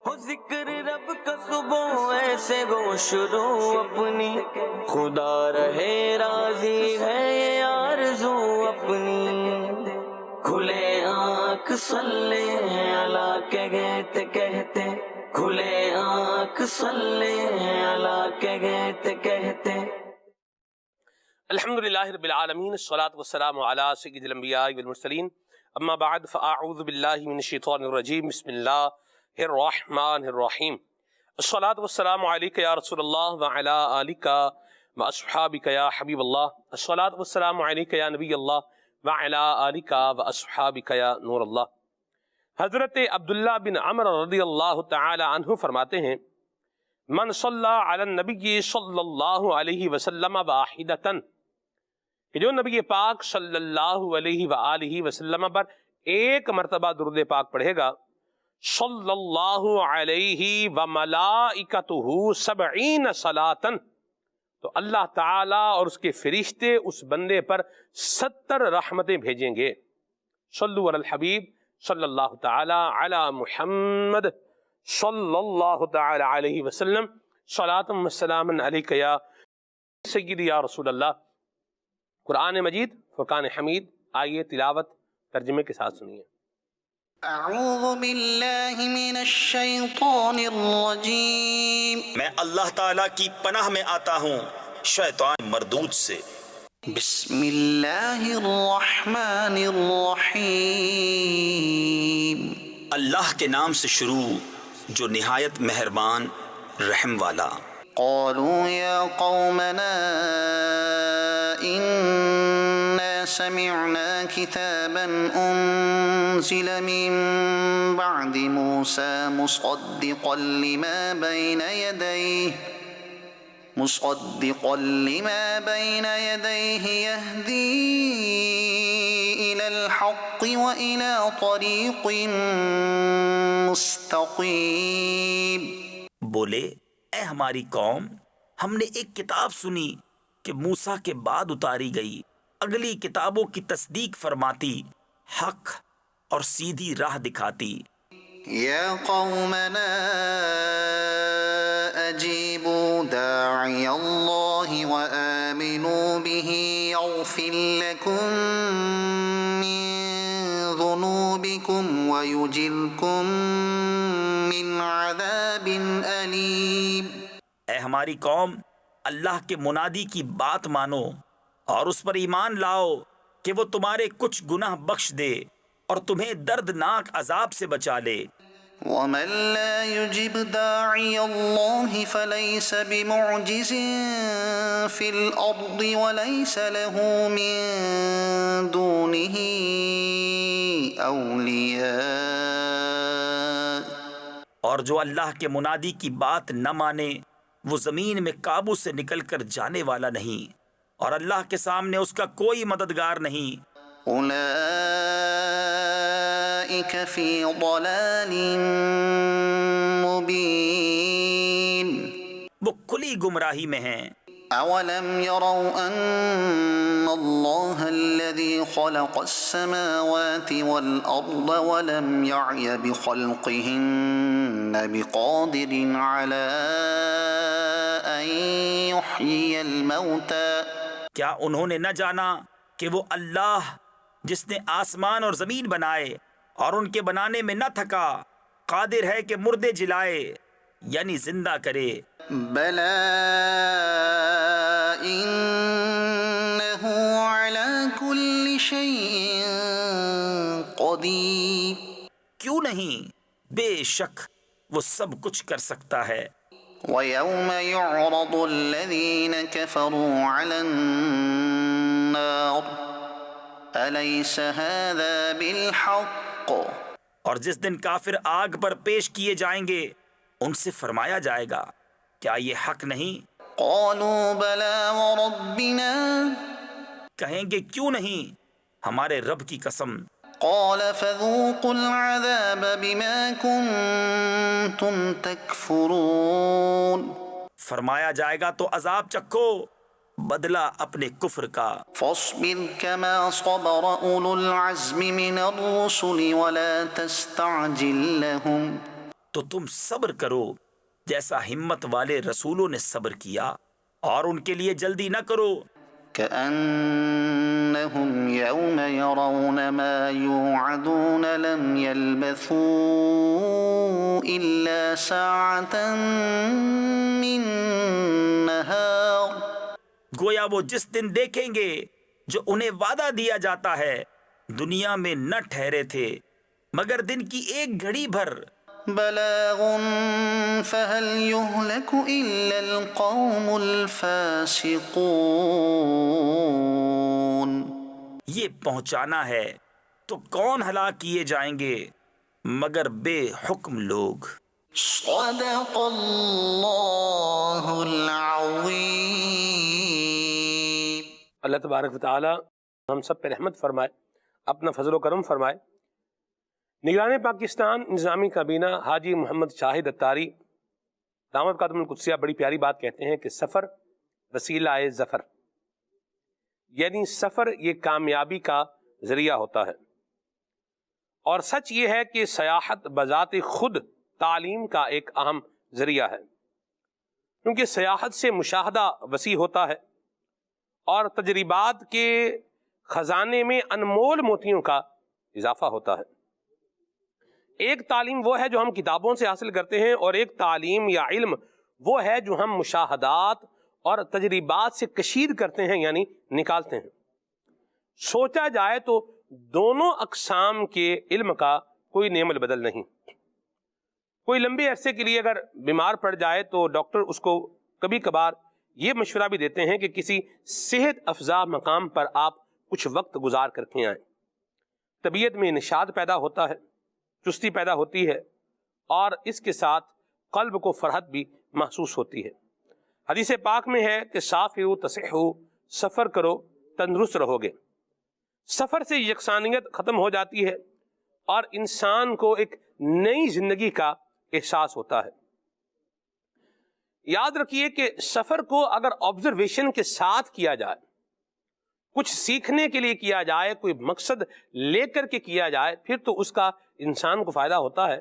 ہو ذکر رب کا صبح ایسے گو شروع اپنی، خدا رہے راضی ہے یہ آرزو اپنی، کھلے آنکھ صلی اللہ کے گیت کہتے، کھلے آنکھ صلی اللہ کے گیت کہتے۔ الحمدللہ رب العالمین، الصلاۃ والسلام علی سید الانبیاء والمرسلین، اما بعد فاعوذ باللہ من الشیطان الرجیم، بسم اللہ الرحمن الرحیم۔ الصلاۃ والسلام علیک یا رسول اللہ وعلی آلک واصحابک یا حبیب اللہ، الصلاۃ والسلام علیک یا نبی اللہ وعلی آلک واصحابک یا نور اللہ۔ حضرت عبداللہ بن عمر رضی اللہ تعالی عنہ فرماتے ہیں، من صلی علی النبی صلی اللہ علیہ وسلم واحدۃ، کہ جو نبی پاک صلی اللہ علیہ وآلہ وسلم پر ایک مرتبہ درود پاک پڑھے گا، صلی اللہ علیہ وملائکتہ 70 صلاۃ، تو اللہ تعالیٰ اور اس کے فرشتے اس بندے پر 70 رحمتیں بھیجیں گے۔ صلو علی الحبیب صلی اللہ تعالی علی محمد صلی اللہ تعالی علیہ وسلم، صلاۃ و سلام علیک یا سیدی یا رسول اللہ۔ قرآن مجید فرقان حمید، آئیے تلاوت ترجمے کے ساتھ سنیے۔ اعوذ باللہ من الشیطان الرجیم، میں اللہ تعالیٰ کی پناہ میں آتا ہوں شیطان مردود سے۔ بسم اللہ الرحمن الرحیم، اللہ کے نام سے شروع جو نہایت مہربان رحم والا۔ قالوا یا قومنا انا سمعنا كتابا انزل من بعد موسى مصدقا لما بين يديه يهدي إلى الحق وإلى طريق مستقيم۔ بولے، اے ہماری قوم، ہم نے ایک کتاب سنی کہ موسیٰ کے بعد اتاری گئی، اگلی کتابوں کی تصدیق فرماتی، حق اور سیدھی راہ دکھاتی۔ یا قومنا اجیبوا داعی اللہ وآمنوا به یغفر لکم من ذنوبکم ویجرکم من عذاب علیم۔ اے ہماری قوم، اللہ کے منادی کی بات مانو اور اس پر ایمان لاؤ کہ وہ تمہارے کچھ گناہ بخش دے اور تمہیں دردناک عذاب سے بچا لے۔ ومن لا يجب داعی اللہ فلیس بمعجز فی الارض وليس له من دونه اولیاء۔ اور جو اللہ کے منادی کی بات نہ مانے وہ زمین میں قابو سے نکل کر جانے والا نہیں، اور اللہ کے سامنے اس کا کوئی مددگار نہیں۔ اولئک فی ضلال مبین، وہ کھلی گمراہی میں ہیں۔ اولم يروا ان اللہ الذي خلق السماوات والارض ولم يعي بخلقهن بقادر على ان يحيي الموتى، کیا انہوں نے نہ جانا کہ وہ اللہ جس نے آسمان اور زمین بنائے اور ان کے بنانے میں نہ تھکا، قادر ہے کہ مردے جلائے یعنی زندہ کرے۔ بلی انہ علی کل شیء قدیر، کیوں نہیں، بے شک وہ سب کچھ کر سکتا ہے۔ وَيَوْمَ يُعْرَضُ الَّذِينَ كَفَرُوا عَلَى النَّارِ أَلَيْسَ هَذَا بِالْحَقِّ، اور جس دن کافر آگ پر پیش کیے جائیں گے ان سے فرمایا جائے گا، کیا یہ حق نہیں؟ قَالُوا بَلَى وَرَبِّنَا، کہیں گے کیوں نہیں، ہمارے رب کی قسم۔ قَالَ فَذُوقُوا الْعَذَابَ بِمَا كُنتُمْ تَكْفُرُونَ، فرمایا جائے گا تو عذاب چکھو بدلہ اپنے کفر کا۔ فاصبر كما صبر أولو العزم من الرسل ولا تستعجل لهم، تو تم صبر کرو جیسا ہمت والے رسولوں نے صبر کیا، اور ان کے لیے جلدی نہ کرو۔ كأنهم يوم يرون ما يوعدون لم يلبثوا إلا ساعة من نهار گویا وہ جس دن دیکھیں گے جو انہیں وعدہ دیا جاتا ہے، دنیا میں نہ ٹھہرے تھے مگر دن کی ایک گھڑی بھر۔ بلاغ فهل يهلك إلا القوم الفاسقون یہ پہنچانا ہے تو کون ہلاک کیے جائیں گے مگر بے حکم لوگ۔ صدق اللہ العظیم۔ اللہ تبارک و تعالی ہم سب پہ رحمت فرمائے، اپنا فضل و کرم فرمائے۔ نگران پاکستان انتظامی کابینہ حاجی محمد شاہد اتاری دامت قدم القدسیہ بڑی پیاری بات کہتے ہیں کہ سفر وسیلہ ظفر، یعنی سفر یہ کامیابی کا ذریعہ ہوتا ہے، اور سچ یہ ہے کہ سیاحت بذات خود تعلیم کا ایک اہم ذریعہ ہے، کیونکہ سیاحت سے مشاہدہ وسیع ہوتا ہے اور تجربات کے خزانے میں انمول موتیوں کا اضافہ ہوتا ہے۔ ایک تعلیم وہ ہے جو ہم کتابوں سے حاصل کرتے ہیں، اور ایک تعلیم یا علم وہ ہے جو ہم مشاہدات اور تجربات سے کشید کرتے ہیں، یعنی نکالتے ہیں۔ سوچا جائے تو دونوں اقسام کے علم کا کوئی نعم البدل نہیں۔ کوئی لمبے عرصے کے لیے اگر بیمار پڑ جائے تو ڈاکٹر اس کو کبھی کبھار یہ مشورہ بھی دیتے ہیں کہ کسی صحت افزا مقام پر آپ کچھ وقت گزار کر کے آئیں۔ طبیعت میں نشاط پیدا ہوتا ہے، چستی پیدا ہوتی ہے، اور اس کے ساتھ قلب کو فرحت بھی محسوس ہوتی ہے۔ حدیث پاک میں ہے کہ سافروا تصحوا، سفر کرو تندرست رہو گے۔ سفر سے یکسانیت ختم ہو جاتی ہے اور انسان کو ایک نئی زندگی کا احساس ہوتا ہے۔ یاد رکھیے کہ سفر کو اگر آبزرویشن کے ساتھ کیا جائے، کچھ سیکھنے کے لیے کیا جائے، کوئی مقصد لے کر کے کیا جائے، پھر تو اس کا انسان کو فائدہ ہوتا ہے۔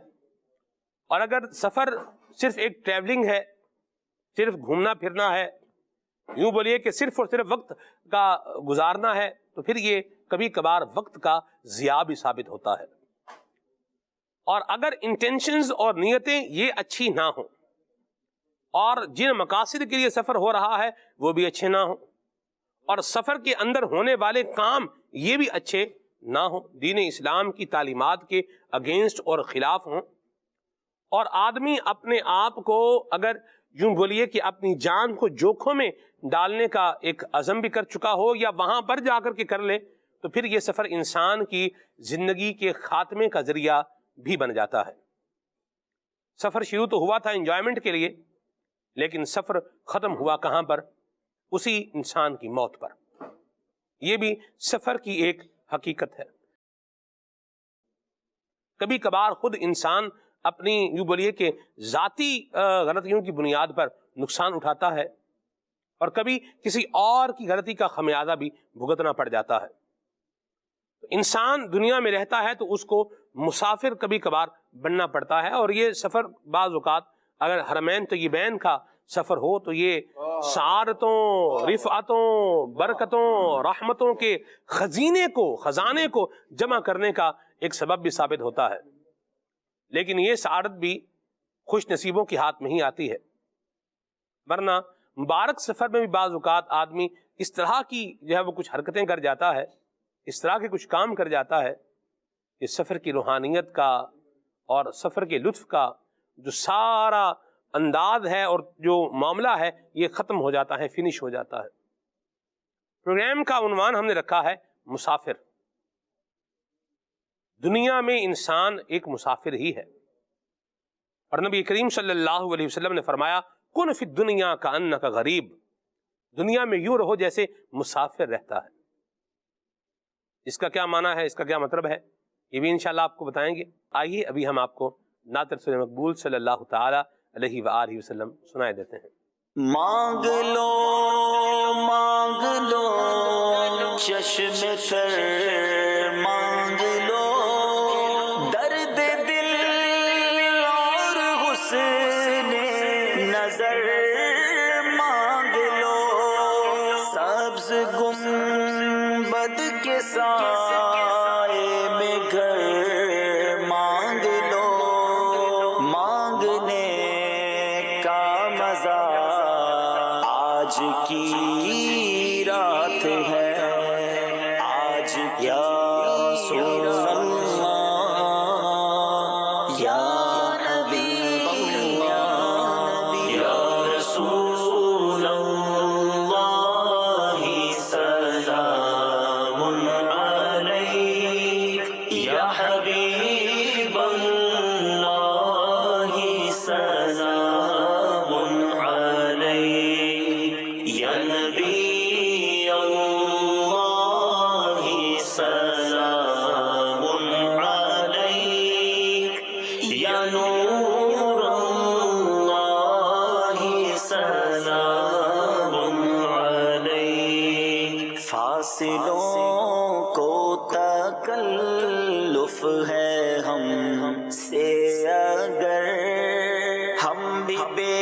اور اگر سفر صرف ایک ٹریولنگ ہے، صرف گھومنا پھرنا ہے، یوں بولیے کہ صرف اور صرف وقت کا گزارنا ہے، تو پھر یہ کبھی کبھار وقت کا ضیاع بھی ثابت ہوتا ہے۔ اور اگر انٹینشنز اور نیتیں یہ اچھی نہ ہوں، اور جن مقاصد کے لیے سفر ہو رہا ہے وہ بھی اچھے نہ ہوں، اور سفر کے اندر ہونے والے کام یہ بھی اچھے نہ ہوں، دین اسلام کی تعلیمات کے اگینسٹ اور خلاف ہوں، اور آدمی اپنے آپ کو اگر یوں بولیے کہ اپنی جان کو جوکھوں میں ڈالنے کا ایک عزم بھی کر چکا ہو، یا وہاں پر جا کر کے کر لے، تو پھر یہ سفر انسان کی زندگی کے خاتمے کا ذریعہ بھی بن جاتا ہے۔ سفر شروع تو ہوا تھا انجوائمنٹ کے لیے، لیکن سفر ختم ہوا کہاں پر؟ اسی انسان کی موت پر۔ یہ بھی سفر کی ایک حقیقت ہے۔ کبھی کبھار خود انسان اپنی یوں بولیے کہ ذاتی غلطیوں کی بنیاد پر نقصان اٹھاتا ہے، اور کبھی کسی اور کی غلطی کا خمیازہ بھی بھگتنا پڑ جاتا ہے۔ انسان دنیا میں رہتا ہے تو اس کو مسافر کبھی کبھار بننا پڑتا ہے، اور یہ سفر بعض اوقات اگر حرمین طیبین کا سفر ہو تو یہ سعادتوں، رفعتوں، برکتوں، رحمتوں کے خزانے کو جمع کرنے کا ایک سبب بھی ثابت ہوتا ہے۔ لیکن یہ سعادت بھی خوش نصیبوں کے ہاتھ میں ہی آتی ہے، ورنہ مبارک سفر میں بھی بعض اوقات آدمی اس طرح کی جو ہے وہ کچھ حرکتیں کر جاتا ہے، اس طرح کے کچھ کام کر جاتا ہے کہ سفر کی روحانیت کا اور سفر کے لطف کا جو سارا انداز ہے اور جو معاملہ ہے یہ ختم ہو جاتا ہے، فنش ہو جاتا ہے۔ پروگرام کا عنوان ہم نے رکھا ہے مسافر۔ دنیا میں انسان ایک مسافر ہی ہے، اور نبی کریم صلی اللہ علیہ وسلم نے فرمایا کن فی الدنیا کأنک غریب، دنیا میں یوں رہو جیسے مسافر رہتا ہے۔ اس کا کیا معنی ہے، اس کا کیا مطلب ہے، یہ بھی انشاءاللہ آپ کو بتائیں گے۔ آئیے ابھی ہم آپ کو نعت رسول مقبول صلی اللہ تعالی علیہ وآلہ وسلم سنائے دیتے ہیں۔ مانگ لو چشم تر مانگ لو، درد دل اور نے نظر مانگ لو، سبز گنبد کے سائے میں گھر مانگ لو، مانگنے کا مزہ آج کی رات ہے، آج یا رسول اللہ، یا نبی اللہ، یا رسول اللہ، سلام علیک یا حبیب اللہ، سلام علیک یا نبی اللہ، سلام علیک یا نور اللہ، سلام علیک۔ فاصلوں کو تکلف ہے ہم سے اگر، ہم بھی بے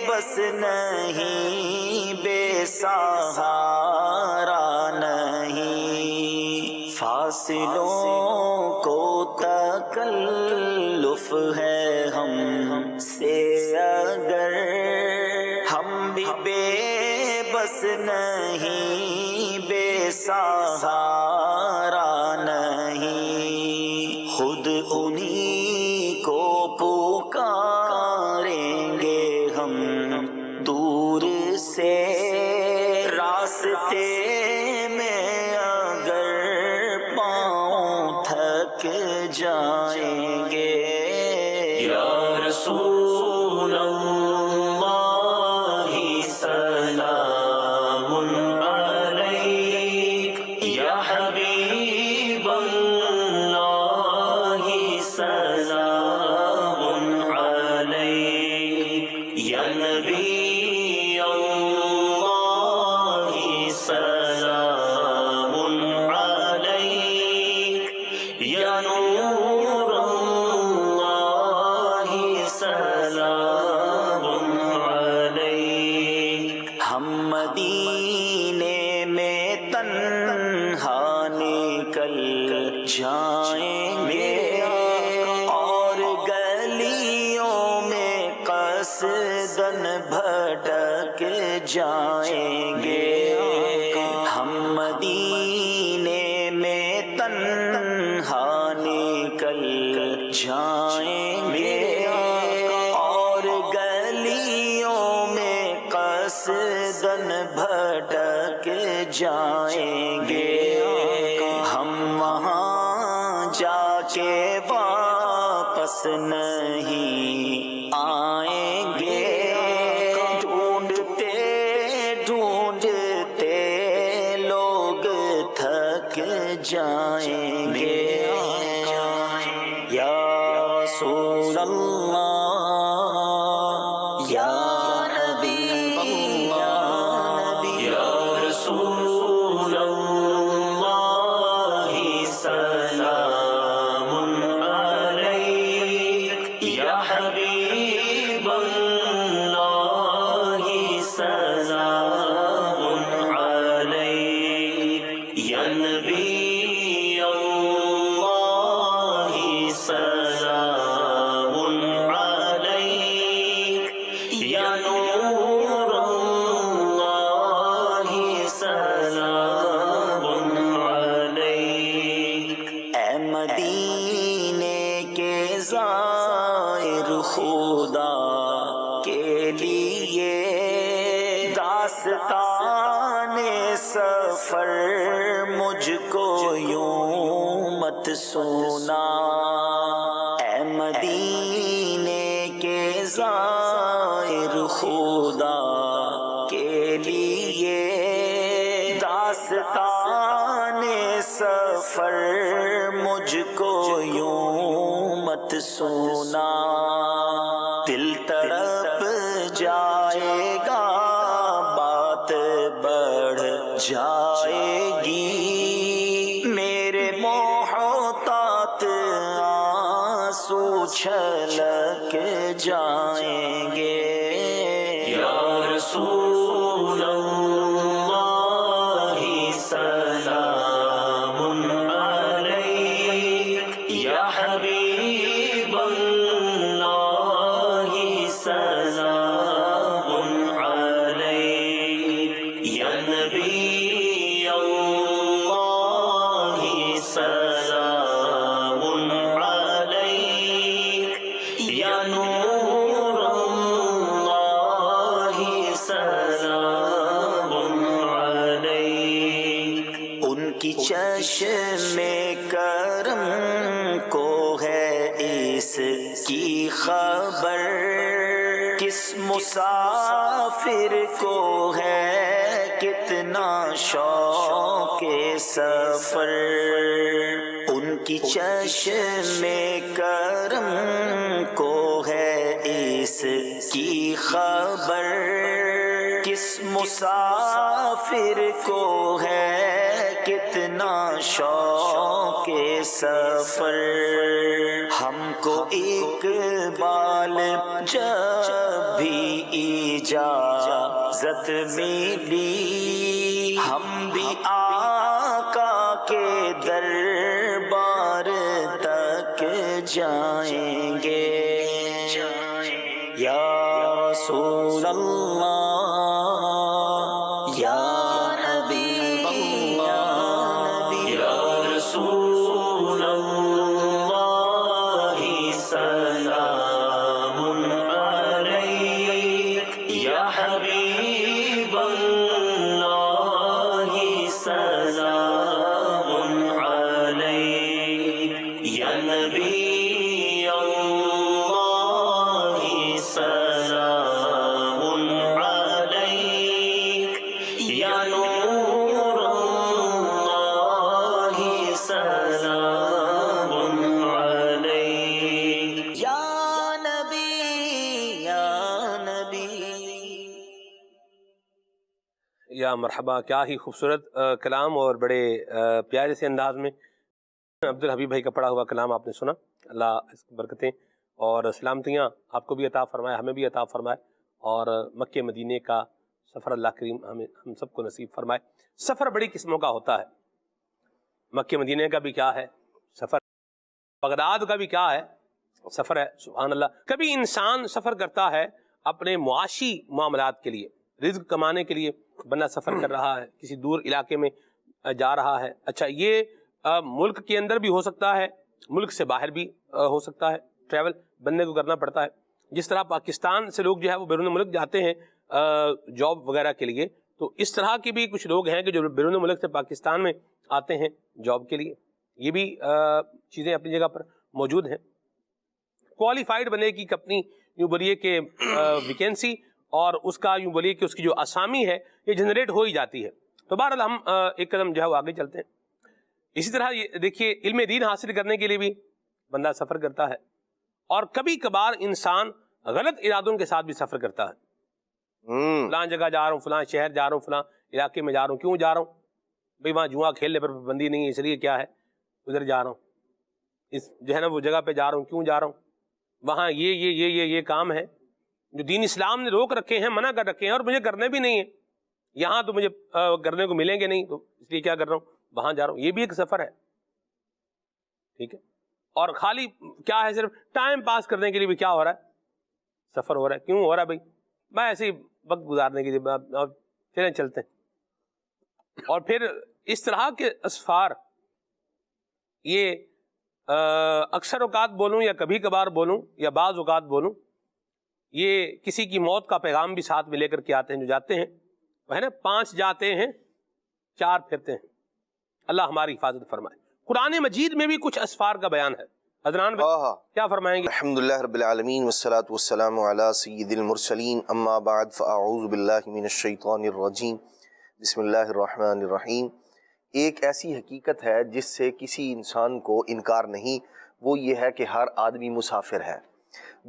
بس نہیں، بے سہارا نہیں، فاصلوں کو تکلف ہے ہم سے اگر، ہم بھی بے بس نہیں، بے سہارا نہیں، خود انہی کو پکاریں گے ہم دور سے، راستے میں اگر پاؤں تھک جائیں گے، یا رسول اللہ، سلام علیک یا حبیب اللہ، سلام علیک یا نبی اللہ، سلام علیک یا نور اللہ، سلام علیک۔ ہم مدینے میں تنہا نکل جائیں گے، اور گلیوں میں قصدن بھٹک جائیں گے، ہم مدینے میں تنہا نکل جائیں گے، اور گلیوں میں قصدن بھٹک جائیں گے، ہم وہاں جا کے واپس نہیں آئیں گے، ڈھونڈتے ڈھونڈتے لوگ تھک جائیں گے، یا رسول اللہ، یا نبی اللہ، یا رسول اللہ، سلام علیک یا حبیب اللہ، سلام علیک یا نبی اللہ، سلام علیک یا نور اللہ، سلام علیک۔ اے مدینے کے زائر خدا کے لیے داستان سفر مجھ کو یوں مت سنا، اے مدینے کے زائر خدا کے لیے داستان سفر مجھ کو یوں مت سنا، دل تڑپ جائے گا، بات بڑھ جائے گی، میرے محتاط آنسو چھلک جائیں جائیں گے یا رسول اللہ سلام علیک یا حبیب اللہ سلام علیک یا نبی اللہ سلام علیک یا نور اللہ سلام علیک ان کی چشم کرم کو ہے اس کی خبر کس مسافر کو ہے کتنا شوق سفر ان کی چشم کرم کو ہے اس کی خبر کس مسافر کو ہے کتنا شوق سفر ہم کو اقبال جب بھی اجازت ملی ہم بھی آقا کے دربار تک جائیں گے یا رسول اللہ یا نبی اللہ یا رسول اللہ سلام علیک یا حبیب اللہ سلام علیک یا نبی اللہ سلام علیک یا نور اللہ سلام علیک یا نبی یا نبی یا مرحبا، کیا ہی خوبصورت کلام اور بڑے پیارے سے انداز میں عبدالحبیب بھائی کا پڑھا ہوا کلام آپ نے سنا۔ اللہ اس کی برکتیں اور سلامتیاں آپ کو بھی عطا فرمائے، ہمیں بھی عطا فرمائے، اور مکہ مدینے کا سفر اللہ کریم ہم سب کو نصیب فرمائے۔ سفر بڑی قسموں کا ہوتا ہے، مکہ مدینے کا بھی کیا ہے سفر، بغداد کا بھی کیا ہے سفر ہے، سبحان اللہ۔ کبھی انسان سفر کرتا ہے اپنے معاشی معاملات کے لیے، رزق کمانے کے لیے بندہ سفر کر رہا ہے، کسی دور علاقے میں جا رہا ہے۔ اچھا، یہ ملک کے اندر بھی ہو سکتا ہے، ملک سے باہر بھی ہو سکتا ہے، ٹریول بندے کو کرنا پڑتا ہے۔ جس طرح پاکستان سے لوگ جو ہے وہ بیرون ملک جاتے ہیں جاب وغیرہ کے لیے، تو اس طرح کے بھی کچھ لوگ ہیں کہ جو بیرون ملک سے پاکستان میں آتے ہیں جاب کے لیے۔ یہ بھی چیزیں اپنی جگہ پر موجود ہیں۔ کوالیفائڈ بندے کی اپنی یوں بولیے کہ ویکینسی اور اس کا یوں بولیے کہ اس کی جو اسامی ہے یہ جنریٹ ہو ہی جاتی ہے۔ تو بہرحال ہم ایک قدم جو ہے وہ آگے چلتے ہیں۔ اسی طرح یہ دیکھیے، علم دین حاصل کرنے کے لیے بھی بندہ سفر کرتا ہے، اور کبھی کبھار انسان غلط ارادوں کے ساتھ بھی سفر کرتا ہے۔ فلاں جگہ جا رہا ہوں، فلاں شہر جا رہا ہوں، فلاں علاقے میں جا رہا ہوں، کیوں جا رہا ہوں بھئی؟ وہاں جوا کھیلنے پر پابندی نہیں ہے، اس لیے کیا ہے ادھر جا رہا ہوں۔ اس جو ہے نا وہ جگہ پہ جا رہا ہوں، کیوں جا رہا ہوں؟ وہاں یہ کام ہے جو دین اسلام نے روک رکھے ہیں، منع کر رکھے ہیں، اور مجھے کرنے بھی نہیں ہے، یہاں تو مجھے کرنے کو ملیں گے نہیں، تو اس لیے کیا کر رہا ہوں، وہاں جا رہا ہوں۔ یہ بھی ایک سفر ہے، ٹھیک ہے۔ اور خالی کیا ہے، صرف ٹائم پاس کرنے کے لیے بھی کیا ہو رہا ہے، سفر ہو رہا ہے۔ کیوں ہو رہا ہے بھائی؟ میں ایسے ہی وقت گزارنے کے لیے چلتے ہیں۔ اور پھر اس طرح کے اسفار، یہ اکثر اوقات بولوں یا کبھی کبھار بولوں یا بعض اوقات بولوں، یہ کسی کی موت کا پیغام بھی ساتھ میں لے کر کے آتے ہیں۔ جو جاتے ہیں وہ ہے نا 5 جاتے ہیں 4 پھرتے ہیں۔ اللہ ہماری حفاظت فرمائے۔ قرآن مجید میں بھی کچھ اسفار کا بیان ہے، حضران کیا فرمائیں گے؟ الحمدللہ رب العالمین والصلاة والسلام علی سید المرسلین، اما بعد فاعوذ باللہ من الشیطان الرجیم، بسم اللہ الرحمن الرحیم۔ ایک ایسی حقیقت ہے جس سے کسی انسان کو انکار نہیں، وہ یہ ہے کہ ہر آدمی مسافر ہے۔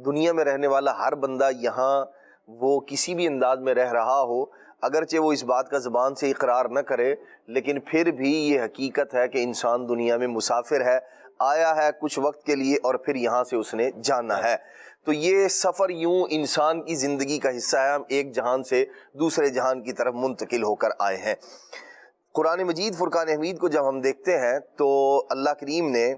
دنیا میں رہنے والا ہر بندہ یہاں وہ کسی بھی انداز میں رہ رہا ہو، اگرچہ وہ اس بات کا زبان سے اقرار نہ کرے، لیکن پھر بھی یہ حقیقت ہے کہ انسان دنیا میں مسافر ہے، آیا ہے کچھ وقت کے لیے اور پھر یہاں سے اس نے جانا ہے۔ تو یہ سفر یوں انسان کی زندگی کا حصہ ہے، ہم ایک جہان سے دوسرے جہان کی طرف منتقل ہو کر آئے ہیں۔ قرآن مجید فرقان حمید کو جب ہم دیکھتے ہیں تو اللہ کریم نے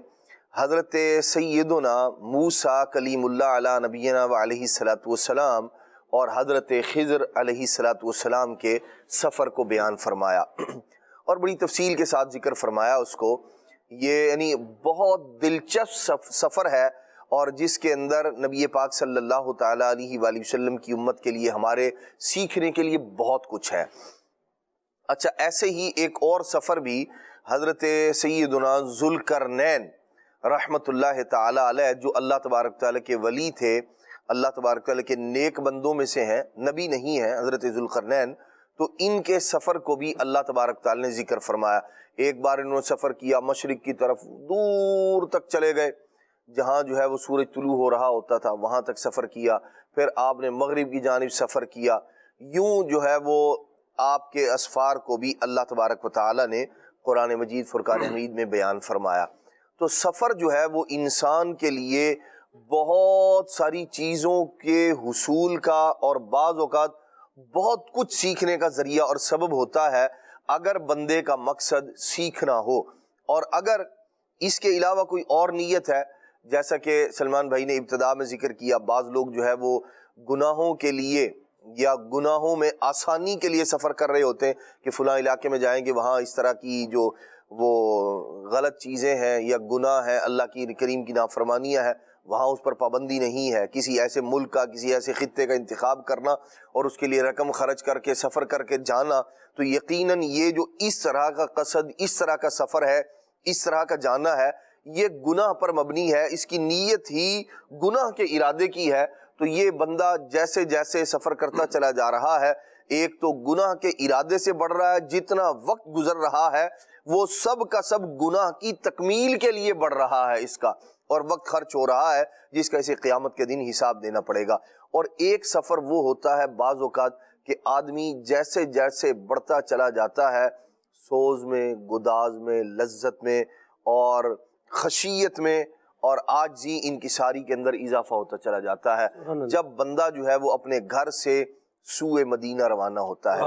حضرت سیدنا موسیٰ کلیم اللہ علیہ نبینا و علیہ الصلوۃ والسلام اور حضرت خضر علیہ الصلوۃ والسلام کے سفر کو بیان فرمایا اور بڑی تفصیل کے ساتھ ذکر فرمایا اس کو۔ یہ یعنی بہت دلچسپ سفر ہے اور جس کے اندر نبی پاک صلی اللہ تعالیٰ علیہ وآلہ وسلم کی امت کے لیے ہمارے سیکھنے کے لیے بہت کچھ ہے۔ اچھا، ایسے ہی ایک اور سفر بھی حضرت سیدنا ذوالقرنین رحمت اللہ تعالی علیہ، جو اللہ تبارک تعالیٰ کے ولی تھے، اللہ تبارک تعالیٰ کے نیک بندوں میں سے ہیں، نبی نہیں ہیں حضرت ذوالقرنین، تو ان کے سفر کو بھی اللہ تبارک تعالیٰ نے ذکر فرمایا۔ ایک بار انہوں نے سفر کیا مشرق کی طرف، دور تک چلے گئے، جہاں جو ہے وہ سورج طلوع ہو رہا ہوتا تھا وہاں تک سفر کیا، پھر آپ نے مغرب کی جانب سفر کیا۔ یوں جو ہے وہ آپ کے اسفار کو بھی اللہ تبارک و تعالیٰ نے قرآن مجید فرقان حمید میں بیان فرمایا۔ تو سفر جو ہے وہ انسان کے لیے بہت ساری چیزوں کے حصول کا اور بعض اوقات بہت کچھ سیکھنے کا ذریعہ اور سبب ہوتا ہے، اگر بندے کا مقصد سیکھنا ہو، اور اگر اس کے علاوہ کوئی اور نیت ہے، جیسا کہ سلمان بھائی نے ابتدا میں ذکر کیا، بعض لوگ جو ہے وہ گناہوں کے لیے یا گناہوں میں آسانی کے لیے سفر کر رہے ہوتے ہیں کہ فلاں علاقے میں جائیں گے، وہاں اس طرح کی جو وہ غلط چیزیں ہیں یا گناہ ہیں، اللہ کی کریم کی نافرمانیاں ہیں، وہاں اس پر پابندی نہیں ہے۔ کسی ایسے ملک کا، کسی ایسے خطے کا انتخاب کرنا اور اس کے لیے رقم خرچ کر کے سفر کر کے جانا، تو یقیناً یہ جو اس طرح کا قصد، اس طرح کا سفر ہے، اس طرح کا جانا ہے، یہ گناہ پر مبنی ہے، اس کی نیت ہی گناہ کے ارادے کی ہے۔ تو یہ بندہ جیسے جیسے سفر کرتا چلا جا رہا ہے، ایک تو گناہ کے ارادے سے بڑھ رہا ہے، جتنا وقت گزر رہا ہے وہ سب کا سب گناہ کی تکمیل کے لیے بڑھ رہا ہے اس کا، اور وقت خرچ ہو رہا ہے جس کا اسے قیامت کے دن حساب دینا پڑے گا۔ اور ایک سفر وہ ہوتا ہے بعض اوقات کہ آدمی جیسے جیسے بڑھتا چلا جاتا ہے، سوز میں، گداز میں، لذت میں اور خشیت میں اور عاجزی انکساری کے اندر اضافہ ہوتا چلا جاتا ہے۔ جب بندہ جو ہے وہ اپنے گھر سے سوئے مدینہ روانہ ہوتا ہے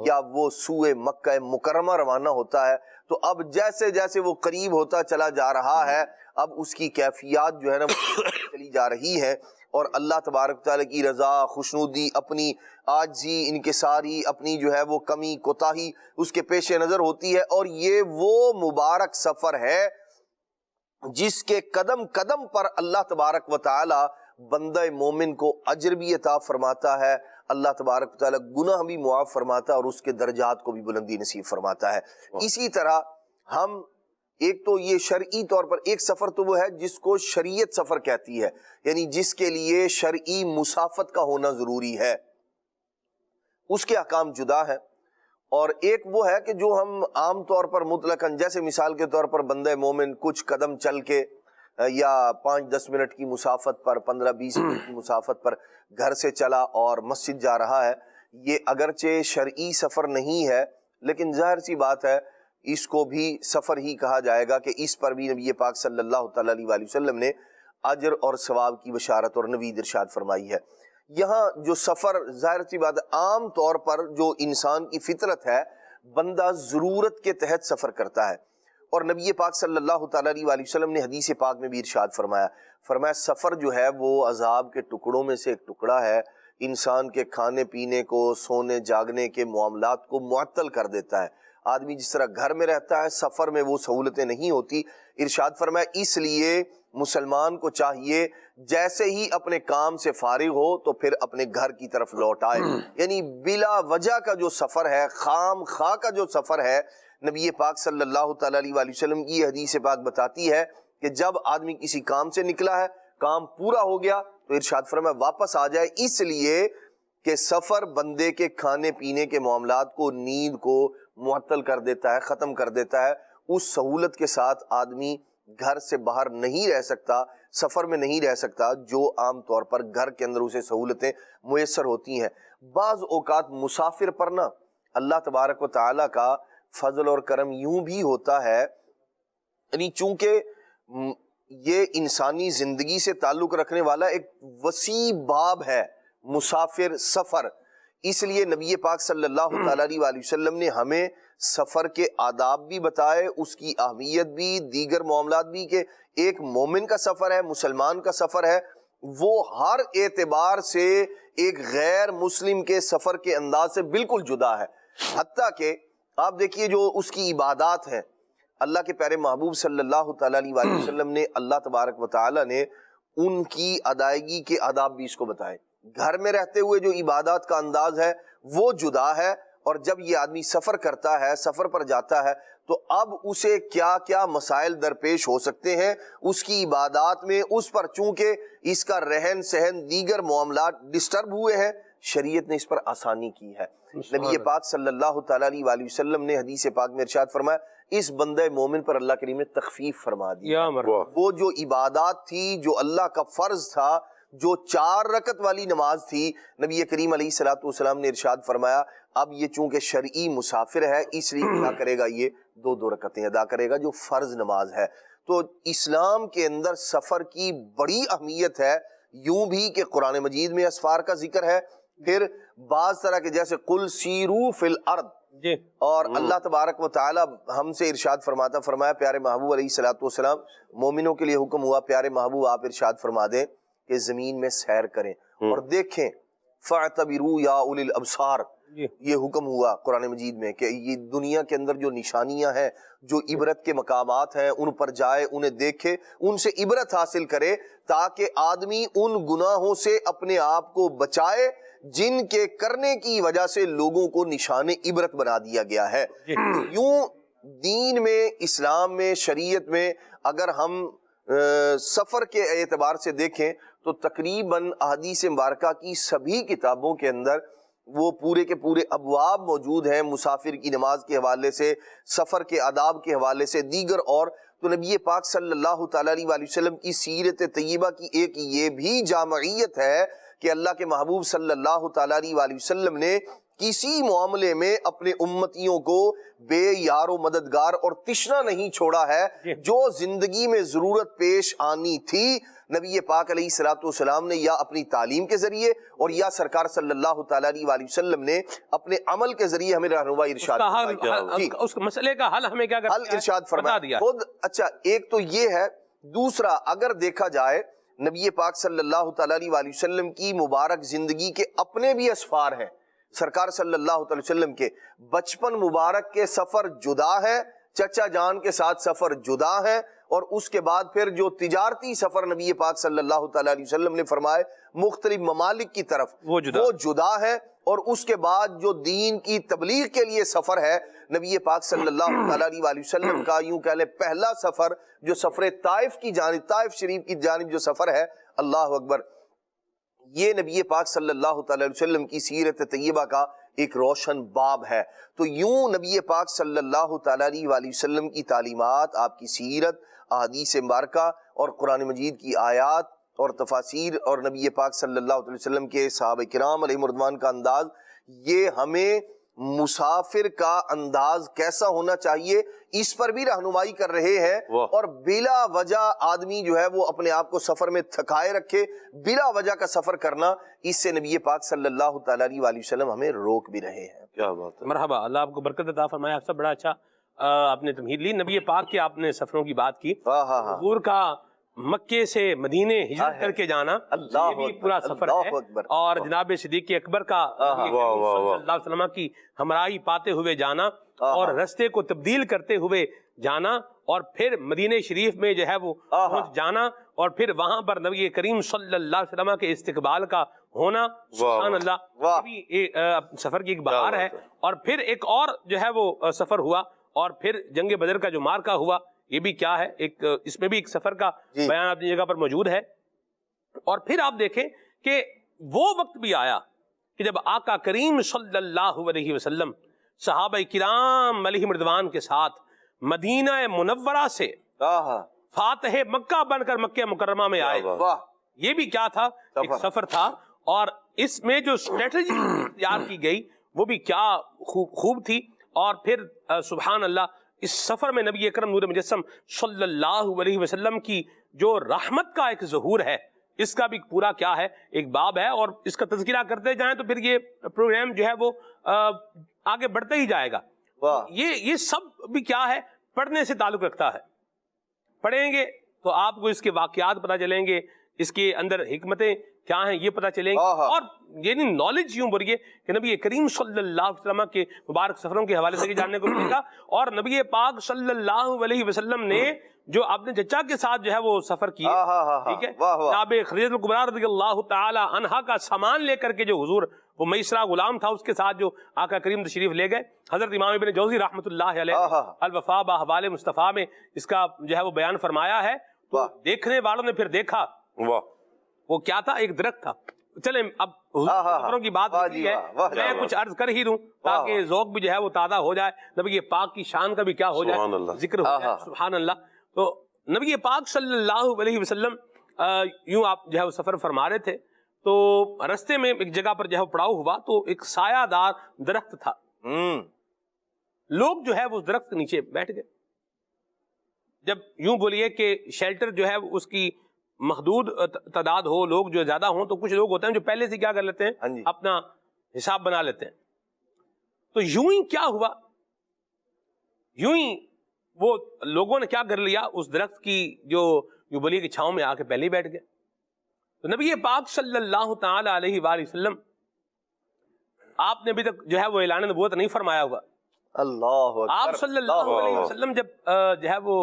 یا وہ سوئے مکہ مکرمہ روانہ ہوتا ہے، تو اب جیسے جیسے وہ قریب ہوتا چلا جا رہا ہے، اب اس کی کیفیات جو ہے نا چلی جا رہی ہے، اور اللہ تبارک تعالیٰ کی رضا، خوشنودی، اپنی عاجزی، انکساری، اپنی جو ہے وہ کمی کوتاہی اس کے پیش نظر ہوتی ہے۔ اور یہ وہ مبارک سفر ہے جس کے قدم قدم پر اللہ تبارک و تعالی بندہ مومن کو اجر بھی عطا فرماتا ہے، اللہ تبارک و تعالی گناہ بھی معاف فرماتا ہے اور اس کے درجات کو بھی بلندی نصیب فرماتا ہے۔ اسی طرح ہم ایک تو یہ شرعی طور پر ایک سفر تو وہ ہے جس کو شریعت سفر کہتی ہے، یعنی جس کے لیے شرعی مسافت کا ہونا ضروری ہے، اس کے احکام جدا ہیں۔ اور ایک وہ ہے کہ جو ہم عام طور پر مطلقاً، جیسے مثال کے طور پر بندہ مومن کچھ قدم چل کے یا 5-10 منٹ کی مسافت پر، 15-20 منٹ کی مسافت پر گھر سے چلا اور مسجد جا رہا ہے، یہ اگرچہ شرعی سفر نہیں ہے لیکن ظاہر سی بات ہے اس کو بھی سفر ہی کہا جائے گا کہ اس پر بھی نبی پاک صلی اللہ تعالیٰ علیہ وسلم نے اجر اور ثواب کی بشارت اور نوید ارشاد فرمائی ہے۔ یہاں جو سفر ظاہر سی بات ہے عام طور پر جو انسان کی فطرت ہے، بندہ ضرورت کے تحت سفر کرتا ہے، اور نبی پاک صلی اللہ تعالیٰ علیہ وسلم نے حدیث پاک میں بھی ارشاد فرمایا سفر جو ہے وہ عذاب کے ٹکڑوں میں سے ایک ٹکڑا ہے، انسان کے کھانے پینے کو، سونے جاگنے کے معاملات کو معطل کر دیتا ہے۔ آدمی جس طرح گھر میں رہتا ہے، سفر میں وہ سہولتیں نہیں ہوتی۔ ارشاد فرمایا اس لیے مسلمان کو چاہیے جیسے ہی اپنے کام سے فارغ ہو تو پھر اپنے گھر کی طرف لوٹ آئے، یعنی بلا وجہ کا جو سفر ہے، خام خواہ کا جو سفر ہے، نبی پاک صلی اللہ تعالیٰ علیہ وسلم کی حدیث پاک بتاتی ہے کہ جب آدمی کسی کام سے نکلا ہے، کام پورا ہو گیا تو ارشاد فرمایا واپس آ جائے، اس لیے کہ سفر بندے کے کھانے پینے کے معاملات کو، نیند کو معطل کر دیتا ہے، ختم کر دیتا ہے۔ اس سہولت کے ساتھ آدمی گھر سے باہر نہیں رہ سکتا، سفر میں نہیں رہ سکتا جو عام طور پر گھر کے اندر اسے سہولتیں میسر ہوتی ہیں۔ بعض اوقات مسافر پر نا اللہ تبارک و تعالیٰ کا فضل اور کرم یوں بھی ہوتا ہے، یعنی چونکہ یہ انسانی زندگی سے تعلق رکھنے والا ایک وسیع باب ہے مسافر سفر. اس لیے نبی پاک صلی اللہ تعالیٰ علیہ وآلہ وسلم نے ہمیں سفر کے آداب بھی بتائے، اس کی اہمیت بھی، دیگر معاملات بھی، کہ ایک مومن کا سفر ہے، مسلمان کا سفر ہے، وہ ہر اعتبار سے ایک غیر مسلم کے سفر کے انداز سے بالکل جدا ہے. حتیٰ کہ آپ دیکھیے جو اس کی عبادات ہیں، اللہ کے پیارے محبوب صلی اللہ تعالیٰ علیہ وآلہ وسلم نے، اللہ تبارک و تعالیٰ نے ان کی ادائیگی کے آداب بھی اس کو بتائے. گھر میں رہتے ہوئے جو عبادات کا انداز ہے وہ جدا ہے، اور جب یہ آدمی سفر کرتا ہے، سفر پر جاتا ہے، تو اب اسے کیا کیا مسائل درپیش ہو سکتے ہیں اس کی عبادات میں. اس پر چونکہ اس کا رہن سہن، دیگر معاملات ڈسٹرب ہوئے ہیں، شریعت نے اس پر آسانی کی ہے. نبی پاک صلی اللہ تعالیٰ علیہ وآلہ وسلم نے حدیث پاک میں ارشاد فرمایا، اس بندہ مومن پر اللہ کریم نے تخفیف فرما دی. وہ جو عبادات تھی، جو اللہ کا فرض تھا، جو 4 رکعت والی نماز تھی، نبی کریم علیہ الصلوۃ والسلام نے ارشاد فرمایا اب یہ چونکہ شرعی مسافر ہے، اس لیے کیا کرے گا، یہ 2 رکعتیں ادا کرے گا جو فرض نماز ہے. تو اسلام کے اندر سفر کی بڑی اہمیت ہے. یوں بھی کہ قرآن مجید میں اسفار کا ذکر ہے، پھر بعض طرح کے جیسے قل سیرو فی الارض، اور اللہ تبارک و تعالی ہم سے ارشاد فرمایا پیارے محبوب علیہ الصلوۃ والسلام، مومنوں کے لیے حکم ہوا پیارے محبوب آپ ارشاد فرما دیں کہ زمین میں سیر کریں اور دیکھیں. فَاعْتَبِرُوا يَا أُولِي الْأَبْصَارِ، یہ حکم ہوا قرآن مجید میں کہ یہ دنیا کے اندر جو نشانیاں ہیں، جو عبرت کے مقامات ہیں، ان پر جائے، انہیں دیکھے، ان سے عبرت حاصل کرے، تاکہ آدمی ان گناہوں سے اپنے آپ کو بچائے جن کے کرنے کی وجہ سے لوگوں کو نشان عبرت بنا دیا گیا ہے. یوں دین میں، اسلام میں، شریعت میں اگر ہم سفر کے اعتبار سے دیکھیں تو تقریباً احادیث مبارکہ کی سبھی کتابوں کے اندر وہ پورے کے پورے ابواب موجود ہیں، مسافر کی نماز کے حوالے سے، سفر کے آداب کے حوالے سے، دیگر. اور تو نبی پاک صلی اللہ تعالیٰ علیہ وآلہ وسلم کی سیرت طیبہ کی ایک یہ بھی جامعیت ہے کہ اللہ کے محبوب صلی اللہ تعالیٰ علیہ وآلہ وسلم نے کسی معاملے میں اپنے امتیوں کو بے یار و مددگار اور تشنا نہیں چھوڑا ہے. جو زندگی میں ضرورت پیش آنی تھی، نبی پاک علیہ الصلوۃ والسلام نے یا اپنی تعلیم کے ذریعے اور یا سرکار صلی اللہ تعالیٰ علیہ وآلہ وسلم نے اپنے عمل کے ذریعے ہمیں رہنمائی ارشاد اس مسئلے کا حل ہمیں کیا حل ارشاد فرمایا خود. اچھا، ایک تو یہ ہے. دوسرا، اگر دیکھا جائے نبی پاک صلی اللہ تعالیٰ علیہ وآلہ وسلم کی مبارک زندگی کے اپنے بھی اسفار ہیں. سرکار صلی اللہ علیہ وسلم کے بچپن مبارک کے سفر جدا ہے، چچا جان کے ساتھ سفر جدا ہے، اور اس کے بعد پھر جو تجارتی سفر نبی پاک صلی اللہ تعالیٰ علیہ وسلم نے فرمائے مختلف ممالک کی طرف، وہ جدا ہے. اور اس کے بعد جو دین کی تبلیغ کے لیے سفر ہے نبی پاک صلی اللہ تعالیٰ علیہ وآلہ وسلم کا، یوں کہہ لیں پہلا سفر جو سفر طائف کی جانب، طائف شریف کی جانب جو سفر ہے، اللہ اکبر، یہ نبی پاک صلی اللہ تعالیٰ علیہ وسلم کی سیرت طیبہ کا ایک روشن باب ہے. تو یوں نبی پاک صلی اللہ تعالیٰ علیہ وآلہ وسلم کی تعلیمات، آپ کی سیرت، احادیث مبارکہ اور قرآن مجید کی آیات اور تفاسیر، اور نبی پاک صلی اللہ علیہ وسلم کے صحابہ کرام علیہ رضوان کا انداز، یہ ہمیں مسافر کا انداز کیسا ہونا چاہیے اس پر بھی رہنمائی کر رہے ہیں. اور بلا وجہ آدمی جو ہے وہ اپنے آپ کو سفر میں تھکائے رکھے، بلا وجہ کا سفر کرنا، اس سے نبی پاک صلی اللہ تعالیٰ علیہ وآلہ وسلم ہمیں روک بھی رہے ہیں. کیا بات ہے. مرحبا، اللہ آپ کو برکت عطا فرمائے. آپ سب بڑا اچھا آپ نے تمہید لی. نبی پاک کے آپ نے سفروں کی بات کی. حضور کا مکے سے مدینے ہجرت کر کے جانا، یہ بھی پورا سفر ہے. اور جناب صدیق اکبر کا صلی اللہ علیہ وسلم کی ہمراہی پاتے ہوئے جانا، اور رستے کو تبدیل کرتے ہوئے جانا، اور پھر مدینہ شریف میں جو ہے وہ پہنچ جانا، اور پھر وہاں پر نبی کریم صلی اللہ علیہ وسلم کے استقبال کا ہونا. سبحان اللہ، یہ بھی سفر کی ایک بہار ہے. اور پھر ایک اور جو ہے وہ سفر ہوا، اور پھر جنگ بدر کا جو مارکا ہوا، یہ بھی کیا ہے، ایک اس میں بھی ایک سفر کا بیان اپنی جگہ پر موجود ہے. اور پھر آپ دیکھیں کہ وہ وقت بھی آیا کہ جب آقا کریم صلی اللہ علیہ وسلم صحابہ کرام علیہ رضوان کے ساتھ مدینہ منورہ سے فاتح مکہ بن کر مکہ مکرمہ میں آئے. یہ بھی کیا تھا، ایک سفر تھا. اور اس میں جو اسٹریٹجی تیار کی گئی وہ بھی کیا خوب تھی. اور پھر سبحان اللہ، اس سفر میں نبی اکرم نور مجسم صلی اللہ علیہ وسلم کی جو رحمت کا ایک ظہور ہے اس کا بھی پورا کیا ہے ایک باب ہے، اور اس کا تذکرہ کرتے جائیں تو پھر یہ پروگرام جو ہے وہ آگے بڑھتے ہی جائے گا۔ یہ سب بھی کیا ہے، پڑھنے سے تعلق رکھتا ہے۔ پڑھیں گے تو آپ کو اس کے واقعات پتہ چلیں گے، اس کے اندر حکمتیں کیا ہیں یہ پتہ چلیں گے، اور یعنی نالج یوں بڑھیے کہ نبی کریم صلی اللہ علیہ وسلم کے مبارک سفروں کے حوالے سے جاننے کو ملے گا، اور نبی پاک صلی اللہ علیہ وسلم نے جو اپنے چچا کے ساتھ جو ہے وہ سفر کیے، ٹھیک ہے، جناب خدیجہ الکبریٰ رضی اللہ تعالی عنہا کا سامان لے کر کے جو حضور وہ میسرہ غلام تھا اس کے ساتھ جو آقا کریم تشریف لے گئے، حضرت امام ابن جوزی رحمۃ اللہ علیہ الوفا باحوال مصطفیٰ میں اس کا جو ہے وہ بیان فرمایا ہے۔ تو دیکھنے والوں نے پھر دیکھا وہ کیا تھا، ایک درخت تھا۔ چلیں اب حضور کی بات ہوتی ہے، میں کچھ عرض کر ہی دوں تاکہ ذوق بھی جو ہے وہ تازہ ہو جائے، نبی پاک کی شان کا بھی کیا ہو جائے، ذکر ہو جائے، سبحان اللہ۔ تو نبی پاک صلی اللہ علیہ وسلم یوں آپ جو ہے وہ سفر فرما رہے تھے، تو رستے میں ایک جگہ پر جو ہے وہ پڑاؤ ہوا، تو ایک سایہ دار درخت تھا، لوگ جو ہے وہ درخت کے نیچے بیٹھ گئے۔ جب یوں بولیے کہ شیلٹر جو ہے اس کی محدود تعداد ہو، لوگ جو زیادہ ہوں، تو کچھ لوگ ہوتے ہیں جو پہلے سے کیا کر لیتے ہیں، اپنا حساب بنا لیتے ہیں۔ تو یوں ہی کیا ہوا، یوں ہی وہ لوگوں نے کیا کر لیا، اس درخت کی جو یوں بولیے کہ چھاؤں میں آ کے پہلے ہی بیٹھ گئے۔ تو نبی پاک صلی اللہ تعالی علیہ وآلہ وسلم، آپ نے ابھی تک جو ہے وہ اعلان نبوت نہیں فرمایا ہوا، اللہ آپ صلی اللہ علیہ وسلم جب جو ہے وہ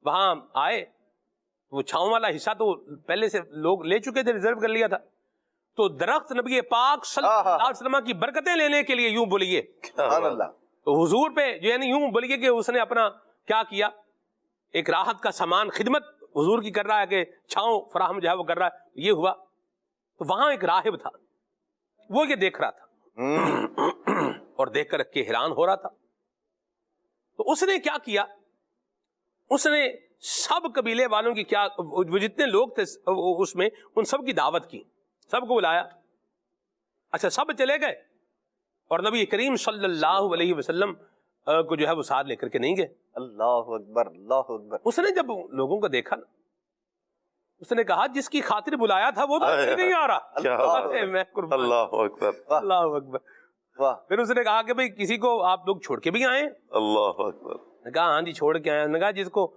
وہاں آئے، وہ چھاؤں والا حصہ تو پہلے سے لوگ لے چکے تھے، ریزرو کر لیا تھا، تو درخت نبی پاک صلی اللہ علیہ وسلم کی برکتیں لینے کے لیے یوں بولیے تو حضور پہ جو یعنی یوں بولیے کہ اس نے اپنا کیا کیا، ایک راحت کا سامان خدمت حضور کی کر رہا ہے کہ چھاؤں فراہم جو ہے وہ کر رہا ہے، یہ ہوا۔ تو وہاں ایک راہب تھا، وہ یہ دیکھ رہا تھا اور دیکھ کر کے حیران ہو رہا تھا۔ تو اس نے کیا کیا، اس نے سب قبیلے والوں کی کیا، وہ جتنے لوگ تھے اس میں، ان سب کی دعوت کی، سب کو بلایا۔ اچھا سب چلے گئے اور نبی کریم صلی اللہ علیہ وسلم کو جو ہے وہ ساتھ لے کر کے نہیں گئے۔ اللہ اکبر اللہ اکبر۔ اس نے جب لوگوں کو دیکھا نا، اس نے کہا جس کی خاطر بلایا تھا وہ تو نہیں آ رہا، اللہ اکبر اللہ اکبر۔ پھر اس نے کہا کہ بھئی کسی کو آپ لوگ چھوڑ کے بھی آئے؟ اللہ اکبر۔ نے کہا ہاں جی چھوڑ کے آئے۔ نے کہا جس کو،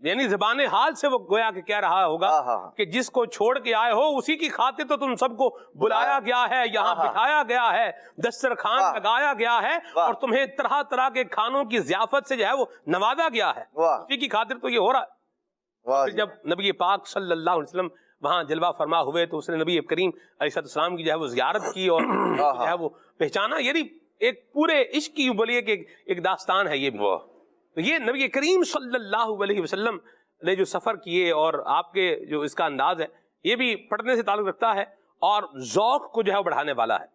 یعنی زبان حال سے وہ گویا کہ کہہ رہا ہوگا کہ جس کو چھوڑ کے آئے ہو اسی کی خاطر تو تم سب کو بلایا گیا ہے، یہاں بٹھایا گیا ہے، دسترخوان لگایا گیا ہے، اور تمہیں طرح طرح کے کھانوں کی ضیافت سے جو ہے وہ نوازا گیا ہے، اسی کی خاطر تو یہ ہو رہا ہے۔ پھر جب نبی پاک صلی اللہ علیہ وسلم وہاں جلوہ فرما ہوئے تو اس نے نبی کریم علیہ السلام کی جو ہے وہ زیارت کی اور جو ہے وہ پہچانا، یعنی ایک پورے عشق کی بولیے کہ ایک داستان ہے یہ بھی۔ تو یہ نبی کریم صلی اللہ علیہ وسلم نے جو سفر کیے اور آپ کے جو اس کا انداز ہے یہ بھی پڑھنے سے تعلق رکھتا ہے اور ذوق کو جو ہے بڑھانے والا ہے۔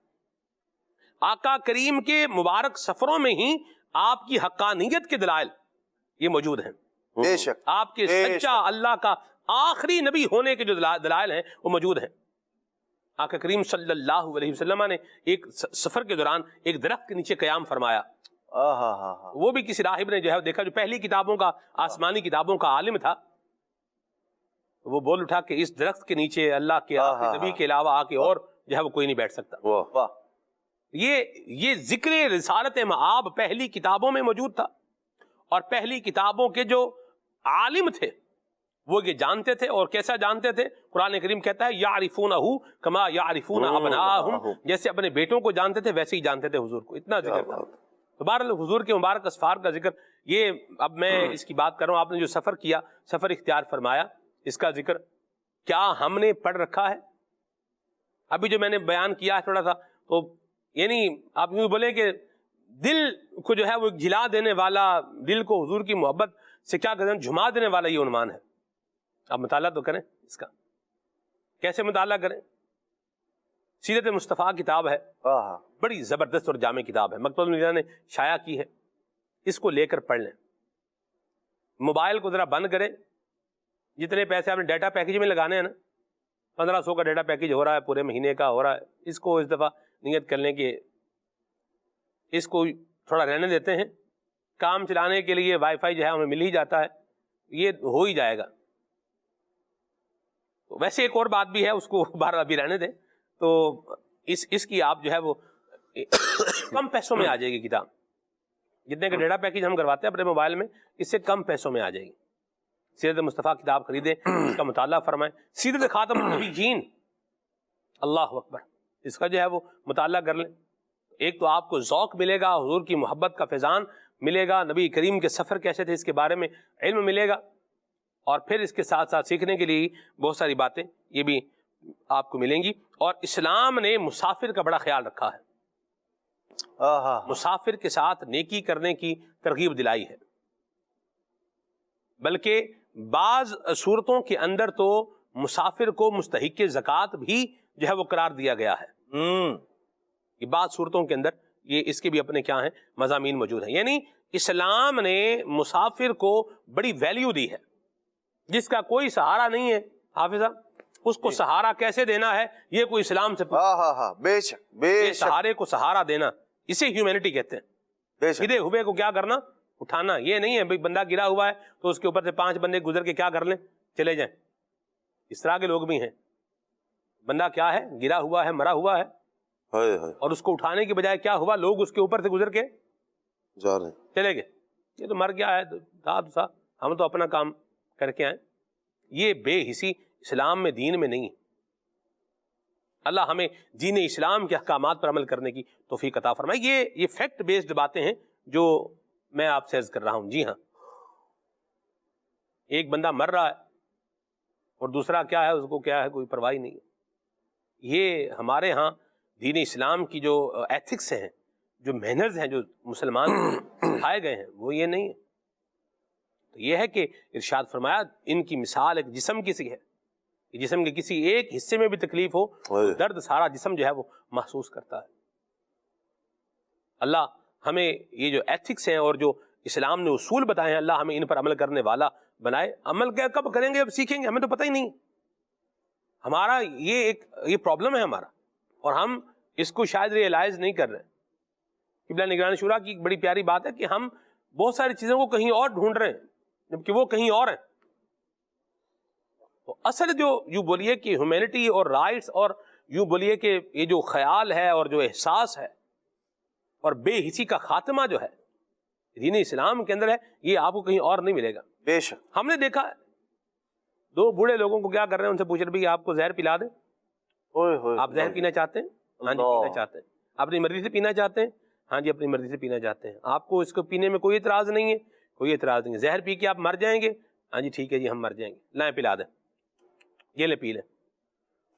آقا کریم کے مبارک سفروں میں ہی آپ کی حقانیت کے دلائل یہ موجود ہیں، بے شک، آپ کے سچا اللہ کا آخری نبی ہونے کے جو دلائل ہیں وہ موجود ہیں۔ آقا کریم صلی اللہ علیہ وسلم نے ایک سفر کے دوران ایک درخت کے نیچے قیام فرمایا، وہ بھی کسی راہب نے جو ہے دیکھا، جو پہلی کتابوں کا، آسمانی کتابوں کا عالم تھا، وہ بول اٹھا کہ اس درخت کے نیچے اللہ کے آخری نبی کے علاوہ آ کے اور جو ہے وہ کوئی نہیں بیٹھ سکتا۔ یہ ذکر رسالت مآب پہلی کتابوں میں موجود تھا، اور پہلی کتابوں کے جو عالم تھے وہ یہ جانتے تھے، اور کیسا جانتے تھے؟ قرآن کریم کہتا ہے یعرفونہ کما یعرفون ابناءہم، جیسے اپنے بیٹوں کو جانتے تھے ویسے ہی جانتے تھے حضور کو، اتنا ذکر تھا۔ تو بہرحال حضور کے مبارک اسفار کا ذکر، یہ اب میں اس کی بات کر رہا ہوں، آپ نے جو سفر کیا، سفر اختیار فرمایا، اس کا ذکر کیا ہم نے پڑھ رکھا ہے؟ ابھی جو میں نے بیان کیا ہے تھوڑا سا، تو یعنی آپ یوں بولیں کہ دل کو جو ہے وہ جھلا دینے والا، دل کو حضور کی محبت سے کیا کہتے ہیں جھما دینے والا یہ عنوان ہے۔ آپ مطالعہ تو کریں اس کا، کیسے مطالعہ کریں؟ سیرت مصطفیٰ کتاب ہے، بڑی زبردست اور جامع کتاب ہے، مکتبۃ المدینہ نے شائع کی ہے، اس کو لے کر پڑھ لیں۔ موبائل کو ذرا بند کریں، جتنے پیسے آپ نے ڈیٹا پیکیج میں لگانے ہیں نا، 1500 کا ڈیٹا پیکیج ہو رہا ہے، پورے مہینے کا ہو رہا ہے، اس کو اس دفعہ نیت کر لیں کہ اس کو تھوڑا رہنے دیتے ہیں، کام چلانے کے لیے وائی فائی جو ہے ہمیں مل ہی جاتا ہے، یہ ہو ہی جائے گا۔ ویسے ایک اور بات بھی ہے، اس کو بار ابھی رہنے دیں. تو اس کی آپ جو ہے وہ کم پیسوں میں آ جائے گی کتاب. جتنے کا ڈیٹا پیکج ہم کرواتے ہیں اپنے موبائل میں، اس سے کم پیسوں میں آ جائے گی. سیرت مصطفیٰ کتاب خریدیں، اس کا مطالعہ فرمائیں. سیرت خاتم النبیین، اللہ اکبر، اس کا جو ہے وہ مطالعہ کر لیں. ایک تو آپ کو ذوق ملے گا، حضور کی محبت کا فیضان ملے گا، نبی کریم کے سفر کیسے تھے اس کے بارے میں علم ملے گا، اور پھر اس کے ساتھ ساتھ سیکھنے کے لیے بہت ساری باتیں یہ بھی آپ کو ملیں گی. اور اسلام نے مسافر کا بڑا خیال رکھا ہے، مسافر کے ساتھ نیکی کرنے کی ترغیب دلائی ہے. بلکہ بعض صورتوں کے اندر تو مسافر کو مستحق زکوٰۃ بھی جو ہے وہ قرار دیا گیا ہے. یہ بعض صورتوں کے اندر یہ اس کے بھی اپنے کیا ہیں مضامین موجود ہیں. یعنی اسلام نے مسافر کو بڑی ویلیو دی ہے، جس کا کوئی سہارا نہیں ہے. حافظ صاحب، اس کو سہارا کیسے دینا ہے یہ کوئی اسلام سے بے شک سہارے کو سہارا دینا، اسے ہیومینٹی کہتے ہیں. گرے ہوئے کو کیا کرنا؟ اٹھانا. یہ نہیں ہے بھئی بندہ گرا ہوا ہے تو اس کے اوپر سے 5 بندے گزر کے کیا کر لیں، چلے جائیں. اس طرح کے لوگ بھی ہیں. بندہ کیا ہے، گرا ہوا ہے، مرا ہوا ہے، اور اس کو اٹھانے کی بجائے کیا ہوا، لوگ اس کے اوپر سے گزر کے جا رہے چلے گئے. یہ تو مر گیا ہے، تھا ہم تو اپنا کام کر کے آئیں. یہ بے حسی اسلام میں، دین میں نہیں. اللہ ہمیں دین اسلام کے احکامات پر عمل کرنے کی توفیق عطا فرمائے. یہ فیکٹ بیسڈ باتیں ہیں جو میں آپ سے عرض کر رہا ہوں. جی ہاں، ایک بندہ مر رہا ہے اور دوسرا کیا ہے، اس کو کیا ہے کوئی پرواہ نہیں. یہ ہمارے ہاں دین اسلام کی جو ایتھکس ہیں، جو مینرز ہیں، جو مسلمان سکھائے گئے ہیں، وہ یہ نہیں ہے. تو یہ ہے کہ ارشاد فرمایا ان کی مثال ایک جسم کی سی ہے، جسم کے کسی ایک حصے میں بھی تکلیف ہو، درد سارا جسم جو ہے وہ محسوس کرتا ہے. اللہ ہمیں یہ جو ایتھکس ہیں اور جو اسلام نے اصول بتائے ہیں، اللہ ہمیں ان پر عمل کرنے والا بنائے. عمل کب کریں گے، اب سیکھیں گے، ہمیں تو پتہ ہی نہیں. ہمارا یہ پرابلم ہے ہمارا، اور ہم اس کو شاید ریئلائز نہیں کر رہے. قبلہ نگران شورا کی ایک بڑی پیاری بات ہے کہ ہم بہت ساری چیزوں کو کہیں اور ڈھونڈ رہے ہیں جبکہ وہ کہیں اور ہیں. تو اصل جو یوں بولیے کہ ہیومینٹی اور رائٹس، اور یوں بولیے کہ یہ جو خیال ہے اور جو احساس ہے اور بے حسی کا خاتمہ جو ہے دین اسلام کے اندر ہے، یہ آپ کو کہیں اور نہیں ملے گا. بے شک. ہم نے دیکھا 2 بوڑھے لوگوں کو کیا کر رہے ہیں، ان سے پوچھ رہے بھائی آپ کو زہر پلا دیں، آپ زہر پینا چاہتے ہیں؟ ہاں جی پینا چاہتے ہیں. اپنی مرضی سے پینا چاہتے ہیں؟ ہاں جی اپنی مرضی سے پینا چاہتے ہیں. آپ کو اس کو پینے میں کوئی اعتراض نہیں ہے؟ کوئی اعتراض نہیں ہے. زہر پی کے آپ مر جائیں گے؟ ہاں جی ٹھیک ہے جی ہم مر جائیں گے، لائیں پلا دیں، یہ لے پی لیں.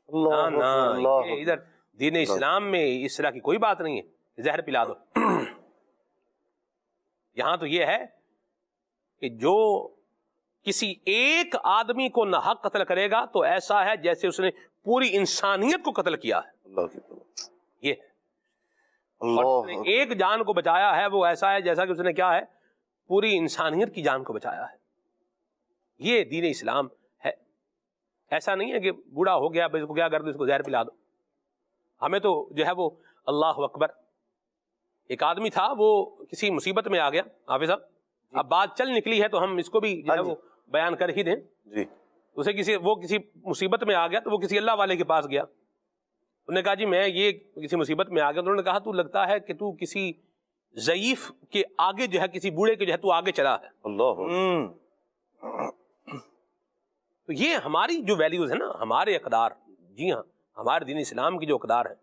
ادھر دین اسلام میں اس طرح کی کوئی بات نہیں ہے زہر پلا دو. یہاں تو یہ ہے کہ جو کسی ایک آدمی کو ناحق قتل کرے گا تو ایسا ہے جیسے اس نے پوری انسانیت کو قتل کیا ہے. یہ اور ایک جان کو بچایا ہے وہ ایسا ہے جیسا کہ اس نے کیا ہے، پوری انسانیت کی جان کو بچایا ہے. یہ دین اسلام ہے. ایسا نہیں ہے کہ بوڑھا ہو گیا اس کو کیا کر دو، اس کو زہر پلا دو. ہمیں تو جو ہے وہ اللہ اکبر. ایک آدمی تھا وہ کسی مصیبت میں آ گیا. حافظ صاحب اب بات چل نکلی ہے تو ہم اس کو بھی جو ہے وہ بیان کر ہی دیں. جی اسے کسی مصیبت میں آ گیا تو وہ کسی اللہ والے کے پاس گیا. انہوں نے کہا جی میں یہ کسی مصیبت میں آ گیا. انہوں نے کہا تو لگتا ہے کہ تو کسی ضعیف کے آگے جو ہے، کسی بوڑھے کے جو ہے تو آگے چلا ہے. اللہ. تو یہ ہماری جو ویلیوز ہیں نا، ہمارے اقدار، جی ہاں ہمارے دین اسلام کی جو اقدار ہیں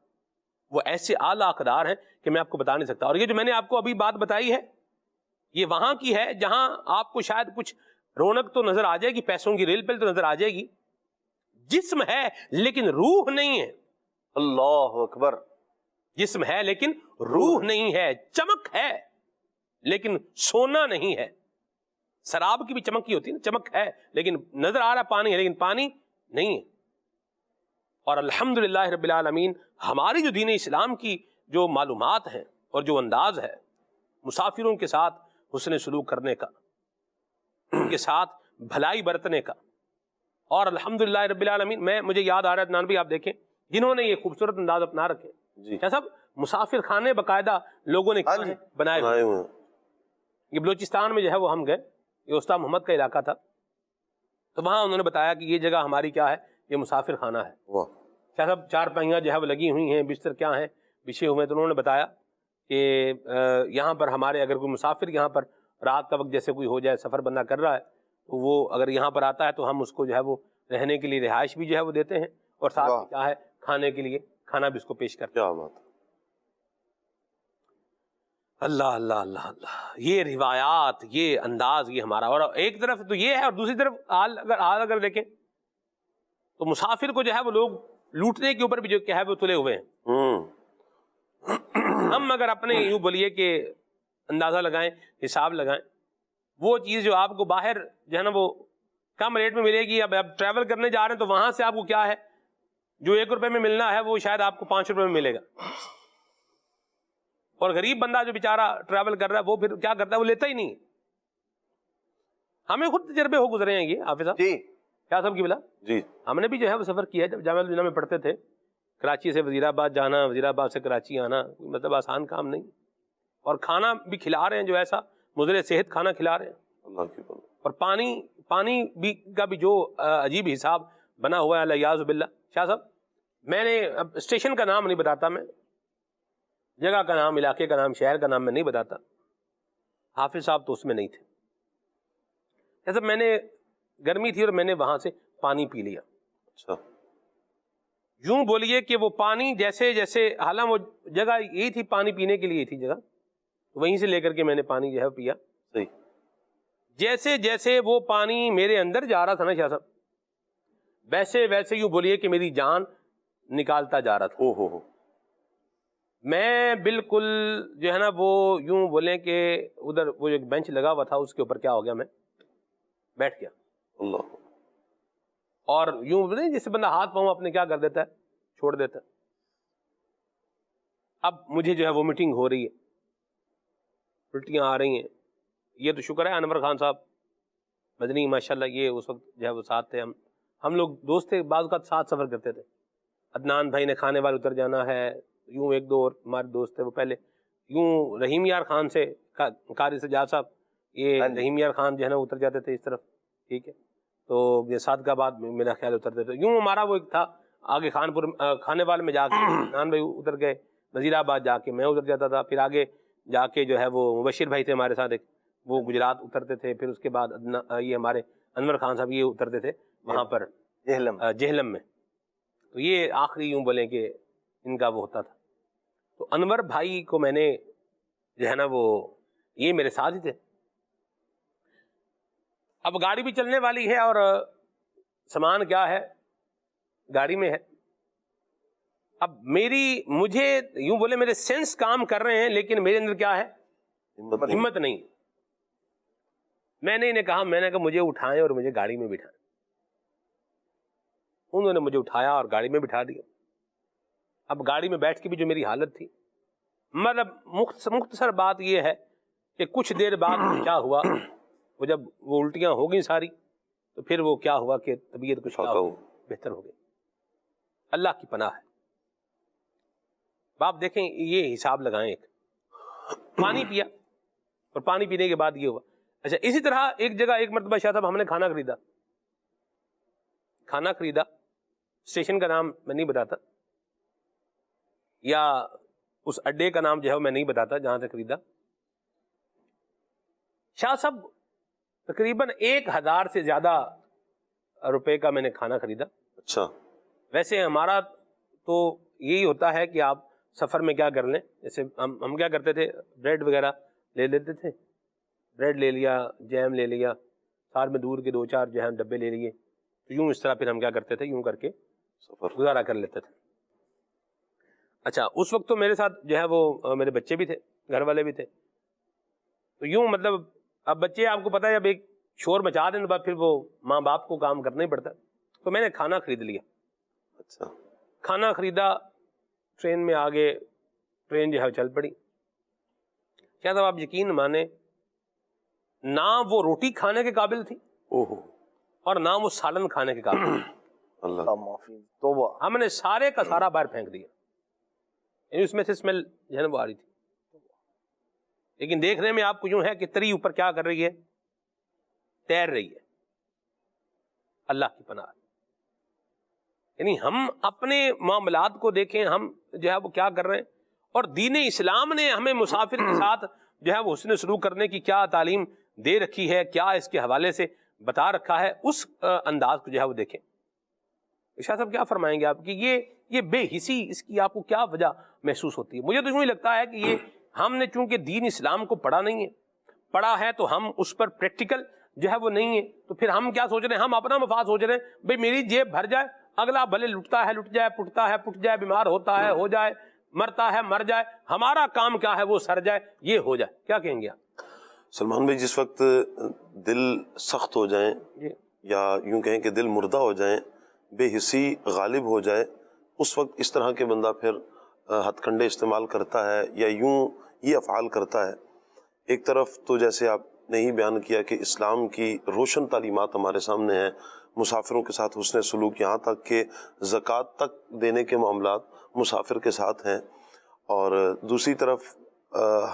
وہ ایسے اعلیٰ اقدار ہیں کہ میں آپ کو بتا نہیں سکتا. اور یہ جو میں نے آپ کو ابھی بات بتائی ہے یہ وہاں کی ہے جہاں آپ کو شاید کچھ رونق تو نظر آ جائے گی، پیسوں کی ریل پل تو نظر آ جائے گی، جسم ہے لیکن روح نہیں ہے. اللہ اکبر. جسم ہے لیکن روح نہیں ہے. چمک ہے لیکن سونا نہیں ہے. شراب کی بھی چمک ہی ہوتی ہے نا، چمک ہے لیکن نظر آ رہا پانی ہے لیکن پانی نہیں ہے. اور الحمدللہ رب العالمین ہماری جو دین اسلام کی جو معلومات ہیں اور جو انداز ہے مسافروں کے ساتھ حسن سلوک کرنے کا، ان کے ساتھ بھلائی برتنے کا، اور الحمدللہ رب العالمین مجھے یاد آ رہا ہے عدنان بھائی آپ دیکھیں جنہوں نے یہ خوبصورت انداز اپنا رکھے. جی کیا سب مسافر خانے باقاعدہ لوگوں نے بنائے ہوئے. یہ بلوچستان میں جو ہے وہ ہم گئے، یہ استاد محمد کا علاقہ تھا، تو وہاں انہوں نے بتایا کہ یہ جگہ ہماری کیا ہے، یہ مسافر خانہ ہے. واہ. شاہ صاحب چار پائیاں جو ہے وہ لگی ہوئی ہیں, بستر کیا ہیں بچھے ہوئے ہیں. تو انہوں نے بتایا کہ یہاں پر ہمارے اگر کوئی مسافر یہاں پر رات کا وقت جیسے کوئی ہو جائے, سفر بندہ کر رہا ہے, تو وہ اگر یہاں پر آتا ہے تو ہم اس کو جو ہے وہ رہنے کے لیے رہائش بھی جو ہے وہ دیتے ہیں, اور ساتھ میں کیا ہے کھانے کے لیے کھانا بھی اس کو پیش کرتے ہیں. کیا بات. اللہ اللہ اللہ اللہ, یہ روایات, یہ انداز, یہ ہمارا. اور ایک طرف تو یہ ہے, اور دوسری طرف حال اگر دیکھیں تو مسافر کو جو ہے وہ لوگ لوٹنے کے اوپر بھی جو کیا ہے وہ تلے ہوئے ہیں. ہم اگر اپنے یوں بولیے کہ اندازہ لگائیں, حساب لگائیں, وہ چیز جو آپ کو باہر جو ہے نا وہ کم ریٹ میں ملے گی, اب ٹریول کرنے جا رہے ہیں تو وہاں سے آپ کو کیا ہے جو 1 روپے میں ملنا ہے وہ شاید آپ کو 5 روپے میں ملے گا. اور غریب بندہ جو بیچارہ ٹریول کر رہا ہے وہ پھر کیا کرتا ہے, وہ لیتا ہی نہیں. ہمیں خود تجربے ہو گزرے ہیں یہ حافظ صاحب. جی کیا صاحب کی بلا جی. ہم نے بھی جو ہے وہ سفر کیا ہے. جب جامعہ المدینہ میں پڑھتے تھے, کراچی سے وزیر آباد جانا, وزیر آباد سے کراچی آنا, مطلب آسان کام نہیں. اور کھانا بھی کھلا رہے ہیں جو ایسا مضر صحت کھانا کھلا رہے ہیں. اللہ کی بات. اور پانی بھی کا بھی جو عجیب حساب بنا ہوا ہے الیاذ باللہ. شاہ صاحب میں نے اب اسٹیشن کا نام نہیں بتاتا, میں جگہ کا نام, علاقے کا نام, شہر کا نام میں نہیں بتاتا. حافظ صاحب تو اس میں نہیں تھے. جیسے میں نے گرمی تھی اور میں نے وہاں سے پانی پی لیا. اچھا. یوں بولیے کہ وہ پانی جیسے جیسے, حالانکہ وہ جگہ یہی تھی پانی پینے کے لیے تھی جگہ, وہیں سے لے کر کے میں نے پانی جو ہے پیا. صحیح. جیسے جیسے وہ پانی میرے اندر جا رہا تھا نا شاہ صاحب, ویسے ویسے یوں بولیے کہ میری جان نکالتا جا رہا تھا. او ہو. میں بالکل جو ہے نا وہ یوں بولیں کہ ادھر وہ ایک بینچ لگا ہوا تھا, اس کے اوپر کیا ہو گیا, میں بیٹھ گیا. اللہ. اور یوں نہیں جس بندہ ہاتھ پاؤں اپنے کیا کر دیتا ہے, چھوڑ دیتا ہے. اب مجھے جو ہے وومیٹنگ ہو رہی ہے, الٹیاں آ رہی ہیں. یہ تو شکر ہے انور خان صاحب مدنی ماشاءاللہ, یہ اس وقت جو ہے وہ ساتھ تھے. ہم لوگ دوست تھے, بعض اوقات ساتھ سفر کرتے تھے. عدنان بھائی نے کھانے والے اتر جانا ہے, یوں 1-2 اور ہمارے دوست تھے وہ پہلے, یوں رحیم یار خان سے قاری سجاد صاحب, یہ رحیم یار خان جو ہے نا اتر جاتے تھے اس طرف, ٹھیک ہے, تو یہ صادقہ آباد میرا خیال اترتے تھے. یوں ہمارا وہ ایک تھا آگے خانپور کھانے والے میں جا کے عدنان بھائی اتر گئے, وزیر آباد جا کے میں اتر جاتا تھا, پھر آگے جا کے جو ہے وہ مبشر بھائی تھے ہمارے ساتھ ایک, وہ گجرات اترتے تھے, پھر اس کے بعد یہ ہمارے انور خان صاحب یہ اترتے تھے وہاں پر جہلم میں. تو یہ آخری یوں بولیں کہ ان کا وہ ہوتا تھا. تو انور بھائی کو میں نے جو ہے نا وہ یہ میرے ساتھ ہی تھے. اب گاڑی بھی چلنے والی ہے اور سامان کیا ہے گاڑی میں ہے. اب مجھے یوں بولے میرے سینس کام کر رہے ہیں, لیکن میرے اندر کیا ہے, ہمت نہیں. میں نے انہیں کہا, میں نے کہا مجھے اٹھائیں اور مجھے گاڑی میں بٹھائیں. انہوں نے مجھے اٹھایا اور گاڑی میں بٹھا دیا. اب گاڑی میں بیٹھ کے بھی جو میری حالت تھی, مطلب مختصر بات یہ ہے کہ کچھ دیر بعد کیا ہوا, وہ جب وہ الٹیاں ہو گئی ساری, تو پھر وہ کیا ہوا کہ طبیعت کچھ بہتر ہو گئی. اللہ کی پناہ ہے. باپ دیکھیں یہ حساب لگائیں, ایک پانی پیا اور پانی پینے کے بعد یہ ہوا. اچھا اسی طرح ایک جگہ ایک مرتبہ شاہ صاحب ہم نے کھانا خریدا, اسٹیشن کا نام میں نہیں بتاتا, یا اس اڈے کا نام جو ہے میں نہیں بتاتا جہاں سے خریدا. شاہ صاحب تقریباً 1000 سے زیادہ روپے کا میں نے کھانا خریدا. اچھا. ویسے ہمارا تو یہی ہوتا ہے کہ آپ سفر میں کیا کر لیں, جیسے ہم کیا کرتے تھے, بریڈ وغیرہ لے لیتے تھے, بریڈ لے لیا, جیم لے لیا, ساتھ میں دودھ کے 2-4 جو ہے ڈبے لے لیے. تو یوں اس طرح پھر ہم کیا کرتے تھے, یوں کر کے سفر گزارا کر لیتے تھے. اچھا اس وقت تو میرے ساتھ جو ہے وہ میرے بچے بھی تھے, گھر والے بھی تھے. تو یوں مطلب اب بچے آپ کو پتہ ہے, اب ایک شور مچا دیں تو پھر وہ ماں باپ کو کام کرنا ہی پڑتا. تو میں نے کھانا خرید لیا. اچھا. کھانا خریدا, ٹرین میں آگے, ٹرین جو ہے چل پڑی. کیا تھا آپ یقین مانے, نہ وہ روٹی کھانے کے قابل تھی اور نہ وہ سالن کھانے کے قابل. اللہ معافی. توبہ. ہم نے سارے کا سارا باہر پھینک دیا, یعنی اس میں سے اسمیل جو ہے نا وہ آ رہی تھی. لیکن دیکھنے میں آپ کو یوں ہے کہ تری اوپر کیا کر رہی ہے, تیر رہی ہے. اللہ کی پناہ. یعنی ہم اپنے معاملات کو دیکھیں، ہم جو ہے وہ کیا کر رہے ہیں، اور دین اسلام نے ہمیں مسافر کے ساتھ جو ہے وہ حسن سلوک کرنے کی کیا تعلیم دے رکھی ہے، کیا اس کے حوالے سے بتا رکھا ہے، اس انداز کو جو ہے وہ دیکھیں۔ شاہ صاحب کیا فرمائیں گے آپ کی یہ بے حسی، اس کی آپ کو کیا وجہ محسوس ہوتی ہے؟ مجھے تو یوں ہی لگتا ہے کہ یہ ہم نے چونکہ دین اسلام کو پڑھا نہیں ہے، پڑھا ہے تو ہم اس پر پریکٹیکل جو ہے وہ نہیں ہے، تو پھر ہم کیا سوچ رہے ہیں، ہم اپنا مفاد سوچ رہے ہیں، بھئی میری جیب بھر جائے، اگلا بھلے لٹتا ہے لٹ جائے، پٹتا ہے پٹ جائے، بیمار ہوتا ہے ہو جائے، مرتا ہے مر جائے، ہمارا کام کیا ہے وہ سر جائے، یہ ہو جائے۔ کیا کہیں گے آپ؟ سلمان بھائی، جس وقت دل سخت ہو جائیں یا یوں کہیں کہ دل مردہ ہو جائیں، بے حسی غالب ہو جائے، اس وقت اس طرح کے بندہ پھر ہتھ کنڈے استعمال کرتا ہے یا یوں یہ افعال کرتا ہے۔ ایک طرف تو جیسے آپ نے ہی بیان کیا کہ اسلام کی روشن تعلیمات ہمارے سامنے ہیں، مسافروں کے ساتھ حسن سلوک، یہاں تک کہ زکوٰۃ تک دینے کے معاملات مسافر کے ساتھ ہیں، اور دوسری طرف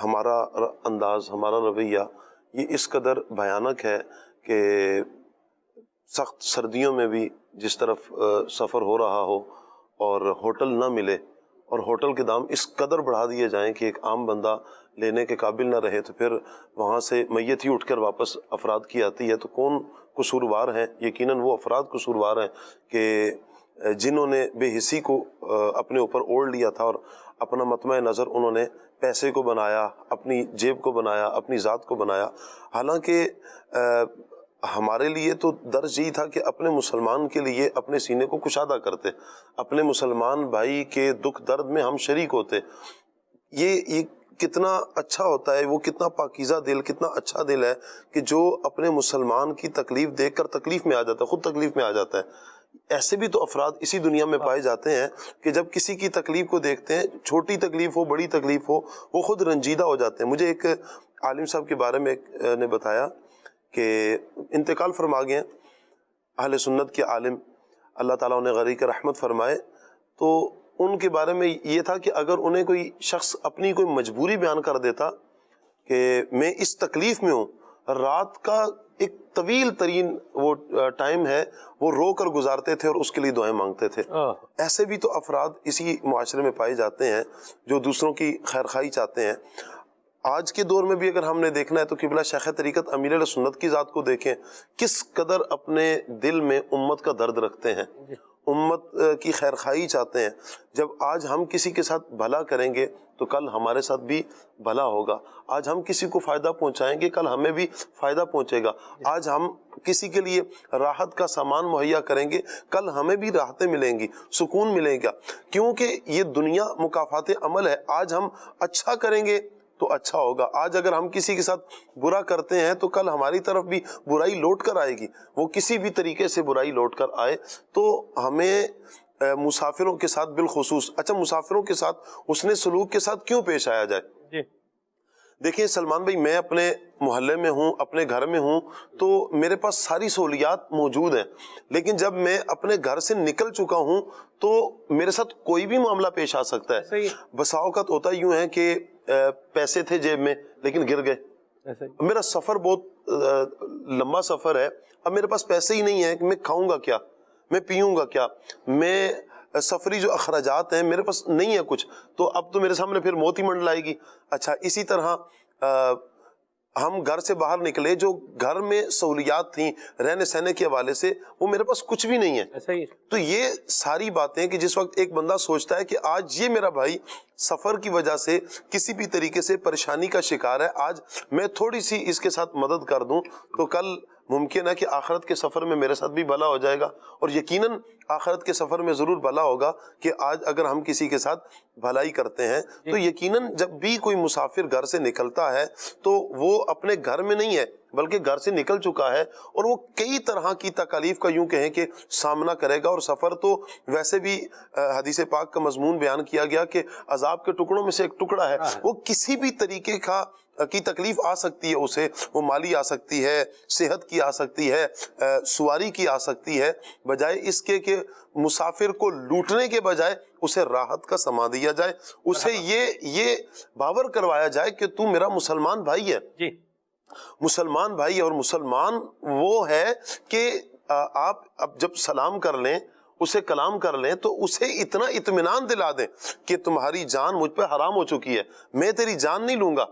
ہمارا انداز، ہمارا رویہ یہ اس قدر بھیانک ہے کہ سخت سردیوں میں بھی جس طرف سفر ہو رہا ہو اور ہوٹل نہ ملے اور ہوٹل کے دام اس قدر بڑھا دیے جائیں کہ ایک عام بندہ لینے کے قابل نہ رہے، تو پھر وہاں سے میت ہی اٹھ کر واپس افراد کی آتی ہے، تو کون قصوروار ہیں؟ یقیناً وہ افراد قصوروار ہیں کہ جنہوں نے بے حسی کو اپنے اوپر اوڑھ لیا تھا اور اپنا مطمع نظر انہوں نے پیسے کو بنایا، اپنی جیب کو بنایا، اپنی ذات کو بنایا۔ حالانکہ ہمارے لیے تو درج یہی تھا کہ اپنے مسلمان کے لیے اپنے سینے کو کشادہ کرتے، اپنے مسلمان بھائی کے دکھ درد میں ہم شریک ہوتے۔ یہ کتنا اچھا ہوتا ہے، وہ کتنا پاکیزہ دل، کتنا اچھا دل ہے کہ جو اپنے مسلمان کی تکلیف دیکھ کر تکلیف میں آ جاتا ہے، خود تکلیف میں آ جاتا ہے۔ ایسے بھی تو افراد اسی دنیا میں پائے جاتے ہیں کہ جب کسی کی تکلیف کو دیکھتے ہیں، چھوٹی تکلیف ہو بڑی تکلیف ہو، وہ خود رنجیدہ ہو جاتے ہیں۔ مجھے ایک عالم صاحب کے بارے میں نے بتایا کہ انتقال فرما گئے، اہل سنت کے عالم، اللہ تعالیٰ انہیں غریق رحمت فرمائے، تو ان کے بارے میں یہ تھا کہ اگر انہیں کوئی شخص اپنی کوئی مجبوری بیان کر دیتا کہ میں اس تکلیف میں ہوں، رات کا ایک طویل ترین وہ ٹائم ہے وہ رو کر گزارتے تھے اور اس کے لیے دعائیں مانگتے تھے۔ ایسے بھی تو افراد اسی معاشرے میں پائے جاتے ہیں جو دوسروں کی خیرخواہی چاہتے ہیں۔ آج کے دور میں بھی اگر ہم نے دیکھنا ہے تو قبلہ شیخ طریقت امیر علیہ سنت کی ذات کو دیکھیں، کس قدر اپنے دل میں امت کا درد رکھتے ہیں، امت کی خیرخواہی چاہتے ہیں۔ جب آج ہم کسی کے ساتھ بھلا کریں گے تو کل ہمارے ساتھ بھی بھلا ہوگا، آج ہم کسی کو فائدہ پہنچائیں گے کل ہمیں بھی فائدہ پہنچے گا، آج ہم کسی کے لیے راحت کا سامان مہیا کریں گے کل ہمیں بھی راحتیں ملیں گی، سکون ملے گا، کیونکہ یہ دنیا مکافات عمل ہے۔ آج ہم اچھا کریں گے تو اچھا ہوگا، آج اگر ہم کسی کے ساتھ برا کرتے ہیں تو کل ہماری طرف بھی برائی لوٹ کر آئے گی، وہ کسی بھی طریقے سے برائی لوٹ کر آئے۔ تو ہمیں مسافروں کے ساتھ بالخصوص، اچھا مسافروں کے ساتھ حسن سلوک کے ساتھ کیوں پیش آیا جائے؟ دیکھیں سلمان بھائی، میں اپنے محلے میں ہوں، اپنے گھر میں ہوں، تو میرے پاس ساری سہولیات موجود ہیں، لیکن جب میں اپنے گھر سے نکل چکا ہوں تو میرے ساتھ کوئی بھی معاملہ پیش آ سکتا ہے۔ بسا اوقات ہوتا یوں ہے کہ پیسے تھے جیب میں لیکن گر گئے، میرا سفر بہت لمبا سفر ہے، اب میرے پاس پیسے ہی نہیں ہیں کہ میں کھاؤں گا کیا، میں پیوں گا کیا، میں سفری جو اخراجات ہیں میرے پاس نہیں ہے کچھ، تو اب تو میرے سامنے پھر موت ہی منڈلائے گی۔ اچھا اسی طرح ہم گھر سے باہر نکلے، جو گھر میں سہولیات تھیں رہنے سہنے کے حوالے سے وہ میرے پاس کچھ بھی نہیں ہے۔ تو یہ ساری باتیں کہ جس وقت ایک بندہ سوچتا ہے کہ آج یہ میرا بھائی سفر کی وجہ سے کسی بھی طریقے سے پریشانی کا شکار ہے، آج میں تھوڑی سی اس کے ساتھ مدد کر دوں تو کل ممکن ہے کہ آخرت کے سفر میں میرے ساتھ بھی بھلا ہو جائے گا، اور یقیناً آخرت کے سفر میں ضرور بھلا ہوگا کہ آج اگر ہم کسی کے ساتھ بھلائی کرتے ہیں تو یقیناً جب بھی کوئی مسافر گھر سے نکلتا ہے تو وہ اپنے گھر میں نہیں ہے بلکہ گھر سے نکل چکا ہے، اور وہ کئی طرح کی تکالیف کا یوں کہیں کہ سامنا کرے گا۔ اور سفر تو ویسے بھی حدیث پاک کا مضمون بیان کیا گیا کہ عذاب کے ٹکڑوں میں سے ایک ٹکڑا ہے، وہ کسی بھی طریقے کی تکلیف آ سکتی ہے اسے، وہ مالی آ سکتی ہے، صحت کی آ سکتی ہے، سواری کی آ سکتی ہے، بجائے اس کے کہ مسافر کو لوٹنے کے بجائے اسے راحت کا سما دیا جائے، اسے یہ باور کروایا جائے کہ تو میرا مسلمان بھائی ہے، مسلمان بھائی، اور مسلمان وہ ہے کہ آپ اب جب سلام کر لیں اسے کلام کر لیں تو اسے اتنا اطمینان دلا دیں کہ تمہاری جان مجھ پہ حرام ہو چکی ہے، میں تیری جان نہیں لوں گا،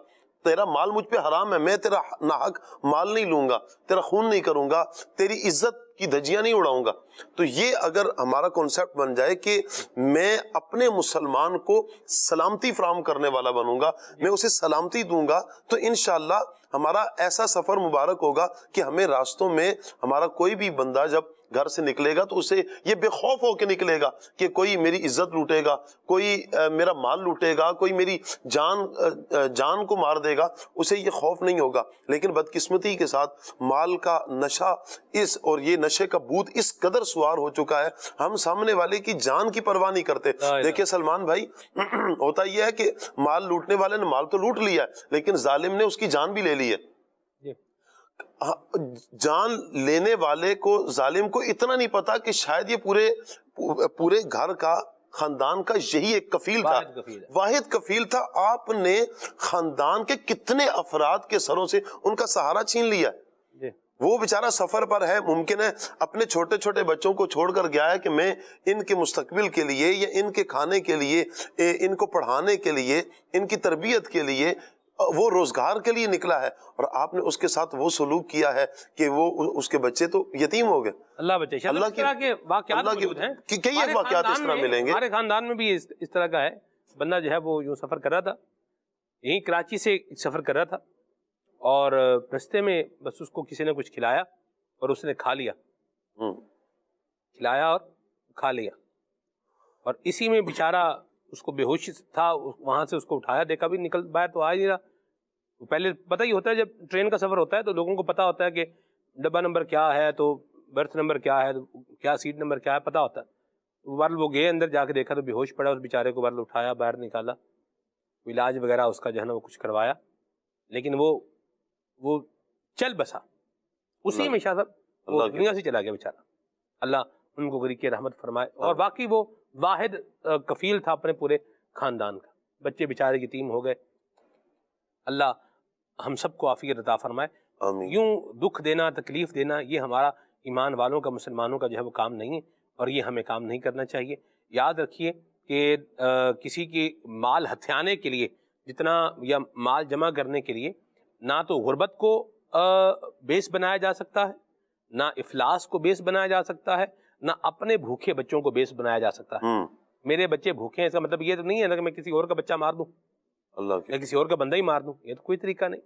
تیرا مال مجھ پہ حرام ہے، میں تیرا ناحق مال نہیں لوں گا، تیرا خون نہیں کروں گا، تیری عزت کی دھجیاں نہیں اڑاؤں گا. تو یہ اگر ہمارا کانسیپٹ بن جائے کہ میں اپنے مسلمان کو سلامتی فراہم کرنے والا بنوں گا، میں اسے سلامتی دوں گا، تو انشاءاللہ ہمارا ایسا سفر مبارک ہوگا کہ ہمیں راستوں میں ہمارا کوئی بھی بندہ جب گھر سے نکلے گا تو اسے یہ بے خوف ہو کے نکلے گا کہ کوئی میری عزت لوٹے گا، کوئی میرا مال لوٹے گا، کوئی میری جان کو مار دے گا، اسے یہ خوف نہیں ہوگا. لیکن بدقسمتی کے ساتھ مال کا نشہ اور یہ نشے کا بھوت اس قدر سوار ہو چکا ہے، ہم سامنے والے کی جان کی پرواہ نہیں کرتے. دیکھیں سلمان بھائی، ہوتا یہ ہے کہ مال لوٹنے والے نے مال تو لوٹ لیا ہے لیکن ظالم نے اس کی جان بھی لے لی ہے. جان لینے والے کو، ظالم کو اتنا نہیں پتا کہ شاید یہ پورے گھر کا، خاندان کا یہی ایک کفیل تھا، واحد کفیل تھا. آپ نے خاندان کے کتنے افراد کے سروں سے ان کا سہارا چھین لیا. وہ بیچارہ سفر پر ہے، ممکن ہے اپنے چھوٹے چھوٹے بچوں کو چھوڑ کر گیا ہے کہ میں ان کے مستقبل کے لیے یا ان کے کھانے کے لیے، ان کو پڑھانے کے لیے، ان کی تربیت کے لیے، وہ روزگار کے لیے نکلا ہے، اور آپ نے اس کے ساتھ وہ سلوک کیا ہے کہ وہ اس کے بچے تو یتیم ہو گئے. اللہ بچے. اللہ کے واقعات موجود ہیں، کئی ایک واقعات اس طرح ملیں گے. ہمارے خاندان میں بھی اس طرح کا ہے. بندہ جو ہے وہ یوں سفر کر رہا تھا، یہیں کراچی سے سفر کر رہا تھا، اور رستے میں بس اس کو کسی نے کچھ کھلایا اور اس نے کھا لیا، کھلایا اور کھا لیا، اور اسی میں بیچارہ اس کو بے ہوش تھا. وہاں سے اس کو اٹھایا، دیکھا بھی نکل باہر تو آ ہی نہیں رہا. پہلے پتہ ہی ہوتا ہے جب ٹرین کا سفر ہوتا ہے تو لوگوں کو پتہ ہوتا ہے کہ ڈبہ نمبر کیا ہے، تو برتھ نمبر کیا ہے، کیا سیٹ نمبر کیا ہے، پتہ ہوتا ہے. ورل وہ گئے اندر، جا کے دیکھا تو بے ہوش پڑا. اس بیچارے کو ورل اٹھایا، باہر نکالا، علاج وغیرہ اس کا جو ہے نا وہ کچھ کروایا، لیکن وہ چل بسا اسی میں. شاہ صاحب وہ دنیا سے چلا گیا بیچارہ. اللہ ان کو غریق رحمت فرمائے. اور باقی وہ واحد کفیل تھا اپنے پورے خاندان کا. بچے بیچارے یتیم ہو گئے. اللہ ہم سب کو عافیت عطا فرمائے. یوں دکھ دینا، تکلیف دینا، یہ ہمارا ایمان والوں کا، مسلمانوں کا جو ہے وہ کام نہیں ہے، اور یہ ہمیں کام نہیں کرنا چاہیے. یاد رکھیے کہ کسی کی مال ہتھیانے کے لیے جتنا، یا مال جمع کرنے کے لیے، نہ تو غربت کو بیس بنایا جا سکتا ہے، نہ افلاس کو بیس بنایا جا سکتا ہے، نہ اپنے بھوکے بچوں کو بیس بنایا جا سکتا ہے. میرے بچے بھوکے ہیں، اس کا مطلب یہ تو نہیں ہے نا کہ میں کسی اور کا بچہ مار دوں یا کسی اور کا بندہ ہی مار دوں. یہ تو کوئی طریقہ نہیں.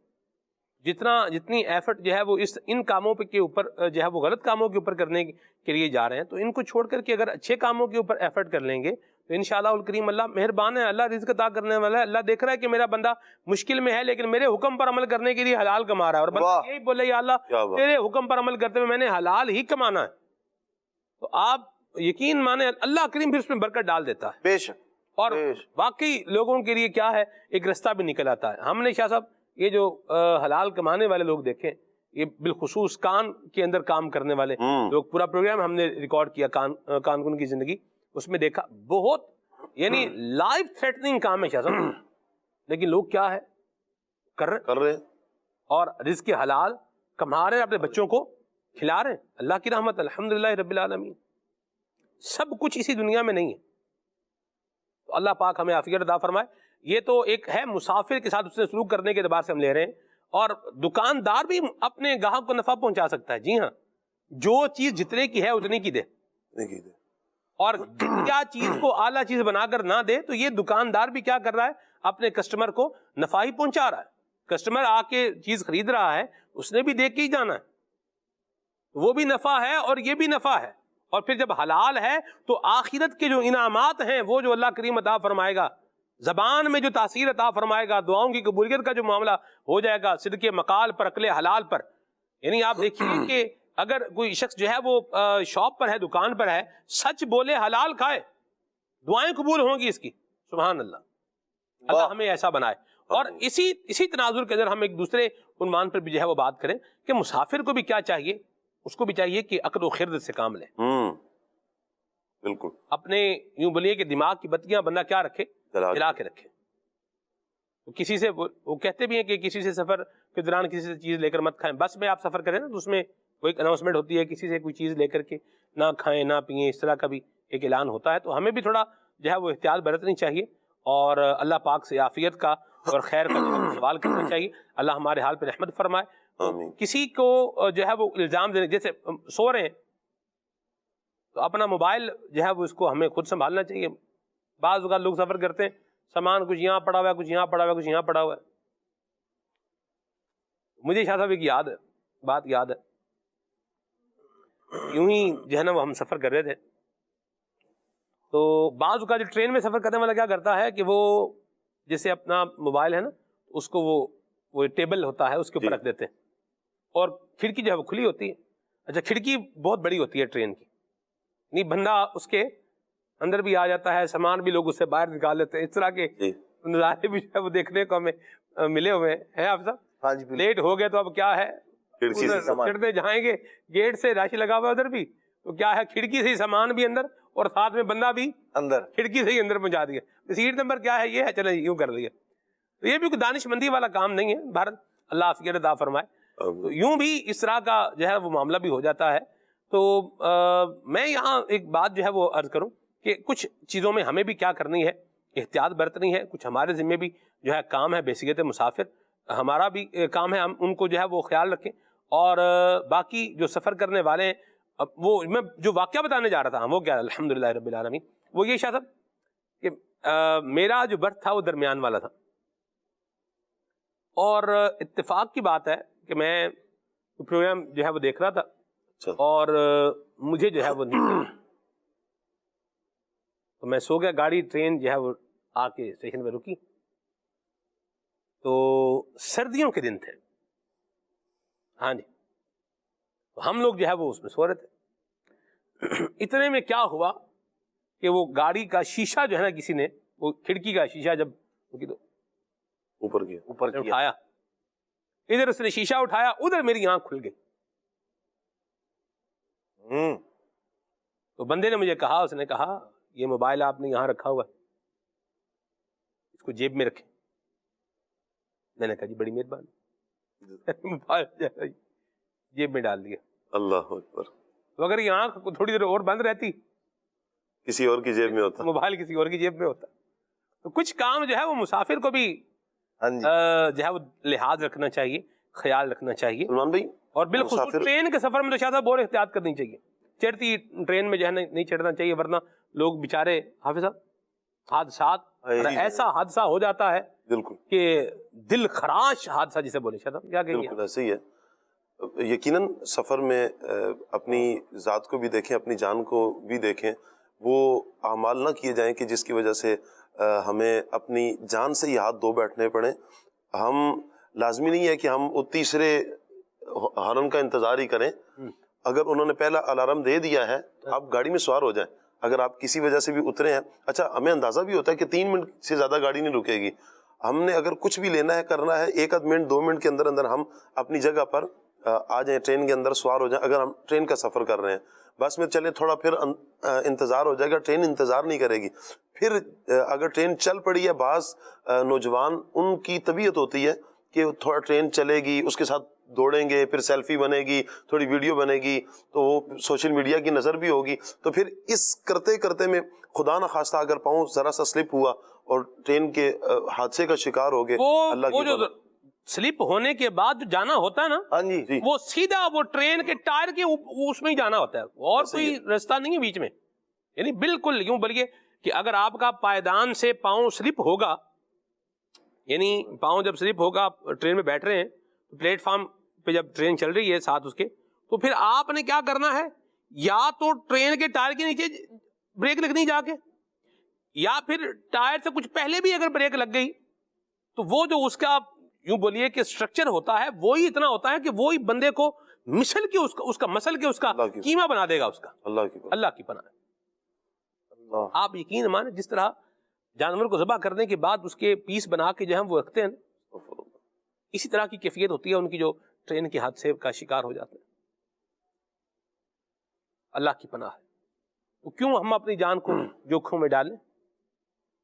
جتنی ایفرٹ جو ہے وہ ان کاموں پہ کے اوپر جو ہے وہ غلط کاموں کے اوپر کرنے کے لیے جا رہے ہیں، تو ان کو چھوڑ کر کے اگر اچھے کاموں کے اوپر ایفرٹ کر لیں گے تو انشاءاللہ الکریم اللہ مہربان ہے. اللہ رزق عطا کرنے والا ہے. اللہ دیکھ رہا ہے کہ میرا بندہ مشکل میں ہے لیکن میرے حکم پر عمل کرنے کے لیے حلال کما رہا ہے، اور بندہ یہی بولے یا اللہ تیرے حکم پر عمل کرتے ہوئے میں نے حلال ہی کمانا ہے، تو آپ یقین مانیں اللہ کریم پھر اس میں برکت ڈال دیتا ہے. بے شک. اور واقعی لوگوں کے لیے کیا ہے، ایک رستہ بھی نکل آتا ہے. ہم نے شاہ صاحب یہ جو حلال کمانے والے لوگ دیکھیں، یہ بالخصوص کان کے اندر کام کرنے والے لوگ، پورا پروگرام ہم نے ریکارڈ کیا کان کی زندگی، اس میں دیکھا بہت یعنی لائف تھریٹننگ کام ہے شاہ صاحب، لیکن لوگ کیا ہے کر رہے ہیں اور رزق حلال کما رہے ہیں، اپنے بچوں کو کھلا رہے ہیں. اللہ کی رحمت الحمدللہ رب العالمین. سب کچھ اسی دنیا میں نہیں ہے، تو اللہ پاک ہمیں عافیت عطا فرمائے. یہ تو ایک ہے مسافر کے ساتھ اس سے سلوک کرنے کے اعتبار سے ہم لے رہے ہیں، اور دکاندار بھی اپنے گاہک کو نفع پہنچا سکتا ہے. جی ہاں، جو چیز جتنے کی ہے اتنے کی دے، اور کیا چیز کو اعلیٰ چیز بنا کر نہ دے، تو یہ دکاندار بھی کیا کر رہا ہے، اپنے کسٹمر کو نفع ہی پہنچا رہا ہے. کسٹمر آ کے چیز خرید رہا ہے، اس نے بھی دیکھ کے ہی جانا ہے، وہ بھی نفع ہے اور یہ بھی نفع ہے. اور پھر جب حلال ہے تو آخرت کے جو انعامات ہیں وہ جو اللہ کریم عطا فرمائے گا، زبان میں جو تاثیر عطا فرمائے گا، دعاؤں کی قبولیت کا جو معاملہ ہو جائے گا صدق مقال پر، عقل حلال پر. یعنی آپ دیکھیے کہ اگر کوئی شخص جو ہے وہ شاپ پر ہے، دکان پر ہے، سچ بولے، حلال کھائے، دعائیں قبول ہوں گی اس کی. سبحان اللہ. اللہ ہمیں ایسا بنائے. اور اسی تناظر کے اندر ہم ایک دوسرے عنوان پر بھی جو ہے وہ بات کریں کہ مسافر کو بھی کیا چاہیے، اس کو بھی چاہیے کہ عقل و خرد سے کام لے. بالکل. اپنے یوں بولیے کہ دماغ کی بتیاں بندہ کیا رکھے، جلا کے رکھے. کسی سے وہ کہتے بھی ہیں کہ کسی سے سفر کے دوران کسی سے چیز لے کر مت کھائیں. بس میں آپ سفر کریں نا تو اس میں کوئی ایک اناؤنسمنٹ ہوتی ہے کسی سے کوئی چیز لے کر کے نہ کھائیں نہ پئیں، اس طرح کا بھی ایک اعلان ہوتا ہے، تو ہمیں بھی تھوڑا جو ہے وہ احتیاط برتنی چاہیے اور اللہ پاک سے عافیت کا اور خیر کا جو ہے سوال کرنا چاہیے. اللہ ہمارے حال پہ رحمت فرمائے. آمین. کسی کو جو ہے وہ الزام دینے، جیسے سو رہے ہیں تو اپنا موبائل جو ہے وہ اس کو ہمیں خود سنبھالنا چاہیے. بعض اوقات لوگ سفر کرتے ہیں، سامان کچھ یہاں پڑا ہوا ہے، کچھ یہاں پڑا ہوا ہے، کچھ یہاں پڑا ہوا ہے. مجھے شاہ صاحب ایک بات یاد ہے، یوں ہی جو ہے نا وہ ہم سفر کر رہے تھے، تو بعض اوقات جو ٹرین میں سفر کرنے والا کیا کرتا ہے کہ وہ جیسے اپنا موبائل ہے نا اس کو وہ ٹیبل ہوتا ہے اس کے اوپر رکھ دیتے ہیں، اور کھڑکی جو ہے وہ کھلی ہوتی ہے. اچھا کھڑکی بہت بڑی ہوتی ہے ٹرین کی، نہیں بندہ اس کے اندر بھی آ جاتا ہے، سامان بھی لوگ اس سے باہر نکال لیتے ہیں. اس طرح کے نظارے بھی جو ہے وہ دیکھنے کو ہمیں ملے ہوئے ہیں. آپ صاحب ہاں جی بالکل. لیٹ ہو گئے تو اب کیا ہے، کھڑکی سے چڑھتے جائیں گے، گیٹ سے رش لگا ہوا ہے ادھر بھی، تو کیا ہے کھڑکی سے ہی سامان بھی اندر اور ساتھ میں بندہ بھی اندر. کھڑکی سے ہی اندر پہنچا دیا. سیٹ نمبر کیا ہے، یہ ہے، چلیں یوں کر دیا. تو یہ بھی کوئی دانش مندی والا کام نہیں ہے. بھارت اللہ عافیت عطا فرمائے. تو یوں بھی اس طرح کا جو ہے وہ معاملہ بھی ہو جاتا ہے. تو میں یہاں ایک بات جو ہے وہ عرض کروں کہ کچھ چیزوں میں ہمیں بھی کیا کرنی ہے، احتیاط برتنی ہے. کچھ ہمارے ذمے بھی جو ہے کام ہے، بحیثیت مسافر ہمارا بھی کام ہے، ہم ان کو جو ہے وہ خیال رکھیں. اور باقی جو سفر کرنے والے ہیں، وہ میں جو واقعہ بتانے جا رہا تھا وہ کیا الحمدللہ رب العالمین، وہ یہ شاہ صاحب کہ میرا جو برتھ تھا وہ درمیان والا تھا، اور اتفاق کی بات ہے کہ میں پروگرام جو ہے وہ دیکھ رہا تھا اور مجھے جو ہے وہ نیند، تو میں سو گیا. گاڑی ٹرین جو ہے وہ آ کے اسٹیشن پہ رکی، تو سردیوں کے دن تھے. ہاں جی، تو ہم لوگ جو ہے وہ اس میں سو رہے تھے. اتنے میں کیا ہوا کہ وہ گاڑی کا شیشہ جو ہے نا کسی نے، وہ کھڑکی کا شیشہ جب اوپر کیا اٹھایا، ادھر اس نے شیشہ اٹھایا، ادھر میری آنکھ کھل گئی. تو بندے نے مجھے کہا، اس نے کہا یہ موبائل آپ نے یہاں رکھا ہوا ہے، اس کو جیب میں رکھیں. میں نے کہا جی بڑی مہربانی. موبائل جیب میں ڈال دیا. اللہ اکبر. تو اگر یہ آنکھ تھوڑی دیر اور بند رہتی، کسی اور کی جیب میں ہوتا، موبائل کسی اور کی جیب میں ہوتا. تو کچھ کام جو ہے وہ مسافر کو بھی جو ہے وہ لحاظ رکھنا چاہیے، خیال رکھنا چاہیے. سلمان بھائی، اور بالخصوص ٹرین کے سفر میں تو شاید بہت احتیاط کرنی چاہیے. چڑھتی ٹرین میں جو ہے نہیں چڑھنا چاہیے، ورنہ لوگ بےچارے حافظ صاحب حادثات، ایسا حادثہ ہو جاتا ہے بالکل کہ دل خراش حادثہ جسے بولے. شاید کیا کہیں گے؟ بالکل ایسے ہی ہے. یقیناً سفر میں اپنی ذات کو بھی دیکھیں، اپنی جان کو بھی دیکھیں. وہ اعمال نہ کیے جائیں کہ جس کی وجہ سے ہمیں اپنی جان سے ہی ہاتھ دھو بیٹھنے پڑیں. ہم لازمی نہیں ہے کہ ہم وہ تیسرے ہارن کا انتظار ہی کریں. اگر انہوں نے پہلا الارم دے دیا ہے، آپ گاڑی میں سوار ہو جائیں. اگر آپ کسی وجہ سے بھی اترے ہیں، اچھا ہمیں اندازہ بھی ہوتا ہے کہ 3 منٹ سے زیادہ گاڑی نہیں رکے گی. ہم نے اگر کچھ بھی لینا ہے، کرنا ہے، 1 منٹ 2 منٹ کے اندر اندر ہم اپنی جگہ پر آ جائیں، ٹرین کے اندر سوار ہو جائیں. اگر ہم ٹرین کا سفر کر رہے ہیں، بس میں چلے تھوڑا پھر انتظار ہو جائے گا، ٹرین انتظار نہیں کرے گی. پھر اگر ٹرین چل پڑی ہے، بعض نوجوان ان کی طبیعت ہوتی ہے کہ تھوڑا ٹرین چلے گی، اس کے ساتھ دوڑیں گے، پھر سیلفی بنے گی، تھوڑی ویڈیو بنے گی، تو وہ سوشل میڈیا کی نظر بھی ہوگی. تو پھر اس کرتے کرتے میں خدا نخواستہ اگر پاؤں ذرا سا سلپ ہوا اور ٹرین کے حادثے کا شکار ہو گئے، اللہ وہ کی جو سلپ ہونے کے بعد جو جانا ہوتا ہے نا، ہاں جی وہ سیدھا وہ ٹرین کے ٹائر کے اس میں ہی جانا ہوتا ہے، اور کوئی راستہ نہیں ہے بیچ میں. یعنی بالکل یوں بولیے کہ اگر آپ کا پائیدان سے پاؤں سلپ ہوگا، یعنی پاؤں جب سلپ ہوگا، آپ ٹرین میں بیٹھ رہے ہیں، پلیٹ فارم پہ جب ٹرین چل رہی ہے ساتھ اس کے، تو پھر آپ نے کیا کرنا ہے، یا تو ٹرین کے ٹائر کے نیچے بریک لگنی جا کے، یا پھر ٹائر سے کچھ پہلے بھی اگر بریک لگ گئی تو وہ جو اس کا یوں بولیے کہ اسٹرکچر ہوتا ہے وہی اتنا ہوتا ہے کہ وہی بندے کو مسل کے اس کا مسل کے اس کا قیمہ بنا دے گا. اس کا اللہ کی پناہ. آپ یقین مانیں جس طرح جانور کو ذبح کرنے کے بعد اس کے پیس بنا کے جو ہم وہ رکھتے ہیں، اسی طرح کی کیفیت ہوتی ہے ان کی جو ٹرین کے حادثے کا شکار ہو جاتے ہیں. اللہ کی پناہ ہے. تو کیوں ہم اپنی جان کو جوکھوں میں ڈالیں؟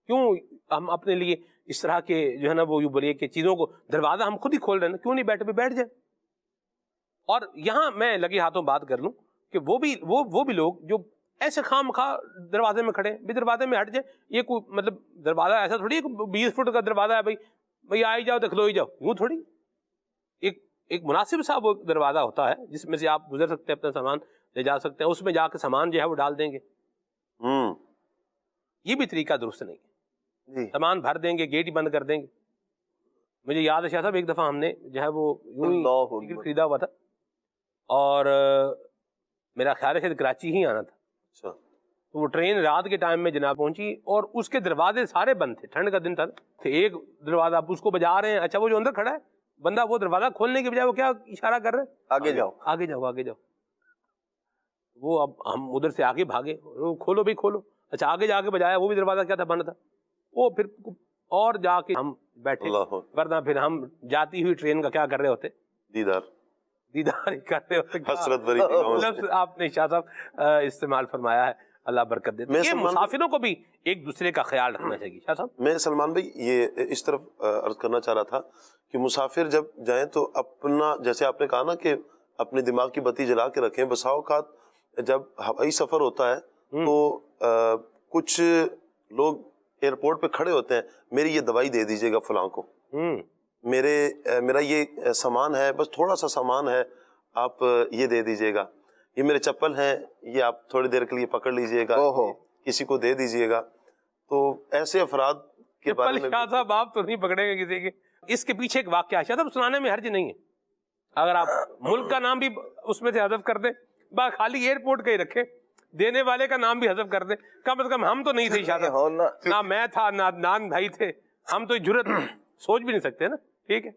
کیوں ہم اپنے لیے اس طرح کے جو ہے نا وہ یوں بولیے کہ چیزوں کو دروازہ ہم خود ہی کھول رہے ہیں؟ کیوں نہیں بیٹھ جائیں؟ اور یہاں میں لگے ہاتھوں بات کر لوں کہ وہ بھی لوگ جو ایسے خام خواہ دروازے میں کھڑے بھی دروازے میں ہٹ جائے. یہ کوئی مطلب دروازہ ایسا تھوڑی ہے 20 فٹ کا دروازہ ہے بھائی آئی جاؤ تو کھلو ہی جاؤ, یوں تھوڑی. ایک مناسب سا وہ دروازہ ہوتا ہے جس میں سے آپ گزر سکتے ہیں, اپنا سامان لے جا سکتے ہیں, اس میں جا کے سامان جو ہے وہ ڈال دیں گے. یہ بھی طریقہ درست نہیں ہے. سامان بھر دیں گے, گیٹ ہی بند کر دیں گے. مجھے یاد ہے شاہ صاحب ایک دفعہ ہم نے جو ہے وہ ٹکٹ خریدا ہوا تھا اور میرا خیال ہے کراچی ہی آنا تھا. تو وہ ٹرین رات کے ٹائم میں جناب پہنچی اور اس کے دروازے سارے بند تھے, ٹھنڈ کا دن تھا. ایک دروازہ آپ اس کو بجا رہے ہیں, اچھا وہ جو اندر کھڑا ہے بندہ وہ دروازہ کھولنے کے بجائے وہ کیا اشارہ کر رہے ہیں, آگے جاؤ آگے جاؤ آگے جاؤ. وہ اب ہم ادھر سے آگے بھاگے, کھولو بھائی کھولو. اچھا آگے جا کے بجایا, وہ بھی دروازہ کیا تھا, بند تھا. وہ پھر اور جا کے ہم بیٹھے, ورنہ پھر ہم جاتی ہوئی ٹرین کا کیا کر رہے ہوتے, دیدار ہی کر رہے ہوتے. لفظ آپ نے شاہ صاحب استعمال فرمایا ہے, اللہ برکت دے. یہ مسافروں کو بھی ایک دوسرے کا خیال رکھنا چاہیے. شاہ صاحب میں سلمان بھائی یہ اس طرف عرض کرنا چاہ رہا تھا کہ مسافر جب جائیں تو اپنا, جیسے آپ نے کہا نا کہ اپنے دماغ کی بتی جلا کے رکھیں. بسا اوقات جب ہوائی سفر ہوتا ہے تو کچھ لوگ ایئرپورٹ پہ کھڑے ہوتے ہیں, میری یہ دوائی دے دیجیے گا فلاں کو, میرا یہ سامان ہے, بس تھوڑا سا سامان ہے, آپ یہ دے دیجیے گا. یہ میرے چپل ہیں, یہ آپ تھوڑی دیر کے لیے پکڑ لیجیے گا, کسی کو دے دیجیے گا. تو ایسے افراد کے بارے میں شاہ صاحب آپ تو نہیں پکڑیں گے کسی کے. اس کے پیچھے ایک واقعہ شاہ صاحب سنانے میں حرج نہیں ہے. اگر آپ ملک کا نام بھی اس میں سے حذف کر دیں, خالی ایئرپورٹ کا ہی رکھیں, دینے والے کا نام بھی حذف کر دیں. کم از کم ہم تو نہیں تھے شاہ صاحب, نہ میں تھا نہ عدنان بھائی تھے, ہم تو جرت سوچ بھی نہیں سکتے نا. ٹھیک ہے,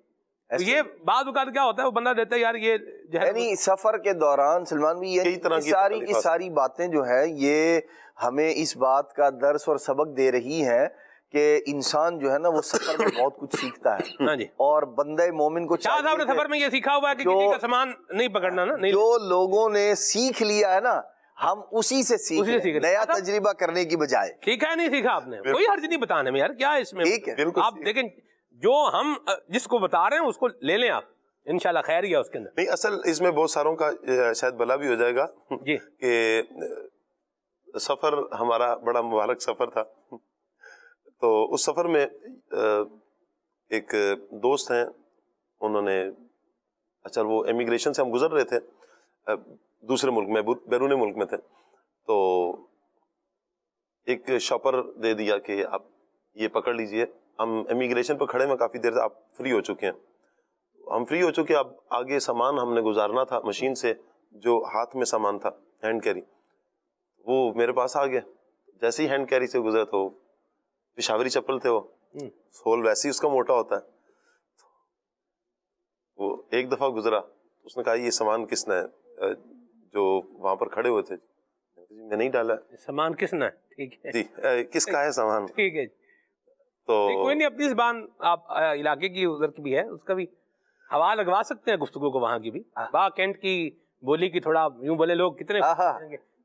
یہ بعض اوقات کیا ہوتا ہے, وہ بندہ دیتا ہے یار یہ یعنی سفر کے دوران سلمان بھی یہ ساری کی ساری باتیں جو ہے یہ ہمیں اس بات کا درس اور سبق دے رہی ہے کہ انسان جو ہے نا وہ سفر میں بہت کچھ سیکھتا ہے. اور بندہ مومن کو شاہ صاحب نے سفر میں یہ سیکھا ہوا ہے کہ کسی کا سامان نہیں پکڑنا نا. جو لوگوں نے سیکھ لیا ہے نا, ہم اسی سے سیکھ نیا تجربہ کرنے کی بجائے. سیکھا ہے نہیں سیکھا آپ نے, کوئی حرج نہیں بتانے میں یار, کیا ہے اس میں. آپ دیکھیں جو ہم جس کو بتا رہے ہیں اس کو لے لیں آپ, انشاءاللہ خیر ہی ہے اس کے اندر. نہیں, اصل اس میں بہت ساروں کا شاید بھلا بھی ہو جائے گا کہ سفر ہمارا بڑا مبارک سفر تھا. تو اس سفر میں ایک دوست ہیں, انہوں نے, اچھا وہ امیگریشن سے ہم گزر رہے تھے دوسرے ملک میں, بیرون ملک میں تھے, تو ایک شاپر دے دیا کہ آپ یہ پکڑ لیجئے. ہم امیگریشن پہ کھڑے میں کافی دیر سے, آپ فری ہو چکے ہیں, ہم فری ہو چکے. اب آگے سامان ہم نے گزارنا تھا مشین سے, جو ہاتھ میں سامان تھا ہینڈ کیری, وہ میرے پاس آ گیا. جیسے ہی ہینڈ کیری سے گزرا تو پشاوری چپل تھے, وہ سول ویسے ہی اس کا موٹا ہوتا ہے. وہ ایک دفعہ گزرا, اس نے کہا یہ سامان کس نے ہے, جو وہاں پر کھڑے ہوئے تھے. میں نہیں ڈالا. سامان کس نے, ٹھیک ہے جی, کس کا ہے سامان, ٹھیک ہے. تو کوئی نہیں, اپنی زبان آپ علاقے کی ادھر کی بھی ہے, اس کا بھی ہوا لگوا سکتے ہیں گفتگو کو وہاں کی بھی. با کینٹ کی بولی کی تھوڑا یوں بولے لوگ کتنے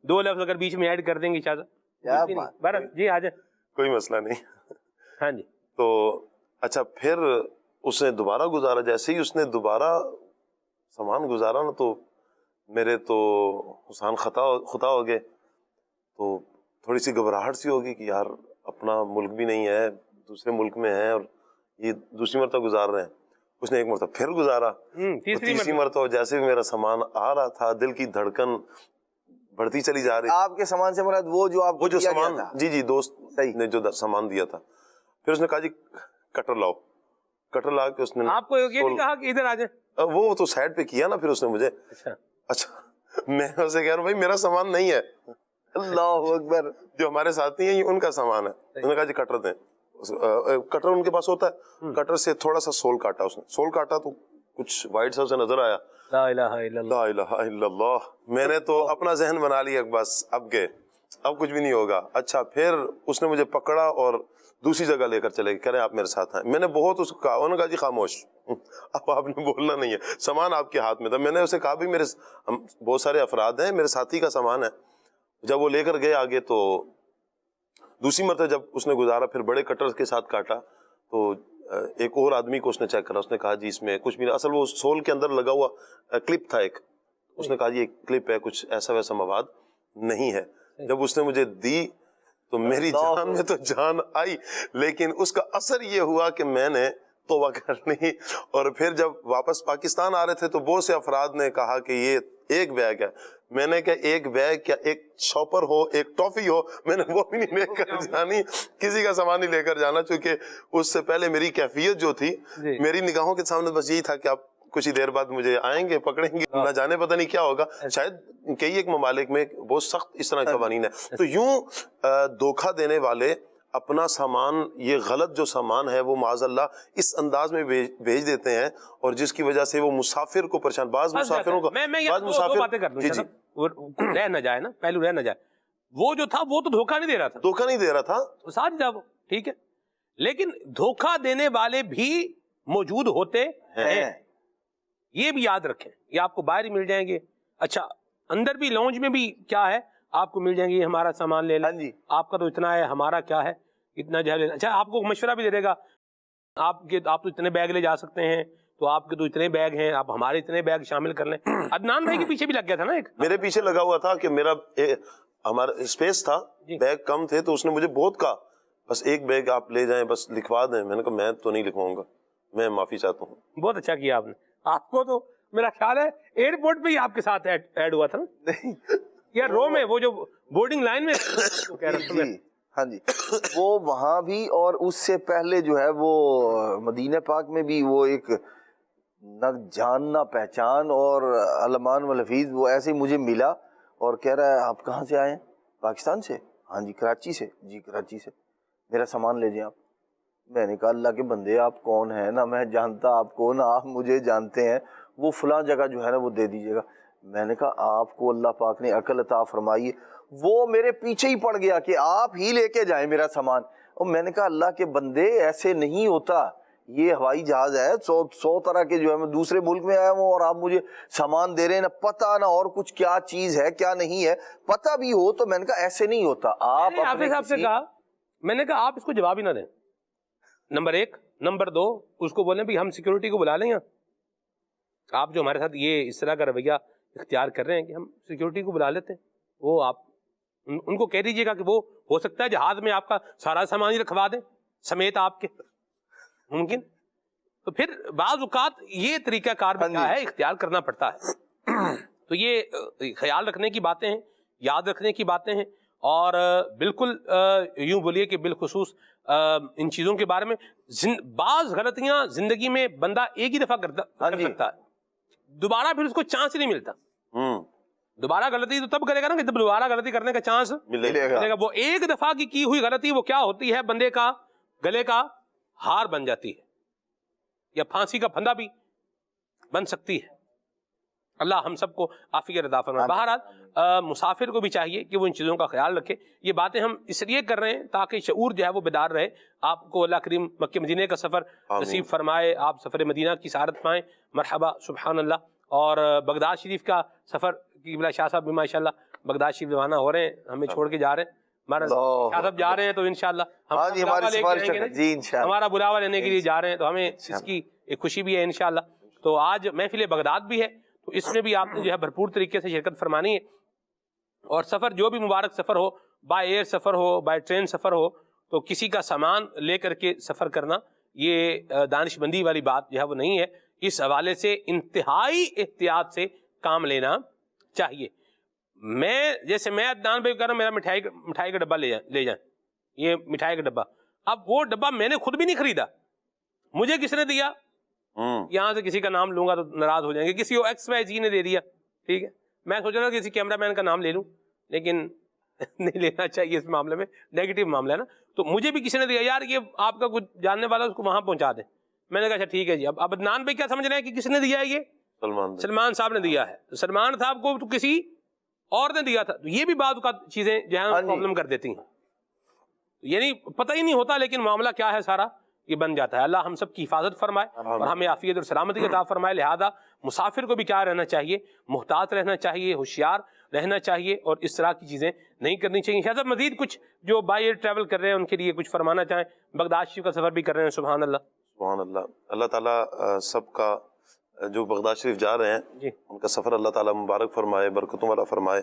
2 لفظ اگر بیچ میں ایڈ کر دیں گے شاہ صاحب. جی آ جائیں, کوئی مسئلہ نہیں. ہاں جی. تو اچھا پھر اس نے دوبارہ گزارا. جیسے ہی اس نے دوبارہ سامان گزارا نا, تو میرے تو حسان خطا ہو گئے. تو تھوڑی سی گھبراہٹ سی ہوگی کہ یار اپنا ملک بھی نہیں ہے, دوسرے ملک میں ہے, اور یہ دوسری مرتبہ گزار رہے ہیں. اس نے ایک مرتبہ پھر گزارا, تیسری مرتبہ جیسے بھی میرا سامان آ رہا تھا, دل کی دھڑکن بڑھتی چلی جا رہی. آپ کے سامان سے مراد وہ جو سامان, جی دوست نے جو سامان دیا تھا. پھر اس نے کہا جی کٹر لاؤ. کٹر لا کے اس نے آپ کو یہ نہیں کہا کہ ادھر آ جائیں, وہ تو سائڈ پہ کیا نا. پھر اس نے مجھے, اچھا میں اسے کہہ رہا ہوں بھائی میرا سامان نہیں ہے. اللہ اکبر. جو ہمارے ساتھی ہیں یہ ان کا سامان ہے. انہوں نے کہا جی کٹر دیں. کٹر ان کے پاس ہوتا ہے, کٹر سے تھوڑا سا سول کاٹا. اس نے سول کاٹا تو کچھ وائٹ سا اسے نظر آیا. لا الہ الا اللہ, لا الہ الا اللہ. میں نے تو اپنا ذہن بنا لیا, بس اب گئے, اب کچھ بھی نہیں ہوگا. اچھا پھر اس نے مجھے پکڑا اور دوسری جگہ لے کر چلے گئے, کہہ رہے ہیں آپ میرے ساتھ ہیں. میں نے بہت اس کو کہا, انہوں نے کہا جی خاموش, اب آپ نے بولنا نہیں ہے, سامان آپ کے ہاتھ میں تھا. میں نے اسے کہا بھی میرے بہت سارے افراد ہیں, میرے ساتھی کا سامان ہے. جب وہ لے کر گئے آگے, تو دوسری مرتبہ جب اس نے گزارا, پھر بڑے کٹر کے ساتھ کاٹا, تو ایک اور آدمی کو اس نے چیک کرا, اس نے کہا جی اس میں کچھ بھی نہیں, اصل وہ سول کے اندر لگا ہوا کلپ تھا ایک, اس نے کہا جی ایک کلپ ہے, کچھ ایسا ویسا مواد نہیں ہے. جب اس نے مجھے دی تو میری جان میں تو جان آئی, لیکن اس کا اثر یہ ہوا کہ میں نے توبہ کر لی. اور پھر جب واپس پاکستان آ رہے تھے تو بہت سے افراد نے کہا کہ یہ ایک بیگ ہے. میں نے کہا ایک بیگ کیا, ایک شاپر ہو, ایک ٹافی ہو, میں نے وہ بھی نہیں لے کر جانی, کسی کا سامان نہیں لے کر جانا, چونکہ اس سے پہلے میری کیفیت جو تھی میری نگاہوں کے سامنے بس یہی تھا کہ آپ کچھ ہی دیر بعد مجھے آئیں گے, پکڑیں گے, نہ جانے پتہ نہیں کیا ہوگا. شاید کئی ایک ممالک میں بہت سخت اس طرح کے قوانین ہے. تو یوں دھوکہ دینے والے اپنا سامان, یہ غلط جو سامان ہے وہ معاذ اللہ اس انداز میں بھیج دیتے ہیں, اور جس کی وجہ سے وہ مسافر کو پریشان, بعض مسافروں کو, میں بعض دو باتیں کر دوں, رہ نہ جائے نا, پہلو رہ نہ جائے. وہ جو تھا وہ تو دھوکہ نہیں دے رہا تھا, دھوکہ نہیں دے رہا تھا, ساتھ جاؤ ٹھیک ہے, لیکن دھوکہ دینے والے بھی موجود ہوتے ہیں, یہ بھی یاد رکھیں. یہ آپ کو باہر ہی مل جائیں گے. اچھا اندر بھی لانج میں بھی کیا ہے, آپ کو مل جائیں گے یہ ہمارا سامان لے لیں, آپ کا تو اتنا ہے, ہمارا کیا ہے اتنا جو ہے. اچھا آپ کو مشورہ بھی دے دے گا, آپ تو اتنے بیگ لے جا سکتے ہیں, تو آپ کے تو اتنے بیگ ہیں, آپ ہمارے اتنے بیگ شامل کر لیں. عدنان بھائی کے پیچھے بھی لگ گیا تھا نا, ایک میرے پیچھے لگا ہوا تھا کہ میرا ہمارا اسپیس تھا, بیگ کم تھے, تو اس نے مجھے بہت کہا بس ایک بیگ آپ لے جائیں, بس لکھوا دیں. میں نے کہا میں تو نہیں لکھواؤں گا, میں معافی چاہتا ہوں. بہت اچھا کیا آپ نے. آپ کو تو میرا خیال ہے ایئرپورٹ پہ ہی آپ کے ساتھ ایڈ ہوا تھا نا, یا رو میں وہ جو بورڈنگ لائن میں ہاں جی, وہ وہاں بھی, اور اس سے پہلے جو ہے وہ مدینہ پاک میں بھی وہ ایک نہ جان نہ پہچان اور علمان والحفیظ, وہ ایسے ہی مجھے ملا اور کہہ رہا ہے آپ کہاں سے آئے ہیں؟ پاکستان سے. ہاں جی. کراچی سے. جی کراچی سے. میرا سامان لے جائیں آپ. میں نے کہا اللہ کے بندے آپ کون ہیں, نہ میں جانتا آپ کو نہ آپ مجھے جانتے ہیں, وہ فلاں جگہ جو ہے نا وہ دے دیجیے گا. میں نے کہا آپ کو اللہ پاک نے عقل عطا فرمائی ہے. وہ میرے پیچھے ہی پڑ گیا کہ آپ ہی لے کے جائیں میرا سامان. اور میں نے کہا اللہ کے بندے ایسے نہیں ہوتا, یہ ہوائی جہاز ہے, 100 طرح کے جو ہے میں دوسرے ملک میں آیا ہوں اور آپ مجھے سامان دے رہے ہیں, نہ پتہ نہ اور کچھ کیا چیز ہے کیا نہیں ہے, پتہ بھی ہو تو میں نے کہا ایسے نہیں ہوتا. آپ اپنے صاحب سے کہا, میں نے کہا آپ اس کو جواب ہی نہ دیں, نمبر 1. نمبر 2, اس کو بولیں بھی ہم سیکورٹی کو بلا لیں گے, آپ جو ہمارے ساتھ یہ اس طرح کا رویہ اختیار کر رہے ہیں کہ ہم سیکورٹی کو بلا لیتے ہیں, وہ آپ ان کو کہہ دیجیے گا کہ وہ ہو سکتا ہے جہاز میں آپ کا سارا سامان ہی رکھوا دیں سمیت آپ کے, ممکن. تو پھر بعض اوقات یہ طریقہ کار بھی کیا ہے, اختیار کرنا پڑتا ہے. تو یہ خیال رکھنے کی باتیں ہیں, یاد رکھنے کی باتیں ہیں, اور بالکل یوں بولیے کہ بالخصوص ان چیزوں کے بارے میں بعض غلطیاں زندگی میں بندہ ایک ہی دفعہ کر سکتا ہے, دوبارہ پھر اس کو چانس نہیں ملتا. دوبارہ غلطی تو تب کرے گا نا کہ دوبارہ غلطی کرنے کا چانس ملے گا. وہ ایک دفعہ کی ہوئی غلطی وہ کیا ہوتی ہے, بندے کا گلے کا ہار بن جاتی ہے, یا پھانسی کا پھندا بھی بن سکتی ہے. اللہ ہم سب کو عافیت عطا فرمائے. بہرحال مسافر کو بھی چاہیے کہ وہ ان چیزوں کا خیال رکھے. یہ باتیں ہم اس لیے کر رہے ہیں تاکہ شعور جو ہے وہ بیدار رہے. آپ کو اللہ کریم مکہ مدینے کا سفر نصیب فرمائے, آپ سفر مدینہ کی سعادت پائیں. مرحبا, سبحان اللہ. اور بغداد شریف کا سفر کی بلا شاہ صاحب بھی ماشاءاللہ بغداد شریف روانہ ہو رہے ہیں, ہمیں چھوڑ کے جا رہے ہیں. ہمارا شاہ صاحب جا رہے ہیں تو انشاءاللہ ہمارا بلاوا لینے کے لیے جا رہے ہیں, تو ہمیں اس کی ایک خوشی بھی ہے انشاءاللہ. تو آج محفل بغداد بھی ہے, تو اس میں بھی آپ نے جو ہے بھرپور طریقے سے شرکت فرمانی ہے. اور سفر جو بھی مبارک سفر ہو, بائی ایئر سفر ہو, بائی ٹرین سفر ہو, تو کسی کا سامان لے کر کے سفر کرنا یہ دانش مندی والی بات جو ہے وہ نہیں ہے. اس حوالے سے انتہائی احتیاط سے کام لینا چاہیے. جیسے میں عدنان بھائی کہہ رہا ہوں میرا مٹھائی کا ڈبہ لے جائیں, یہ مٹھائی کا ڈبہ, اب وہ ڈبہ میں نے خود بھی نہیں خریدا, مجھے کس نے دیا, یہاں سے کسی کا نام لوں گا تو ناراض ہو جائیں گے, کسی XYZ نے دے دیا, ٹھیک ہے. میں سوچ رہا تھا کسی کیمرہ مین کا نام لے لوں, لیکن نہیں لینا چاہیے اس معاملے میں, نیگیٹو معاملہ ہے نا. تو مجھے بھی کسی نے دیا, یار یہ آپ کا کچھ جاننے والا اس کو وہاں پہنچا دیں. میں نے کہا اچھا ٹھیک ہے جی. اب عدنان بھائی کیا سمجھ رہے ہیں کہ کس نے دیا ہے, یہ سلمان صاحب نے دیا ہے. سلمان صاحب کو تو کسی اور نے دیا تھا. تو یہ بھی بعض اوقات چیزیں جہاں پرابلم کر دیتی ہیں, یعنی پتہ ہی نہیں ہوتا, لیکن معاملہ کیا ہے سارا یہ بن جاتا ہے. اللہ ہم سب کی حفاظت فرمائے اور ہمیں عافیت اور سلامتی عطا فرمائے. لہذا مسافر کو بھی کیا رہنا چاہیے, محتاط رہنا چاہیے, ہوشیار رہنا چاہیے, اور اس طرح کی چیزیں نہیں کرنی چاہیے. شاید مزید کچھ جو بائی ایئر ٹریول کر رہے ہیں ان کے لیے کچھ فرمانا چاہیں, بغداد شریف کا سفر بھی کر رہے ہیں, سبحان اللہ. سبحان اللہ. اللہ تعالیٰ سب کا جو بغداد شریف جا رہے ہیں جی ان کا سفر اللہ تعالیٰ مبارک فرمائے, برکتوں والا فرمائے.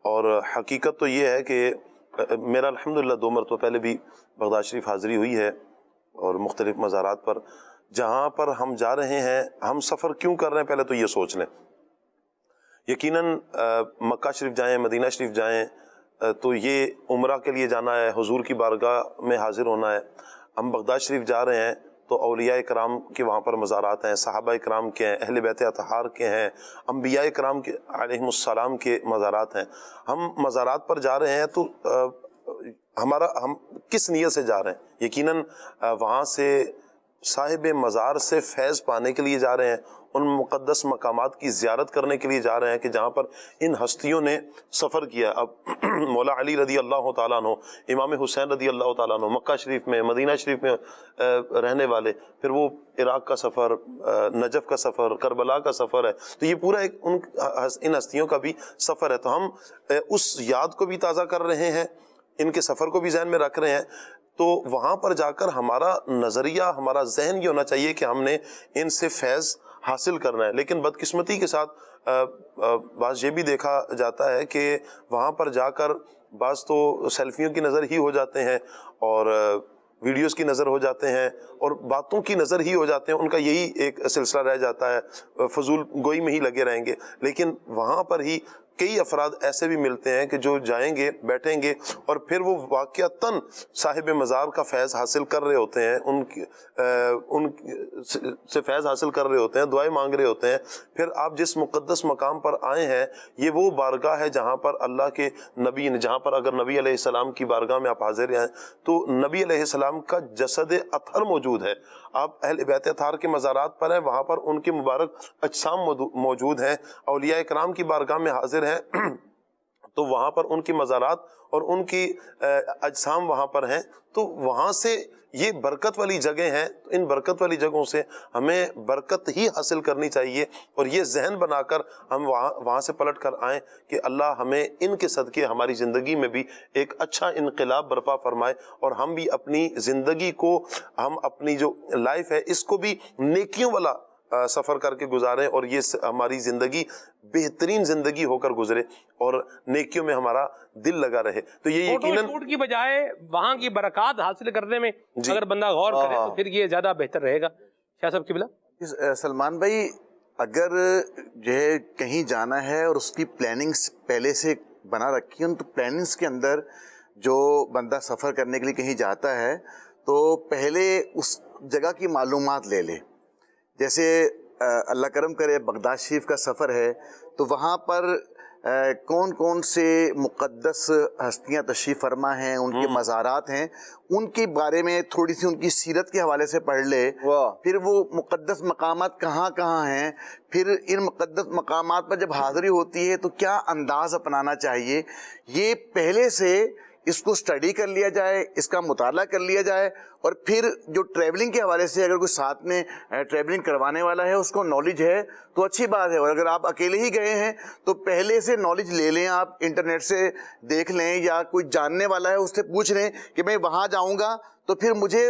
اور حقیقت تو یہ ہے کہ میرا الحمدللہ 2 مرتبہ پہلے بھی بغداد شریف حاضری ہوئی ہے اور مختلف مزارات پر. جہاں پر ہم جا رہے ہیں, ہم سفر کیوں کر رہے ہیں پہلے تو یہ سوچ لیں. یقیناً مکہ شریف جائیں, مدینہ شریف جائیں تو یہ عمرہ کے لیے جانا ہے, حضور کی بارگاہ میں حاضر ہونا ہے. ہم بغداد شریف جا رہے ہیں تو اولیاء کرام کے وہاں پر مزارات ہیں, صحابہ کرام کے ہیں, اہل بیت اطہار کے ہیں, انبیاء کرام کے علیہم السلام کے مزارات ہیں. ہم مزارات پر جا رہے ہیں تو ہم کس نیت سے جا رہے ہیں؟ یقیناً وہاں سے صاحب مزار سے فیض پانے کے لیے جا رہے ہیں, ان مقدس مقامات کی زیارت کرنے کے لیے جا رہے ہیں کہ جہاں پر ان ہستیوں نے سفر کیا. اب مولا علی رضی اللہ تعالیٰ عنہ, امام حسین رضی اللہ تعالیٰ عنہ مکہ شریف میں, مدینہ شریف میں رہنے والے, پھر وہ عراق کا سفر, نجف کا سفر, کربلا کا سفر ہے. تو یہ پورا ایک ان ہستیوں کا بھی سفر ہے. تو ہم اس یاد کو بھی تازہ کر رہے ہیں, ان کے سفر کو بھی ذہن میں رکھ رہے ہیں. تو وہاں پر جا کر ہمارا نظریہ, ہمارا ذہن یہ ہونا چاہیے کہ ہم نے ان سے فیض حاصل کرنا ہے. لیکن بدقسمتی کے ساتھ بعض یہ بھی دیکھا جاتا ہے کہ وہاں پر جا کر بعض تو سیلفیوں کی نظر ہی ہو جاتے ہیں اور ویڈیوز کی نظر ہو جاتے ہیں اور باتوں کی نظر ہی ہو جاتے ہیں. ان کا یہی ایک سلسلہ رہ جاتا ہے, فضول گوئی میں ہی لگے رہیں گے. لیکن وہاں پر ہی کئی افراد ایسے بھی ملتے ہیں کہ جو جائیں گے, بیٹھیں گے اور پھر وہ واقعتاً صاحب مزار کا فیض حاصل کر رہے ہوتے ہیں, ان سے فیض حاصل کر رہے ہوتے ہیں, دعائیں مانگ رہے ہوتے ہیں. پھر آپ جس مقدس مقام پر آئے ہیں یہ وہ بارگاہ ہے جہاں پر اللہ کے نبی نے, جہاں پر اگر نبی علیہ السلام کی بارگاہ میں آپ حاضر ہیں تو نبی علیہ السلام کا جسد اطہر موجود ہے. آپ اہل بیت اطہار کے مزارات پر ہیں, وہاں پر ان کے مبارک اجسام موجود ہیں. اولیاء کرام کی بارگاہ میں حاضر ہیں تو وہاں پر ان کی مزارات اور ان کی اجسام وہاں پر ہیں. تو وہاں سے یہ برکت والی جگہ ہیں. تو ان برکت والی جگہوں سے ہمیں برکت ہی حاصل کرنی چاہیے اور یہ ذہن بنا کر ہم وہاں سے پلٹ کر آئیں کہ اللہ ہمیں ان کے صدقے ہماری زندگی میں بھی ایک اچھا انقلاب برپا فرمائے اور ہم بھی اپنی زندگی کو, ہم اپنی جو لائف ہے اس کو بھی نیکیوں والا سفر کر کے گزاریں اور یہ ہماری زندگی بہترین زندگی ہو کر گزرے اور نیکیوں میں ہمارا دل لگا رہے. تو یہ یقیناً فوٹو شوٹ کی بجائے وہاں کی برکات حاصل کرنے میں اگر بندہ غور کرے تو پھر یہ زیادہ بہتر رہے گا. شاہ صاحب قبلہ. سلمان بھائی, اگر جو ہے کہیں جانا ہے اور اس کی پلاننگز پہلے سے بنا رکھی ہیں تو پلاننگز کے اندر جو بندہ سفر کرنے کے لیے کہیں جاتا ہے تو پہلے اس جگہ کی معلومات لے لے. جیسے اللہ کرم کرے بغداد شریف کا سفر ہے تو وہاں پر کون کون سے مقدس ہستیاں تشریف فرما ہیں, ان کے مزارات ہیں, ان کے بارے میں تھوڑی سی ان کی سیرت کے حوالے سے پڑھ لے. پھر وہ مقدس مقامات کہاں کہاں ہیں, پھر ان مقدس مقامات پر جب حاضری ہوتی ہے تو کیا انداز اپنانا چاہیے, یہ پہلے سے اس کو سٹڈی کر لیا جائے, اس کا مطالعہ کر لیا جائے. اور پھر جو ٹریولنگ کے حوالے سے اگر کوئی ساتھ میں ٹریولنگ کروانے والا ہے اس کو نالج ہے تو اچھی بات ہے, اور اگر آپ اکیلے ہی گئے ہیں تو پہلے سے نالج لے لیں, آپ انٹرنیٹ سے دیکھ لیں یا کوئی جاننے والا ہے اس سے پوچھ لیں کہ میں وہاں جاؤں گا تو پھر مجھے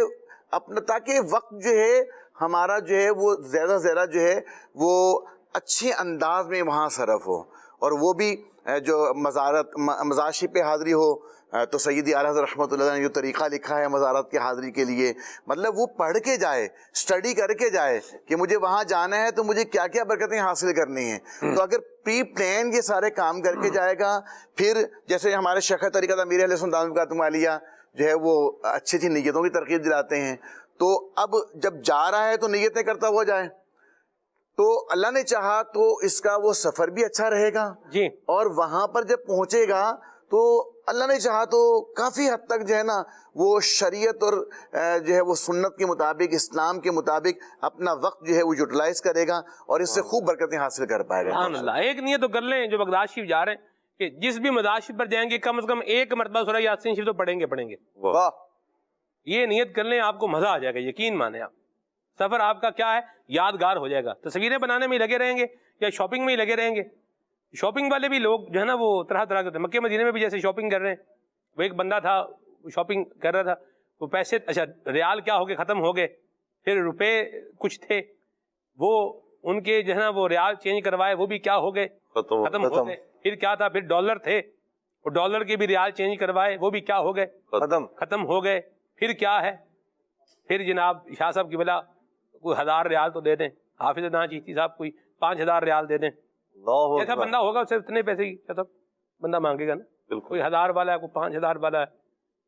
اپنا, تاکہ وقت جو ہے ہمارا جو ہے وہ زیادہ سے زیادہ جو ہے وہ اچھے انداز میں وہاں صرف ہو. اور وہ بھی جو مزار پہ حاضری ہو تو سیدی اعلیٰ حضرت رحمۃ اللہ نے جو طریقہ لکھا ہے مزارات کی حاضری کے لیے, مطلب وہ پڑھ کے جائے, اسٹڈی کر کے جائے کہ مجھے وہاں جانا ہے تو مجھے کیا کیا برکتیں حاصل کرنی ہیں. تو اگر پری پلان یہ سارے کام کر کے جائے گا, پھر جیسے ہمارے شیخ طریقہ امیر اہل سنت کا تمالیہ جو ہے وہ اچھی اچھی نیتوں کی ترغیب دلاتے ہیں. تو اب جب جا رہا ہے تو نیتیں کرتا ہوا جائے, تو اللہ نے چاہا تو اس کا وہ سفر بھی اچھا رہے گا جی. اور وہاں پر جب پہنچے گا تو اللہ نے چاہا تو کافی حد تک جو ہے نا وہ شریعت اور جو ہے وہ سنت کے مطابق, اسلام کے مطابق اپنا وقت جو ہے وہ یوٹیلائز کرے گا اور اس سے خوب برکتیں حاصل کر پائے گا. سبحان اللہ. ایک نیت تو کر لیں جو بغداد شریف جا رہے ہیں کہ جس بھی مزار شریف پر جائیں گے کم از کم ایک مرتبہ سورہ یاسین شریف تو پڑھیں گے. واہ, یہ نیت کر لیں, آپ کو مزہ آ جائے گا, یقین مانیں آپ. سفر آپ کا کیا ہے, یادگار ہو جائے گا. تصویریں بنانے میں لگے رہیں گے یا شاپنگ میں ہی لگے رہیں گے. شاپنگ والے بھی لوگ جو ہے نا وہ طرح طرح کے, مکہ مدینے میں بھی جیسے شاپنگ کر رہے ہیں. وہ ایک بندہ تھا, شاپنگ کر رہا تھا, وہ پیسے اچھا ریال کیا ہو گئے, ختم ہو گئے, پھر روپے کچھ تھے وہ ان کے جو ہے نا وہ ریال چینج کروائے وہ بھی کیا ہو گئے، ختم ہو گئے. پھر کیا تھا، پھر ڈالر تھے وہ ڈالر کے بھی ریال چینج کروائے وہ بھی کیا ہو گئے، ختم ہو گئے. پھر کیا ہے، پھر جناب شاہ صاحب کی بلا کوئی 1000 ریال تو دے دیں، حافظ نا چیشتی صاحب کوئی 5000 ریال دے دیں. ایسا بندہ ہوگا اسے اتنے پیسے کی شاہ صاحب بندہ مانگے گا نا. کوئی 1000 والا ہے، کوئی 5000 والا ہے.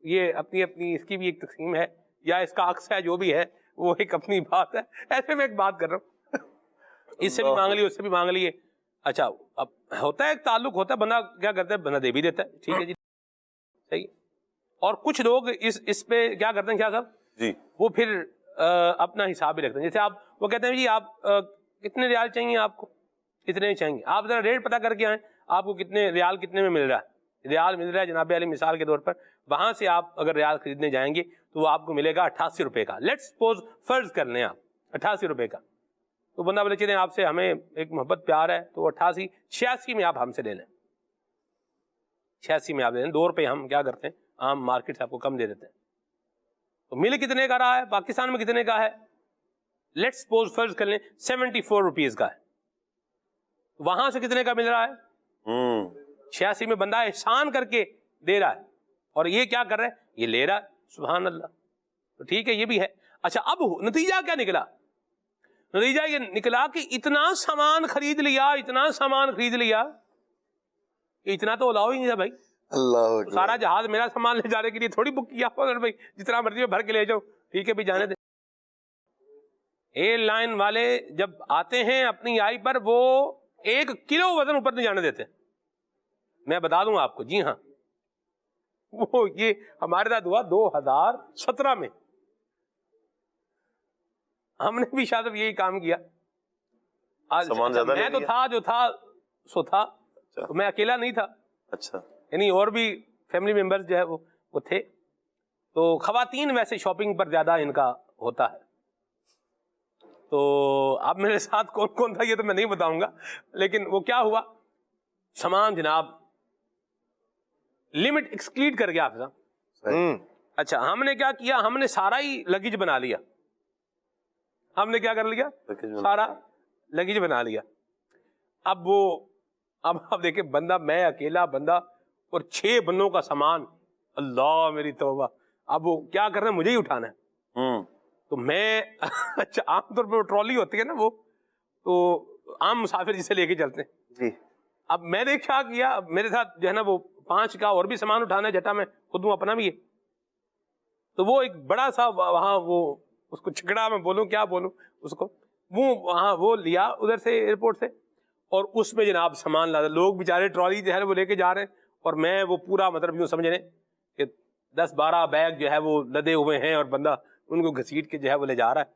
یہ اپنی اپنی اس کی بھی ایک تقسیم ہے یا اس کا عکس ہے، جو بھی ہے وہ ایک اپنی بات ہے. ایسے میں ایک بات کر رہا ہوں، اس سے بھی مانگ لیے اس سے بھی مانگ لیے. اچھا اب ہوتا ہے ایک تعلق ہوتا ہے، بندہ کیا کرتا ہے، بندہ دے بھی دیتا ہے، ٹھیک ہے جی صحیح. اور کچھ لوگ اس پہ کیا کرتے ہیں کیا صاحب جی، وہ پھر اپنا حساب بھی رکھتے ہیں. جیسے آپ وہ کہتے ہیں جی آپ کتنے ریال چاہیے آپ کو، اتنے چاہیے، آپ ذرا ریٹ پتہ کر کے آئیں آپ کو کتنے ریال کتنے میں مل رہا ہے. ریال مل رہا ہے جناب علی مثال کے طور پر، وہاں سے آپ اگر ریال خریدنے جائیں گے تو وہ آپ کو ملے گا 88 روپے کا. لیٹس سپوز فرض کر لیں آپ 88 روپے کا. تو بندہ بولے چلیں آپ سے ہمیں ایک محبت پیار ہے تو 88 86 میں آپ ہم سے لے لیں، 86 میں آپ لے لیں. 2 روپے ہم کیا کرتے ہیں عام مارکیٹ سے آپ کو کم دے دیتے ہیں. تو مل کتنے کا رہا ہے، پاکستان میں کتنے کا ہے، لیٹس سپوز فرض کر لیں 74 روپیز کا ہے. وہاں سے کتنے کا مل رہا ہے، 86 میں بندہ احسان کر کے دے رہا ہے اور یہ کیا کر رہا ہے، یہ لے رہا ہے. سبحان اللہ. تو ٹھیک ہے یہ بھی ہے. اچھا اب نتیجہ کیا نکلا، نتیجہ یہ نکلا کہ اتنا سامان خرید لیا کہ اتنا تو الاؤ ہی نہیں تھا بھائی. اللہ سارا جہاز میرا سامان لے جانے کے لیے تھوڑی بک کیا بھائی، جتنا مرضی میں بھر کے لے جاؤ، ٹھیک ہے بھی جانے دے. ایئر لائن والے جب آتے ہیں اپنی آئی پر وہ 1 کلو وزن اوپر نہیں جانے دیتے. میں بتا دوں آپ کو، جی ہاں وہ یہ ہمارے ساتھ ہوا 2017 میں. ہم نے بھی شاید یہی کام کیا. میں تو تھا جو تھا سو تھا، تو میں اکیلا نہیں تھا. اچھا، یعنی اور بھی فیملی ممبرز جو ہے وہ تھے. تو خواتین ویسے شاپنگ پر زیادہ ان کا ہوتا ہے. تو اب میرے ساتھ کون کون تھا یہ تو میں نہیں بتاؤں گا، لیکن وہ کیا ہوا، سامان جناب لمٹ ایکسکلیڈ کر گیا آپ صاحب. اچھا ہم نے کیا کیا، ہم نے سارا ہی لگیج بنا لیا. ہم نے کیا کر لیا، سارا لگیج بنا لیا. اب اب دیکھیں بندہ، میں اکیلا بندہ اور 6 بندوں کا سامان، اللہ میری توبہ. اب وہ کیا کر رہے ہیں، مجھے ہی اٹھانا ہے. تو میں اچھا عام طور پہ ٹرالی ہوتی ہے نا وہ، تو عام مسافر جسے لے کے چلتے ہیں جی. اب میں نے کیا کیا، اب میرے ساتھ جو ہے نا وہ 5 کا اور بھی سامان اٹھانا ہے، جٹا میں خود ہوں اپنا بھی ہے. تو وہ ایک بڑا سا وہاں وہ اس کو چھکڑا میں بولوں کیا بولوں اس کو، وہ وہاں وہ لیا ادھر سے ایئرپورٹ سے، اور اس میں جناب سامان لادا. لوگ بیچارے ٹرالی جو ہے وہ لے کے جا رہے ہیں اور میں وہ پورا مطلب یوں سمجھ رہے کہ 10-12 بیگ جو ہے وہ لدے ہوئے ہیں اور بندہ ان کو گھسیٹ کے جو ہے وہ لے جا رہا ہے.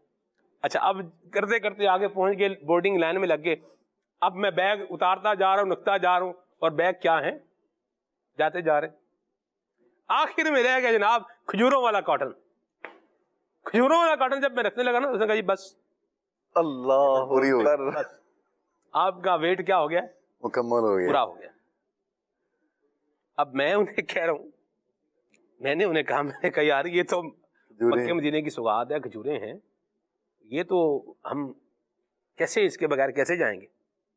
اچھا اب کرتے کرتے آگے پہنچ گئے، بورڈنگ لائن میں لگ گئے. اب میں بیگ اتارتا جا رہا ہوں، نکتا جا رہا ہوں، اور بیگ کیا ہیں جاتے جا رہے ہیں. آخر میں رہ گیا جناب کھجوروں والا کاٹن. کھجوروں والا کاٹن جب میں رکھنے لگا نا، اس نے کہا جی بس اللہ پوری ہو اکبر. بس آپ کا ویٹ کیا ہو گیا، مکمل ہو گیا. پورا ہو گیا. اب میں انہیں کہہ رہا ہوں، میں نے انہیں کہا، میں نے کہا یار یہ تو مکے مدینے کی سوغات ہے، کھجوریں ہیں، یہ تو ہم کیسے اس کے بغیر کیسے جائیں گے.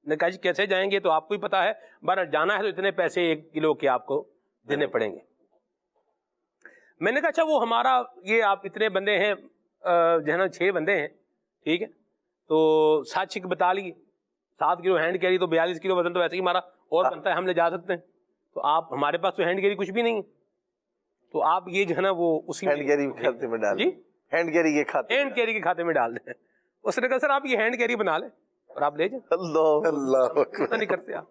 نے کہا جی کیسے جائیں گے تو آپ کو ہی پتا ہے، بہرحال جانا ہے تو اتنے پیسے 1 کلو کے آپ کو دینے پڑیں گے. میں نے کہا اچھا وہ ہمارا یہ آپ اتنے بندے ہیں جو ہے نا 6 بندے ہیں، ٹھیک ہے، تو 7 چھک بتا لیے، 7 کلو ہینڈ کیری تو 42 کلو وزن تو ویسے ہی ہمارا اور بنتا ہے، ہم لے جا سکتے ہیں. تو آپ ہمارے پاس تو ہینڈ کیری کچھ بھی نہیں، تو آپ یہ جو ہے نا وہ اسی ہینڈ کیری کھاتے میں ڈال، جی ہینڈ کیری کے کھاتے، ہینڈ کیری کے کھاتے میں ڈال دیں. اس نے کہا سر آپ یہ ہینڈ کیری بنا لیں اور آپ لے جائیں. اللہ اللہ ایسا نہیں کرتے آپ.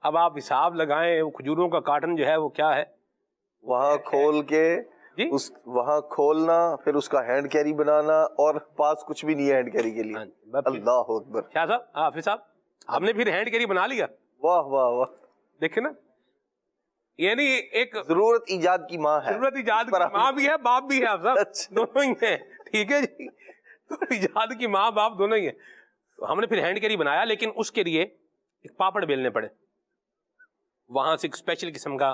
اب آپ حساب لگائیں، وہ کھجوروں کا کارٹن جو ہے وہ کیا ہے، وہاں کھول کے جی وہاں کھولنا، پھر اس کا ہینڈ کیری بنانا، اور پاس کچھ بھی نہیں ہے ہینڈ کیری کے لیے. اللہ اکبر. شاہ صاحب حافظ صاحب، ہم نے پھر ہینڈ کیری بنا لیا. واہ واہ واہ. دیکھیں نا، یعنی ایک ضرورت ایجاد کی ماں ہے. ضرورت ایجاد کی ماں بھی ہے، باپ بھی ہے، آپ صاحب دونوں ہی ہیں، ٹھیک ہے جی. ایجاد کی ماں باپ دونوں ہی ہیں. ہم نے پھر ہینڈ کیری بنایا، لیکن اس کے لیے ایک پاپڑ بیلنے پڑے. وہاں سے ایک اسپیشل قسم کا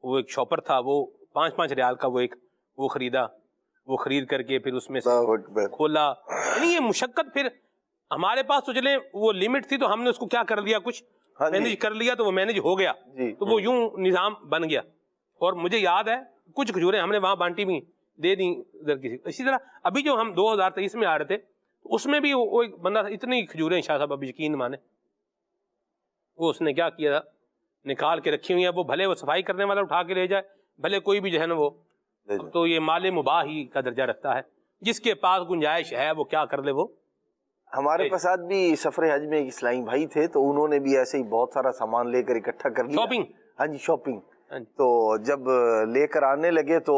وہ ایک شاپر تھا، وہ 5-5 ریال کا وہ خریدا. وہ خرید کر کے پھر اس میں سے اللہ اکبر۔ کھولا. یعنی یہ مشقت پھر ہمارے پاس تو چلے وہ لمٹ تھی تو ہم نے اس کو کیا کر لیا, کچھ مینج کر لیا تو وہ مینج ہو گیا, تو وہ یوں نظام بن گیا. اور مجھے یاد ہے کچھ کھجوریں ہم نے وہاں بانٹی بھی دے دیں ادھر کسی. اسی طرح ابھی جو ہم 2023 میں آ رہے تھے اس میں بھی وہ ایک بندہ تھا, اتنی کھجوریں شاہ صاحب اب یقین مانے, وہ اس نے کیا کیا تھا, نکال کے رکھی ہوئی ہیں, وہ بھلے وہ صفائی کرنے والا اٹھا کے لے جائے, بھلے کوئی بھی جو ہے نا وہ, تو یہ مال مباح ہی کا درجہ رکھتا ہے. جس کے پاس گنجائش ہے وہ کیا کر لے. وہ ہمارے پاس بھی سفر حج میں ایک اسلامی بھائی تھے, تو انہوں نے بھی ایسے ہی بہت سارا سامان لے کر اکٹھا کر لیا. شاپنگ, ہاں جی شاپنگ. تو جب لے کر آنے لگے تو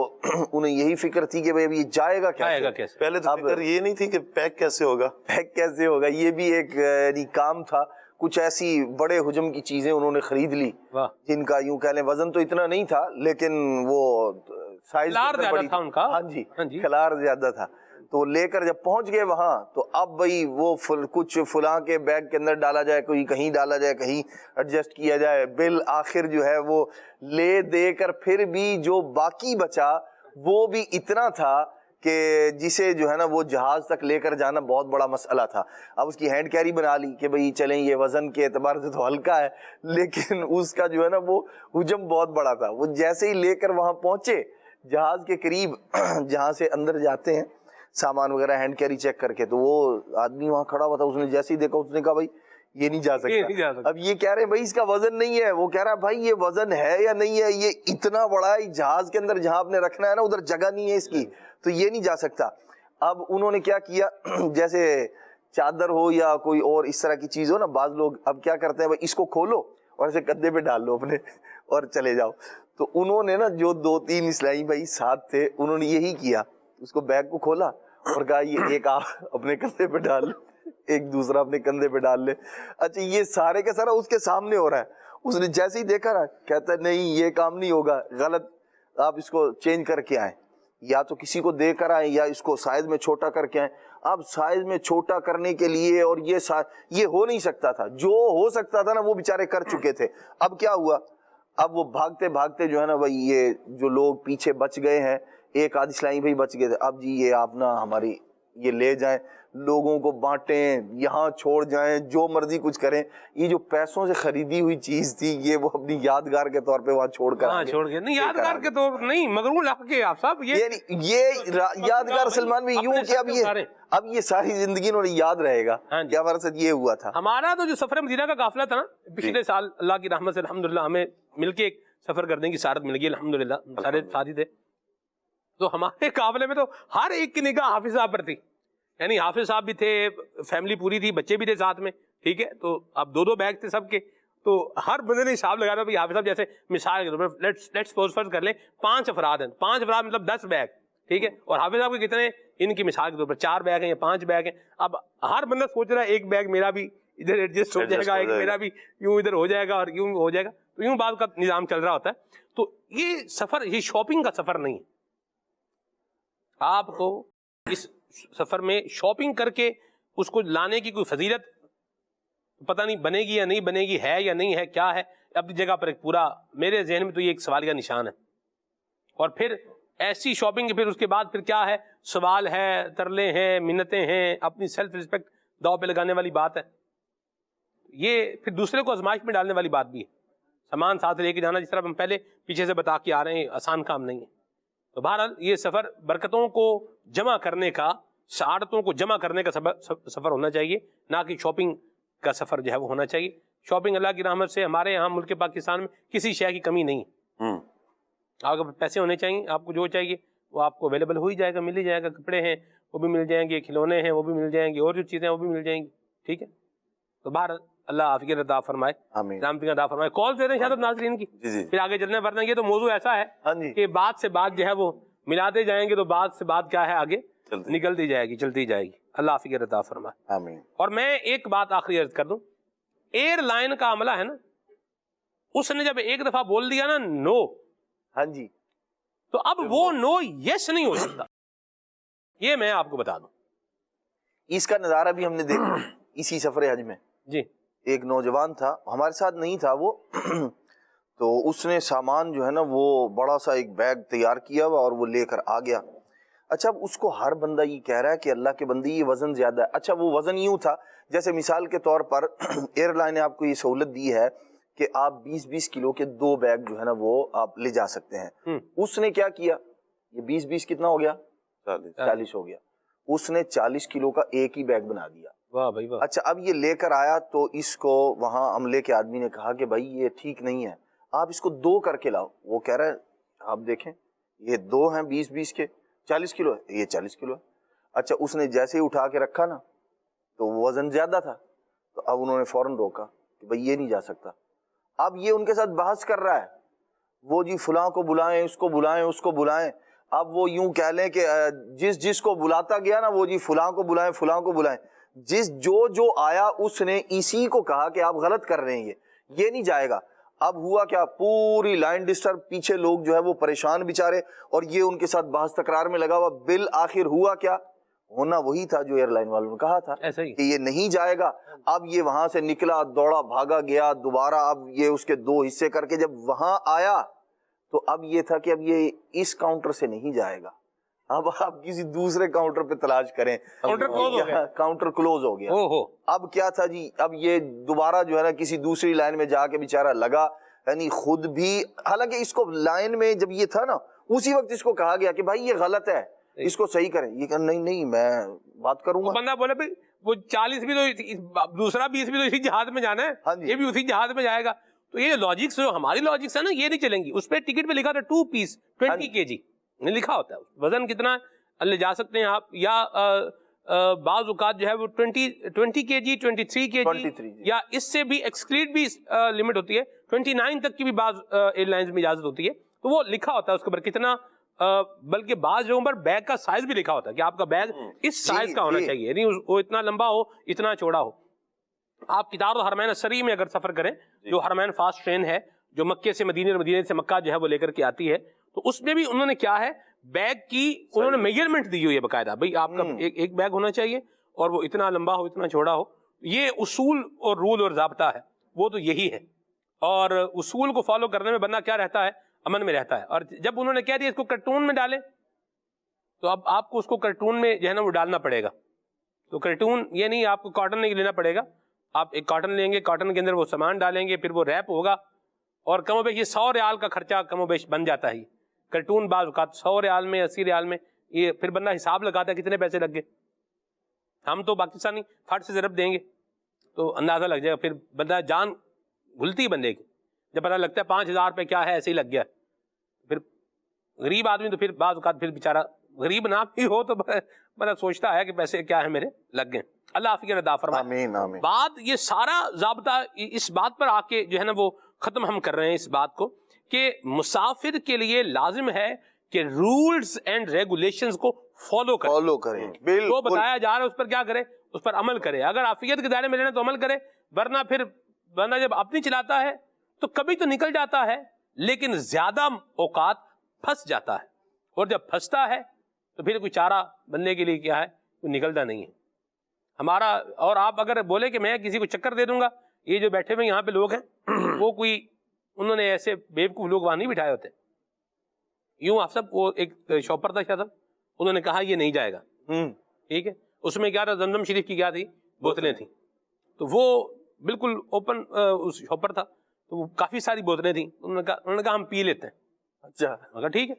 انہیں یہی فکر تھی کہ بھئی اب یہ جائے گا کیسے. پہلے تو فکر یہ نہیں تھی کہ پیک کیسے ہوگا, پیک کیسے ہوگا, یہ بھی ایک یعنی کام تھا. کچھ ایسی بڑے حجم کی چیزیں انہوں نے خرید لی جن کا یوں کہہ لیں وزن تو اتنا نہیں تھا, لیکن وہ سائز زیادہ تھا ان کا. ہاں جی کھلار زیادہ تھا. تو لے کر جب پہنچ گئے وہاں, تو اب بھئی وہ کچھ فلاں کے بیگ کے اندر ڈالا جائے, کوئی کہیں ڈالا جائے, کہیں ایڈجسٹ کیا جائے. بالآخر جو ہے وہ لے دے کر پھر بھی جو باقی بچا وہ بھی اتنا تھا کہ جسے جو ہے نا وہ جہاز تک لے کر جانا بہت بڑا مسئلہ تھا. اب اس کی ہینڈ کیری بنا لی کہ بھئی چلیں یہ وزن کے اعتبار سے تو ہلکا ہے, لیکن اس کا جو ہے نا وہ حجم بہت بڑا تھا. وہ جیسے ہی لے کر وہاں پہنچے جہاز کے قریب, جہاں سے اندر جاتے ہیں سامان وغیرہ ہینڈ کیری چیک کر کے, تو وہ آدمی وہاں کھڑا ہوا تھا, اس نے جیسے ہی دیکھا اس نے کہا بھائی یہ نہیں جا سکتا. اب یہ کہہ رہے ہیں بھائی اس کا وزن نہیں ہے, وہ کہہ رہا ہے بھائی یہ وزن ہے یا نہیں ہے, یہ اتنا بڑا ہے جہاز کے اندر جہاں آپ نے رکھنا ہے نا ادھر جگہ نہیں ہے اس کی, تو یہ نہیں جا سکتا. اب انہوں نے کیا کیا, جیسے چادر ہو یا کوئی اور اس طرح کی چیز ہو نا, بعض لوگ اب کیا کرتے ہیں بھائی اس کو کھولو اور اسے کندھے پہ ڈال لو اپنے اور چلے جاؤ. تو انہوں نے نا جو 2-3 اسلامی بھائی ساتھ تھے انہوں نے یہی کیا, اس کو بیگ کو کھولا اور کہا یہ ایک آپ اپنے کندھے پہ ڈال لو, ایک دوسرا اپنے کندھے پہ ڈال لے. اچھا یہ سارے کا سارا اس کے سامنے ہو رہا ہے. اس نے جیسے ہی دیکھا نا کہتا ہے نہیں یہ کام نہیں ہوگا, غلط, آپ اس کو چینج کر کے آئیں, یا تو کسی کو دے کر آئیں یا اس کو سائز میں چھوٹا کر کے آئیں. اب سائز میں چھوٹا کرنے کے لیے اور یہ ہو نہیں سکتا تھا, جو ہو سکتا تھا نا وہ بیچارے کر چکے تھے. اب کیا ہوا, اب وہ بھاگتے بھاگتے جو ہے نا بھائی یہ جو لوگ پیچھے بچ گئے ہیں, ایک آدھ اسلامی بھائی بچ گئے تھے, اب جی یہ آپ نا ہماری یہ لے جائیں, لوگوں کو بانٹیں, یہاں چھوڑ جائیں, جو مرضی کچھ کریں. یہ جو پیسوں سے خریدی ہوئی چیز تھی یہ وہ اپنی یادگار کے طور پہ وہاں چھوڑ کر نہیں, یادگار کے طور نہیں, مغرور لا کے آپ صاحب یہ یادگار سلمان بھی یوں کہ اب یہ ساری زندگی انہوں نے یاد رہے گا کہ ہمارے ساتھ یہ ہوا تھا. ہمارا تو جو سفر مدینہ کا قافلہ تھا نا پچھلے سال, اللہ کی رحمت سے الحمدللہ ہمیں مل کے ایک سفر کرنے کی سعادت مل گئی الحمدللہ, سارے ساتھی تھے. تو ہمارے قافلے میں تو ہر ایک کی نگاہ حافظ صاحب پر تھی, یعنی حافظ صاحب بھی تھے, فیملی پوری تھی, بچے بھی تھے ساتھ میں, ٹھیک ہے. تو اب 2 بیگ تھے سب کے, تو ہر بندے نے حساب لگا تھا حافظ صاحب جیسے مثال کے طور پر لیٹس فرض کر لیں 5 افراد ہیں, 5 افراد مطلب 10 بیگ, ٹھیک ہے. اور حافظ صاحب کے کتنے, ان کی مثال کے طور پر 4 بیگ ہیں یا 5 بیگ ہیں. اب ہر بندہ سوچ رہا ہے ایک بیگ میرا بھی ادھر ایڈجسٹ ہو جائے گا, ایک میرا بھی یوں ادھر ہو جائے گا اور یوں ہو جائے گا, تو یوں بات کا نظام چل رہا ہوتا ہے. تو یہ سفر یہ شاپنگ کا سفر نہیں ہے. آپ کو اس سفر میں شاپنگ کر کے اس کو لانے کی کوئی فضیلت پتہ نہیں بنے گی یا نہیں بنے گی, ہے یا نہیں ہے, کیا ہے, اپنی جگہ پر ایک پورا میرے ذہن میں تو یہ ایک سوال کا نشان ہے. اور پھر ایسی شاپنگ پھر اس کے بعد پھر کیا ہے, سوال ہے, ترلے ہیں, منتیں ہیں, اپنی سیلف رسپیکٹ داؤ پہ لگانے والی بات ہے. یہ پھر دوسرے کو آزمائش میں ڈالنے والی بات بھی ہے. سامان ساتھ لے کے جانا جس طرح ہم پہلے پیچھے سے بتا کے آ رہے ہیں آسان کام نہیں ہے. تو بہرحال یہ سفر برکتوں کو جمع کرنے کا, سعادتوں کو جمع کرنے کا سفر ہونا چاہیے, نہ کہ شاپنگ کا سفر جو ہے وہ ہونا چاہیے. شاپنگ اللہ کی رحمت سے ہمارے یہاں ملک پاکستان میں کسی شے کی کمی نہیں ہے. آپ کے پیسے ہونے چاہیے, آپ کو جو چاہیے وہ آپ کو اویلیبل ہو ہی جائے گا, مل ہی جائے گا. کپڑے ہیں وہ بھی مل جائیں گے, کھلونے ہیں وہ بھی مل جائیں گے, اور جو چیزیں ہیں وہ بھی مل جائیں گی, ٹھیک ہے. تو بہرحال اللہ عافیت عطا فرمائے, رحمت عطا فرمائے. کال دے رہے ہیں شاید ناظرین کی, پھر آگے چلنے ورنہ یہ تو موضوع ایسا ہے کہ بات سے بات جو ہے وہ ملاتے جائیں گے تو بات سے بات کیا ہے آگے نکلتی جائے گی, چلتی جائے گی. اللہ عافیت عطا فرمائے, آمین. اور میں ایک بات آخری عرض کر دوں, ایئر لائن کا عملہ ہے نا, اس نے جب ایک دفعہ بول دیا نا نو, ہاں جی, تو اب وہ نو یس نہیں ہو سکتا. یہ میں آپ کو بتا دوں, اس کا نظارہ بھی ہم نے دیکھا اسی سفر حج میں. جی, ایک نوجوان تھا, ہمارے ساتھ نہیں تھا وہ, تو اس نے سامان جو ہے نا وہ بڑا سا ایک بیگ تیار کیا ہوا اور وہ لے کر آ گیا. اچھا اب اس کو ہر بندہ یہ کہہ رہا ہے کہ اللہ کے بندے یہ وزن زیادہ ہے. اچھا وہ وزن یوں تھا جیسے مثال کے طور پر ایئر لائن نے آپ کو یہ سہولت دی ہے کہ آپ 20-20 کلو کے 2 بیگ جو ہے نا وہ آپ لے جا سکتے ہیں. اس نے کیا کیا, یہ 20-20 کتنا ہو گیا, 40 ہو گیا. اس نے 40 کلو کا ایک ہی بیگ بنا دیا. واہ بھائی واہ. اچھا اب یہ لے کر آیا تو اس کو وہاں عملے کے آدمی نے کہا کہ بھائی یہ ٹھیک نہیں ہے, آپ اس کو 2 کر کے لاؤ. وہ کہہ رہا ہے آپ دیکھیں یہ 2 ہیں 20-20 کے, 40 کلو ہے, یہ 40 کلو ہے. اچھا اس نے جیسے ہی اٹھا کے رکھا نا تو وزن زیادہ تھا, تو اب انہوں نے فوراً روکا کہ بھائی یہ نہیں جا سکتا. اب یہ ان کے ساتھ بحث کر رہا ہے, وہ جی فلاں کو بلائیں, اس کو بلائیں, اس کو بلائیں. اب وہ یوں کہہ لیں کہ جس کو بلاتا گیا نا وہ جی فلاں کو بلائیں, فلاں کو بلائیں. جو آیا اس نے اسی کو کہا کہ آپ غلط کر رہے ہیں, یہ نہیں جائے گا. اب ہوا کیا, پوری لائن ڈسٹرب, پیچھے لوگ جو ہے وہ پریشان بیچارے, اور یہ ان کے ساتھ بحث تکرار میں لگا ہوا. بالآخر ہوا کیا, ہونا وہی تھا جو ایئر لائن والوں نے کہا تھا کہ یہ نہیں جائے گا. اب یہ وہاں سے نکلا, دوڑا بھاگا گیا دوبارہ. اب یہ اس کے 2 حصے کر کے جب وہاں آیا تو اب یہ تھا کہ اب یہ اس کاؤنٹر سے نہیں جائے گا, اب آپ کسی دوسرے کاؤنٹر پہ تلاش کریں. کاؤنٹر کلوز ہو گیا. اب کیا تھا جی, اب یہ دوبارہ جو ہے نا کسی دوسری لائن میں جا کے بیچارہ لگا, یعنی خود بھی, حالانکہ اس کو لائن میں جب یہ تھا نا اسی وقت اس کو کہا گیا کہ بھائی یہ غلط ہے, اس کو صحیح کریں. یہ کہ نہیں میں بات کروں گا. بندہ بولے بھائی وہ 40 بھی تو, دوسرا 20 بھی تو اسی جہاز میں جانا ہے, یہ بھی اسی جہاز میں جائے گا. تو یہ لاجکس جو ہماری لاجکس ہے نا یہ نہیں چلیں گی. اس پہ ٹکٹ پہ لکھا تھا 2 پیس 20 kg لکھا ہوتا ہے, وزن کتنا لے جا سکتے ہیں آپ, یا بعض اوقات جو ہے وہ 20 kg 23 kg یا اس سے بھی ایکسکریڈ بھی لمٹ ہوتی ہے, 29 تک کی بھی بعض ایئر لائنز میں اجازت ہوتی ہے. تو وہ لکھا ہوتا ہے اس کے اوپر کتنا, بلکہ بعض جگہوں پر بیگ کا سائز بھی لکھا ہوتا ہے کہ آپ کا بیگ اس سائز کا ہونا چاہیے, یعنی وہ اتنا لمبا ہو اتنا چوڑا ہو. آپ کتاب الحرمین السری میں اگر سفر کریں, جو حرمین فاسٹ ٹرین ہے جو مکے سے مدینے اور مدینے سے مکہ جو ہے وہ لے کر کے آتی ہے, تو اس میں بھی انہوں نے کیا ہے, بیگ کی انہوں نے میجرمنٹ دی ہوئی ہے باقاعدہ, بھائی آپ کا ایک بیگ ہونا چاہیے اور وہ اتنا لمبا ہو اتنا چوڑا ہو. یہ اصول اور رول اور ضابطہ ہے, وہ تو یہی ہے. اور اصول کو فالو کرنے میں بندہ کیا رہتا ہے, امن میں رہتا ہے. اور جب انہوں نے کہہ دیا اس کو کارٹون میں ڈالیں, تو اب آپ کو اس کو کارٹون میں جو ہے نا وہ ڈالنا پڑے گا. تو کارٹون یہ نہیں, آپ کو کاٹن نہیں لینا پڑے گا, آپ ایک کاٹن لیں گے, کاٹن کے اندر وہ سامان ڈالیں گے, پھر وہ ریپ ہوگا, اور کم و بیش یہ 100 ریال کا خرچہ کم و بیش بن جاتا ہے. کارٹون بعض اوقات 100 ریال میں 80 ریال میں, یہ پھر بندہ حساب لگاتا ہے کتنے پیسے لگ گئے. ہم تو پاکستانی فٹ سے ضرب دیں گے تو اندازہ لگ جائے گا, پھر بندہ جان گھلتی بندے کی, جب پتہ لگتا ہے 5000 روپے کیا ہے ایسے ہی لگ گیا. پھر غریب آدمی تو پھر بعض اوقات پھر بیچارہ غریب نہ بھی ہو تو بندہ سوچتا ہے کہ پیسے کیا ہے میرے لگ گئے. اللہ عافیت عطا فرمائے. آمین آمین. بات یہ سارا ضابطہ اس بات پر آ کے جو ہے نا وہ ختم ہم کر رہے ہیں اس بات کو کہ مسافر کے لیے لازم ہے کہ رولز اینڈ ریگولیشنز کو فالو کریں. جو بتایا جا رہا ہے اس پر کیا کرے, اس پر عمل کرے. اگر عافیت کے دائرے میں رہنا تو عمل کرے, ورنہ پھر بندہ جب اپنی چلاتا ہے تو کبھی تو نکل جاتا ہے, لیکن زیادہ اوقات پھنس جاتا ہے. اور جب پھنستا ہے تو پھر کوئی چارہ بننے کے لیے کیا ہے, کوئی نکلتا نہیں ہے ہمارا. اور آپ اگر بولے کہ میں کسی کو چکر دے دوں گا, یہ جو بیٹھے ہوئے یہاں پہ لوگ ہیں وہ کوئی انہوں نے ایسے بیوقوف لوگ وہاں نہیں بٹھائے ہوتے. یوں آپ سب, وہ ایک شاپر تھا شاید, انہوں نے کہا یہ نہیں جائے گا, ٹھیک ہے. اس میں کیا تھا, زمزم شریف کی کیا تھی, بوتلیں تھیں. تو وہ بالکل اوپن اس شاپر تھا, تو وہ کافی ساری بوتلیں تھیں. انہوں نے کہا ہم پی لیتے ہیں. اچھا, مگر ٹھیک ہے.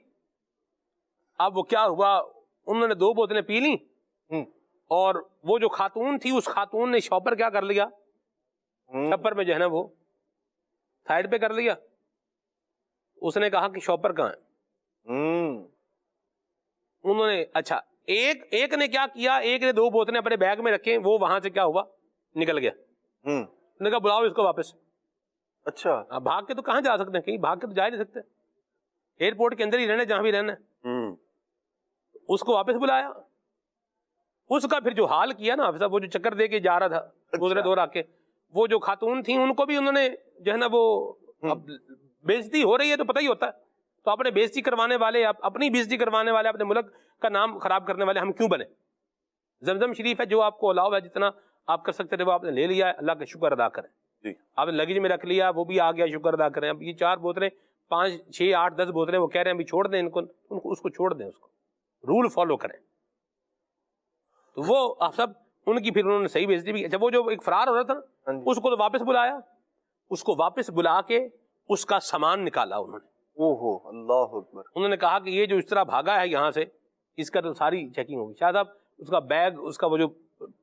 اب وہ کیا ہوا, انہوں نے 2 بوتلیں پی لیں, اور وہ جو خاتون تھی اس خاتون نے شاپر کیا کر لیا, چھپر میں جو ہے نا وہ سائڈ پہ کر لیا. اس نے کہا کہ شاپر کہاں ہے. انہوں نے, اچھا ایک نے کیا کیا, ایک نے 2 بوتلیں اپنے بیگ میں رکھیں, وہ وہاں سے کیا ہوا, نکل گیا. انہوں نے کہا بلاؤ اس کو واپس. اچھا, بھاگ کے تو کہاں جا سکتے ہیں, کہیں بھاگ کے تو جا نہیں سکتے, ایئرپورٹ کے اندر ہی رہنا جہاں بھی رہنا ہے. اس کو واپس بلایا. اس کا پھر جو حال کیا نا حافظ صاحب, وہ جو چکر دے کے جا رہا تھا دوسرے دور آ کے, وہ جو خاتون تھیں ان کو بھی انہوں نے جو ہے نا وہ, اب بےزتی ہو رہی ہے تو پتہ ہی ہوتا ہے, تو اپنے بےزتی کروانے والے, اپنی بےزتی کروانے والے, اپنے ملک کا نام خراب کرنے والے ہم کیوں بنے. زمزم شریف ہے, جو آپ کو الاؤ ہے, جتنا آپ کر سکتے تھے وہ آپ نے لے لیا ہے, اللہ کا شکر ادا کریں. آپ نے لگیج میں رکھ لیا, وہ بھی آ گیا, شکر ادا کریں. اب یہ 4 بوتلیں 5 6 8 10 بوتلیں وہ کہہ رہے ہیں ابھی چھوڑ دیں ان کو, اس کو چھوڑ دیں. اس کو رول فالو کریں. تو وہ آپ سب ان کی پھر انہوں نے صحیح بھیج دی. اچھا وہ جو ایک فرار ہو رہا تھا نا, اس کو تو واپس بلایا, اس کو واپس بلا کے اس کا سامان نکالا انہوں نے. اوہو اللہ اکبر. انہوں نے کہا کہ یہ جو اس طرح بھاگا ہے یہاں سے, اس کا تو ساری چیکنگ ہوگی. شاہ صاحب اس کا بیگ, اس کا وہ جو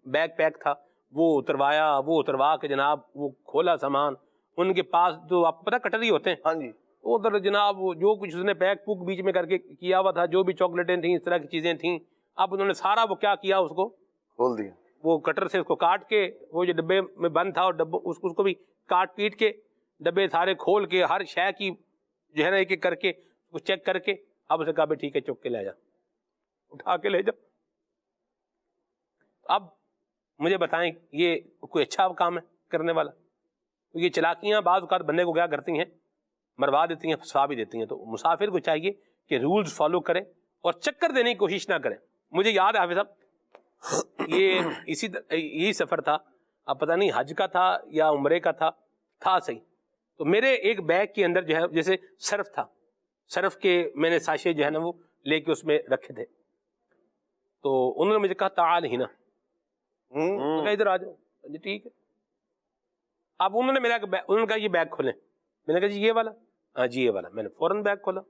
بیگ پیک تھا وہ اتروایا, وہ اتروا کے جناب وہ کھولا سامان. ان کے پاس جو آپ کو پتہ کٹری ہوتے ہیں, ہاں جی, ادھر جناب وہ جو کچھ اس نے پیک پوک بیچ میں کر کے کیا ہوا تھا, جو بھی چاکلیٹیں تھیں, اس طرح کی چیزیں تھیں, اب انہوں نے سارا وہ کیا کیا, اس کو کھول دیا. وہ کٹر سے اس کو کاٹ کے, وہ جو ڈبے میں بند تھا اور ڈبوں اس کو بھی کاٹ پیٹ کے, ڈبے سارے کھول کے, ہر شے کی جو ہے نا ایک ایک کر کے اس کو چیک کر کے, اب اسے کہا ٹھیک ہے چک کے لے جا, اٹھا کے لے جا. اب مجھے بتائیں یہ کوئی اچھا کام ہے کرنے والا؟ تو یہ چلاکیاں بعض اوقات بندے کو کیا کرتی ہیں, مروا دیتی ہیں, پھنسوا بھی دیتی ہیں. تو مسافر کو چاہیے کہ رولز فالو کریں اور چکر دینے کی کوشش نہ کریں. مجھے یاد ہے حافظ صاحب, یہ یہی سفر تھا, اب پتہ نہیں حج کا تھا یا عمرے کا تھا صحیح. تو میرے ایک بیگ کے اندر جو ہے جیسے سرف تھا, سرف کے میں نے ساشے جو ہے نا وہ لے کے اس میں رکھے تھے. تو انہوں نے مجھے کہا تعال ہی نا, ادھر آ جاؤ. جی ٹھیک ہے. اب انہوں نے کہا یہ بیگ کھولیں. میں نے کہا جی یہ والا, ہاں جی یہ والا. میں نے فوراً بیگ کھولا,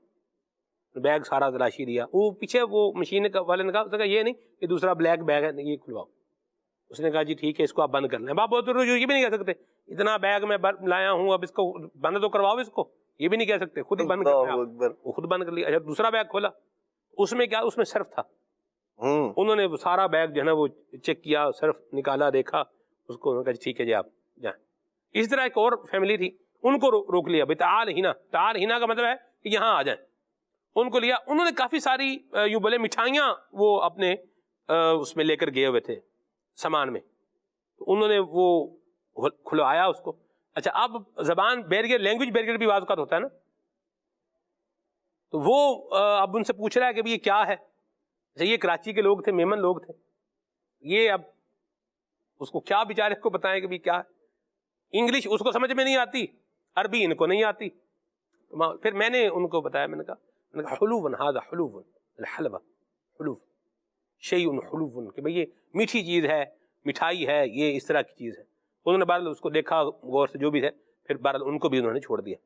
بیگ سارا تلاشی لیا. وہ پیچھے وہ مشین والے نے کہا, اس نے کہا یہ نہیں, یہ دوسرا بلیک بیگ ہے, یہ کھلواؤ. اس نے کہا جی ٹھیک ہے اس کو آپ بند کر لیں. آپ بہت یہ بھی نہیں کہہ سکتے اتنا بیگ میں لایا ہوں اب اس کو بند تو کرواؤ, اس کو یہ بھی نہیں کہہ سکتے, خود ہی بند کر لیا. وہ خود بند کر لیا. اچھا دوسرا بیگ کھولا, اس میں کیا, اس میں صرف تھا. انہوں نے سارا بیگ جو ہے نا وہ چیک کیا, صرف نکالا, دیکھا اس کو, کہا ٹھیک ہے جی آپ جائیں. اس طرح ایک اور فیملی تھی, ان کو روک لیا. بھائی تعال ہینا, تعال ہینا کا مطلب ہے کہ یہاں آ جائیں. ان کو لیا. انہوں نے کافی ساری یوں بولے مٹھائیاں وہ اپنے اس میں لے کر گئے ہوئے تھے سامان میں. تو انہوں نے وہ کھلوایا اس کو. اچھا اب زبان بیریئر, لینگویج بیریئر بھی بعض اوقات ہوتا ہے نا, تو وہ اب ان سے پوچھ رہا ہے کہ یہ کیا ہے. اچھا یہ کراچی کے لوگ تھے, میمن لوگ تھے, یہ اب اس کو کیا بیچارے کو بتائیں کہ کیا ہے. انگلش اس کو سمجھ میں نہیں آتی, عربی ان کو نہیں آتی. پھر میں نے ان کو بتایا, میں نے کہا حلوون ھذا حلوون الحلوہ حلو شیء حلو, کہ بھئی یہ میٹھی چیز ہے, مٹھائی ہے, یہ اس طرح کی چیز ہے. انہوں نے بہرحال اس کو دیکھا غور سے جو بھی ہے, پھر بہرحال ان کو بھی انہوں نے چھوڑ دیا.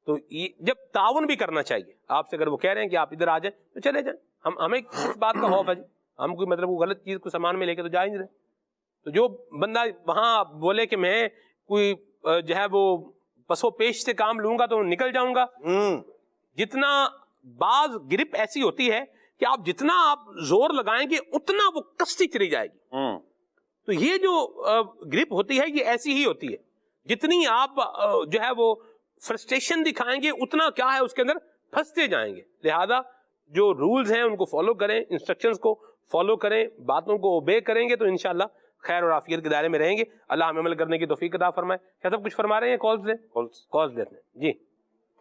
تو یہ جب تعاون بھی کرنا چاہیے آپ سے, اگر وہ کہہ رہے ہیں کہ آپ ادھر آ جائیں تو چلے جائیں. ہمیں اس بات کا خوف ہے جی, ہم کوئی مطلب وہ غلط چیز کو سامان میں لے کے تو جائیں رہے. تو جو بندہ وہاں بولے کہ میں کوئی جو ہے وہ پسو پیش سے کام لوں گا تو نکل جاؤں گا, جتنا بعض گرپ ایسی ہوتی ہے کہ آپ جتنا آپ زور لگائیں گے اتنا وہ کستی چلی جائے گی. تو یہ جو گرپ ہوتی ہے یہ ایسی ہی ہوتی ہے, جتنی آپ جو ہے وہ فرسٹریشن دکھائیں گے اتنا کیا ہے اس کے اندر پھنستے جائیں گے. لہذا جو رولز ہیں ان کو فالو کریں, انسٹرکشنز کو فالو کریں, باتوں کو اوبے کریں گے تو انشاءاللہ خیر اور عافیت کے دائرے میں رہیں گے. اللہ ہمیں عمل کرنے کی توفیق عطا فرمائے. کیا سب کچھ فرما رہے ہیں؟ کالز لیتے ہیں جی.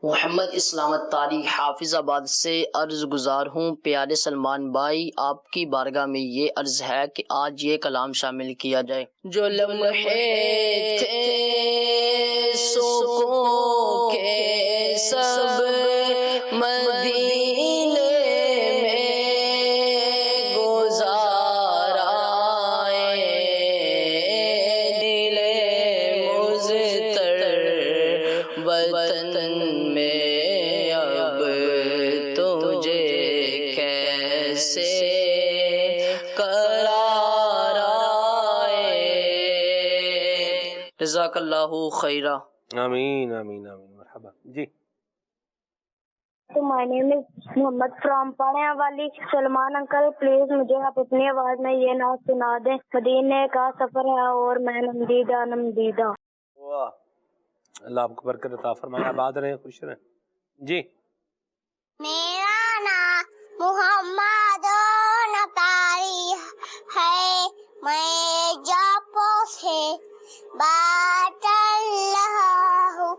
محمد اسلام الطاری حافظ آباد سے عرض گزار ہوں. پیارے سلمان بھائی, آپ کی بارگاہ میں یہ عرض ہے کہ آج یہ کلام شامل کیا جائے. جو لمحے تھے سکون کے سب مدینے میں گزار آئے, دل مضطر وطن میں اب تجھے کیسے قرار آئے. جزاک اللہ خیرہ. آمین آمین آمین. مرحبا جی. تو my name is Muhammad from پڑھنے والی. سلمان انکل پلیز مجھے آپ اپنی آواز میں یہ نعت سنا دیں. مدینے کا سفر ہے اور میں نمدیدہ نمدیدہ. واہ, اللہ آپ کو برکت عطا فرمائے, آباد رہیں, خوش رہیں جی. میرا نام محمد نتاری ہے, میں جاپوں سے بات رہا ہوں.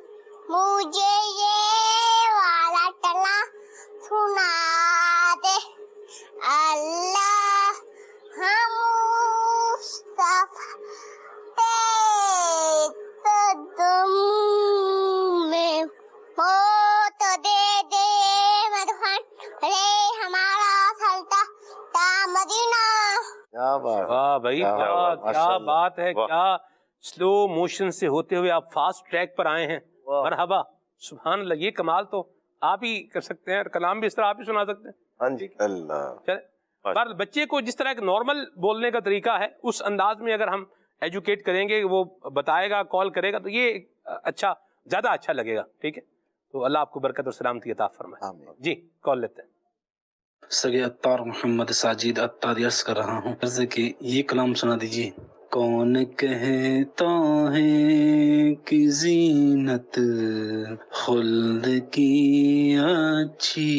مجھے یہ والا ٹلا سنا دے. اللہ ہم مصطفیٰ تم میں موت دے دے مدفن رے ہمارا سلطہ بھائی، کیا بات ہے، کیا سلو موشن سے ہوتے ہوئے آپ فاسٹ ٹریک پر آئے ہیں. مرحبا، سبحان اللہ. یہ کمال تو آپ ہی کر سکتے ہیں، اور کلام بھی اس طرح آپ ہی سنا سکتے ہیں. ہاں جی اللہ. پر بچے کو جس طرح ایک نارمل بولنے کا طریقہ ہے اس انداز میں اگر ہم ایجوکیٹ کریں گے، وہ بتائے گا، کال کرے گا، تو یہ اچھا، زیادہ اچھا لگے گا. ٹھیک ہے، تو اللہ آپ کو برکت اور سلامتی عطا فرمائے. جی کال لیتے ہیں. سگے اتار محمد ساجد اتاری عرض کر رہا ہوں کہ یہ کلام سنا دیجیے. کون کہتا ہے کہ زینت خلد کی اچھی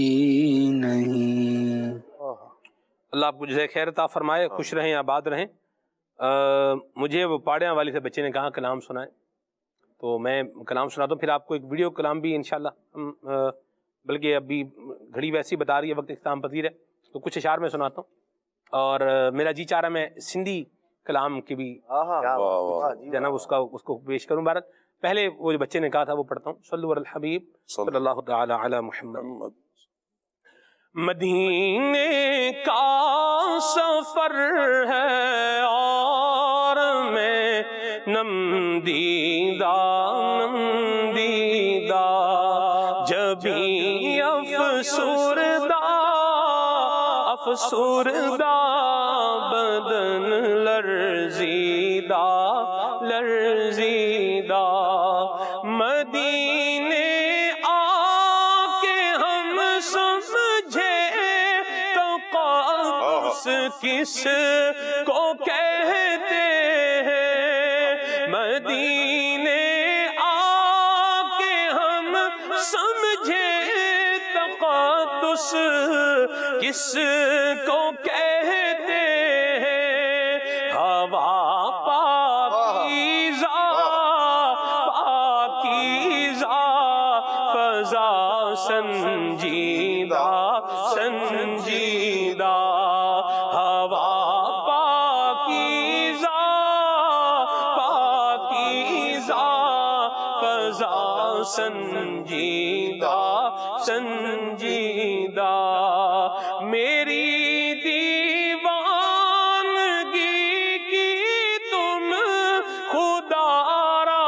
نہیں. اللہ آپ کو جزائے خیر عطا فرمائے، خوش رہیں، آباد رہیں. مجھے وہ پاڑیاں والی سے بچے نے کہا کلام سنائے، تو میں کلام سناتا ہوں. پھر آپ کو ایک ویڈیو کلام بھی انشاءاللہ ہم بلکہ ابھی گھڑی ویسی بتا رہی ہے، وقت اختتام پذیر ہے، تو کچھ اشعار میں سناتا ہوں. اور میرا جی چاہ رہا میں سندھی کلام کی بھی جناب اس کو پیش کروں. بھارت پہلے وہ جو بچے نے کہا تھا وہ پڑھتا ہوں. صلو علی الحبیب صلی اللہ تعالی علی محمد. مدینے کا سفر ہے اور میں نمدیدہ جبھی افسردہ بدن لرزیدہ مدینے آ کے ہم سمجھے تقدس کس کو کہتے ہیں. مدینے آ کے ہم سمجھے تقدس کس کو کہتے ہیں. ہوا پاکیزہ فضا سنجیدہ ہوا پاکیزہ فضا سنجیدہ میری دیوانگی کی تم خدا را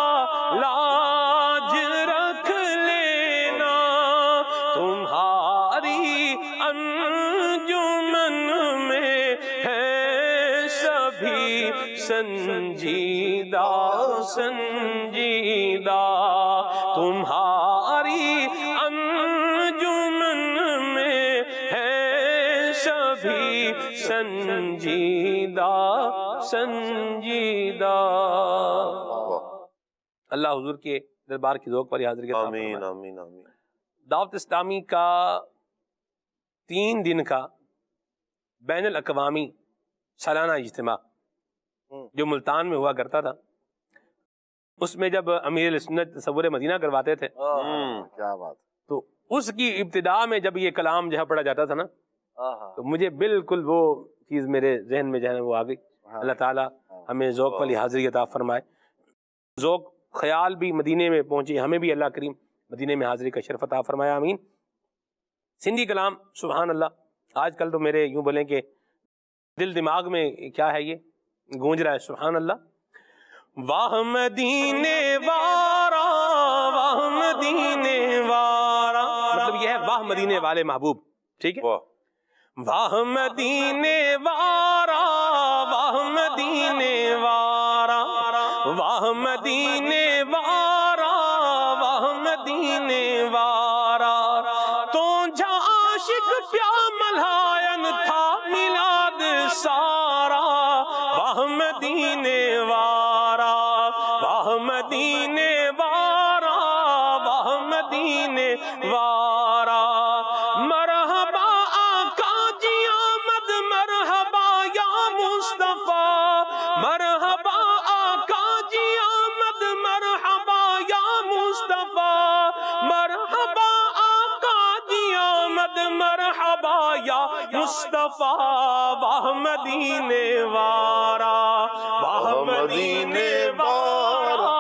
لاج رکھ لینا. تمہاری انجمن میں ہے سبھی سنجیدہ تمہاری انجمن میں ہے سبھی سنجیدہ. اللہ حضور کے دربار کی ذوق پر حاضر کیا. آمین آمین آمین. دعوت اسلامی کا 3 دن کا بین الاقوامی سالانہ اجتماع جو ملتان میں ہوا کرتا تھا، اس میں جب امیر سنت تصور مدینہ کرواتے تھے، کیا بات، تو اس کی ابتدا میں جب یہ کلام جہاں پڑھا جاتا تھا نا، تو مجھے بالکل وہ چیز میرے ذہن میں جو ہے وہ آ گئی. اللہ تعالیٰ ہمیں ذوق والی حاضری عطا فرمائے. ذوق خیال بھی مدینے میں پہنچے، ہمیں بھی اللہ کریم مدینے میں حاضری کا شرف عطا فرمایا. آمین. سندھی کلام سبحان اللہ آج کل تو میرے یوں بولیں کہ دل دماغ میں کیا ہے، یہ گونج رہا ہے. سبحان اللہ. واہ مدینے وارا واہ مدینے وارا، مطلب یہ ہے واہ مدینے والے محبوب. ٹھیک ہے، واہ مدینے وارا واہ مدینے وارا واہ مدینے وارا واہ مدینے وارا. تو جا عاشق پیا ملائن تھا میلاد سارا. واہ مدینے وارا واہ مدینے وارا واہ مدینے وارا. مرحبا آقا جی آمد، مرحبا یا مصطفیٰ. مرحبا آقا جی آمد، مرحبا یا مصطفیٰ. مرحبا آقا جی آمد، مرحبا یا مصطفیٰ. واہ مدینے وارا واہ مدینے وارا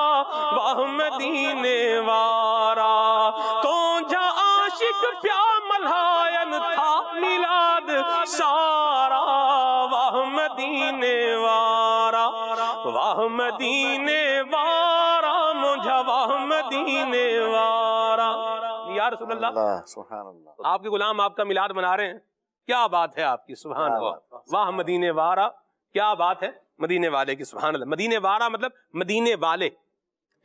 واہ مدینے وارا. تو جا عاشق پیا ملائن تھا میلاد سارا. واہ مدینے وارا واہ مدینے وارا مجھا واہ مدینے وارا. یا رسول اللہ, سبحان اللہ. آپ کے غلام آپ کا میلاد منا رہے ہیں, کیا بات ہے آپ کی, سبحان اللہ. واہ مدینے وارا, کیا بات ہے مدینے والے کی, سبحان اللہ. مدینے وارا مطلب مدینے والے,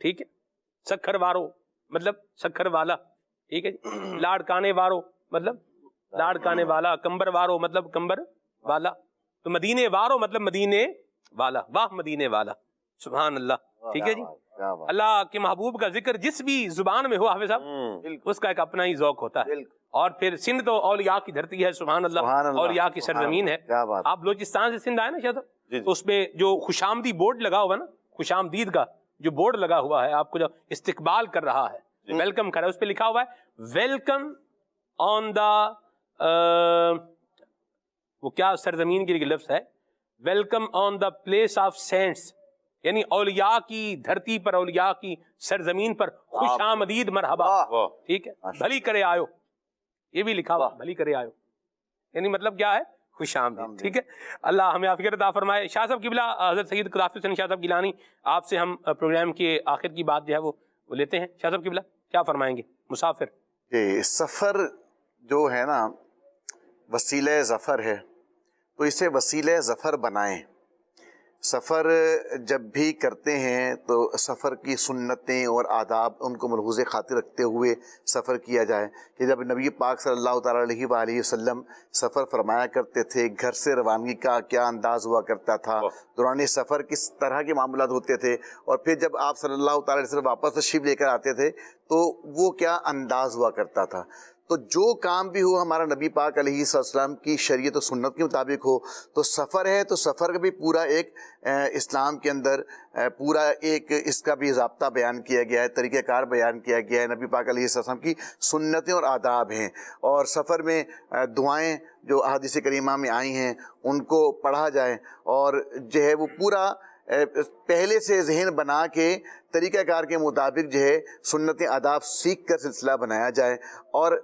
ٹھیک ہے. سکھر وارو مطلب سکھر والا, ٹھیک ہے جی. لاڑکانے وارو مطلب لاڑکانے والا. کمبر وارو مطلب کمبر والا. تو مدینے وارو مطلب مدینے والا. واہ مدینے والا, سبحان اللہ, ٹھیک ہے جی. اللہ کے محبوب کا ذکر جس بھی زبان میں ہو حافظ صاحب, اس کا ایک اپنا ہی ذوق ہوتا ہے. اور پھر سندھ تو اولیاء کی دھرتی ہے, سبحان اللہ, اولیاء کی سرزمین ہے. آپ بلوچستان سے سندھ آئے نا شاید, تو اس پہ جو خوش آمدی بورڈ لگا ہوا نا, خوش آمدید کا جو بورڈ لگا ہوا ہے, آپ کو جو استقبال کر رہا ہے, ویلکم کر رہا ہے, اس پہ لکھا ہوا ہے ویلکم آن دا, وہ کیا سرزمین کے لیے لفظ ہے, welcome on the place of saints, یعنی اولیاء کی دھرتی پر, اولیاء کی سرزمین پر خوش آمدید مرحبا, ٹھیک ہے. بھلی کرے آئو, یہ بھی لکھا ہوا, بھلی کرے آئو, یعنی مطلب کیا ہے, خوش آمدید, ٹھیک ہے. اللہ ہمیں عافیت عطا فرمائے. شاہ صاحب قبلہ حضرت سید قذافی حسین شاہ صاحب گیلانی, آپ سے ہم پروگرام کے آخر کی بات جو ہے وہ لیتے ہیں. شاہ صاحب قبلہ کیا فرمائیں گے؟ مسافر سفر جو ہے نا وسیلہ ظفر ہے, تو اسے وسیلہ ظفر بنائیں. سفر جب بھی کرتے ہیں تو سفر کی سنتیں اور آداب ان کو ملحوظ خاطر رکھتے ہوئے سفر کیا جائے. کہ جب نبی پاک صلی اللہ تعالیٰ علیہ وآلہ وسلم سفر فرمایا کرتے تھے, گھر سے روانگی کا کیا انداز ہوا کرتا تھا, دوران سفر کس طرح کے معاملات ہوتے تھے, اور پھر جب آپ صلی اللہ تعالیٰ علیہ وسلم واپس تشریف لے کر آتے تھے تو وہ کیا انداز ہوا کرتا تھا. تو جو کام بھی ہو ہمارا نبی پاک علیہ السلام کی شریعت و سنت کے مطابق ہو, تو سفر ہے تو سفر کا بھی پورا ایک اسلام کے اندر پورا ایک اس کا بھی ضابطہ بیان کیا گیا ہے, طریقہ کار بیان کیا گیا ہے. نبی پاک علیہ السلام کی سنتیں اور آداب ہیں, اور سفر میں دعائیں جو احادیث کریمہ میں آئی ہیں ان کو پڑھا جائے, اور جو ہے وہ پورا پہلے سے ذہن بنا کے طریقہ کار کے مطابق جو ہے سنتیں آداب سیکھ کر سلسلہ بنایا جائے. اور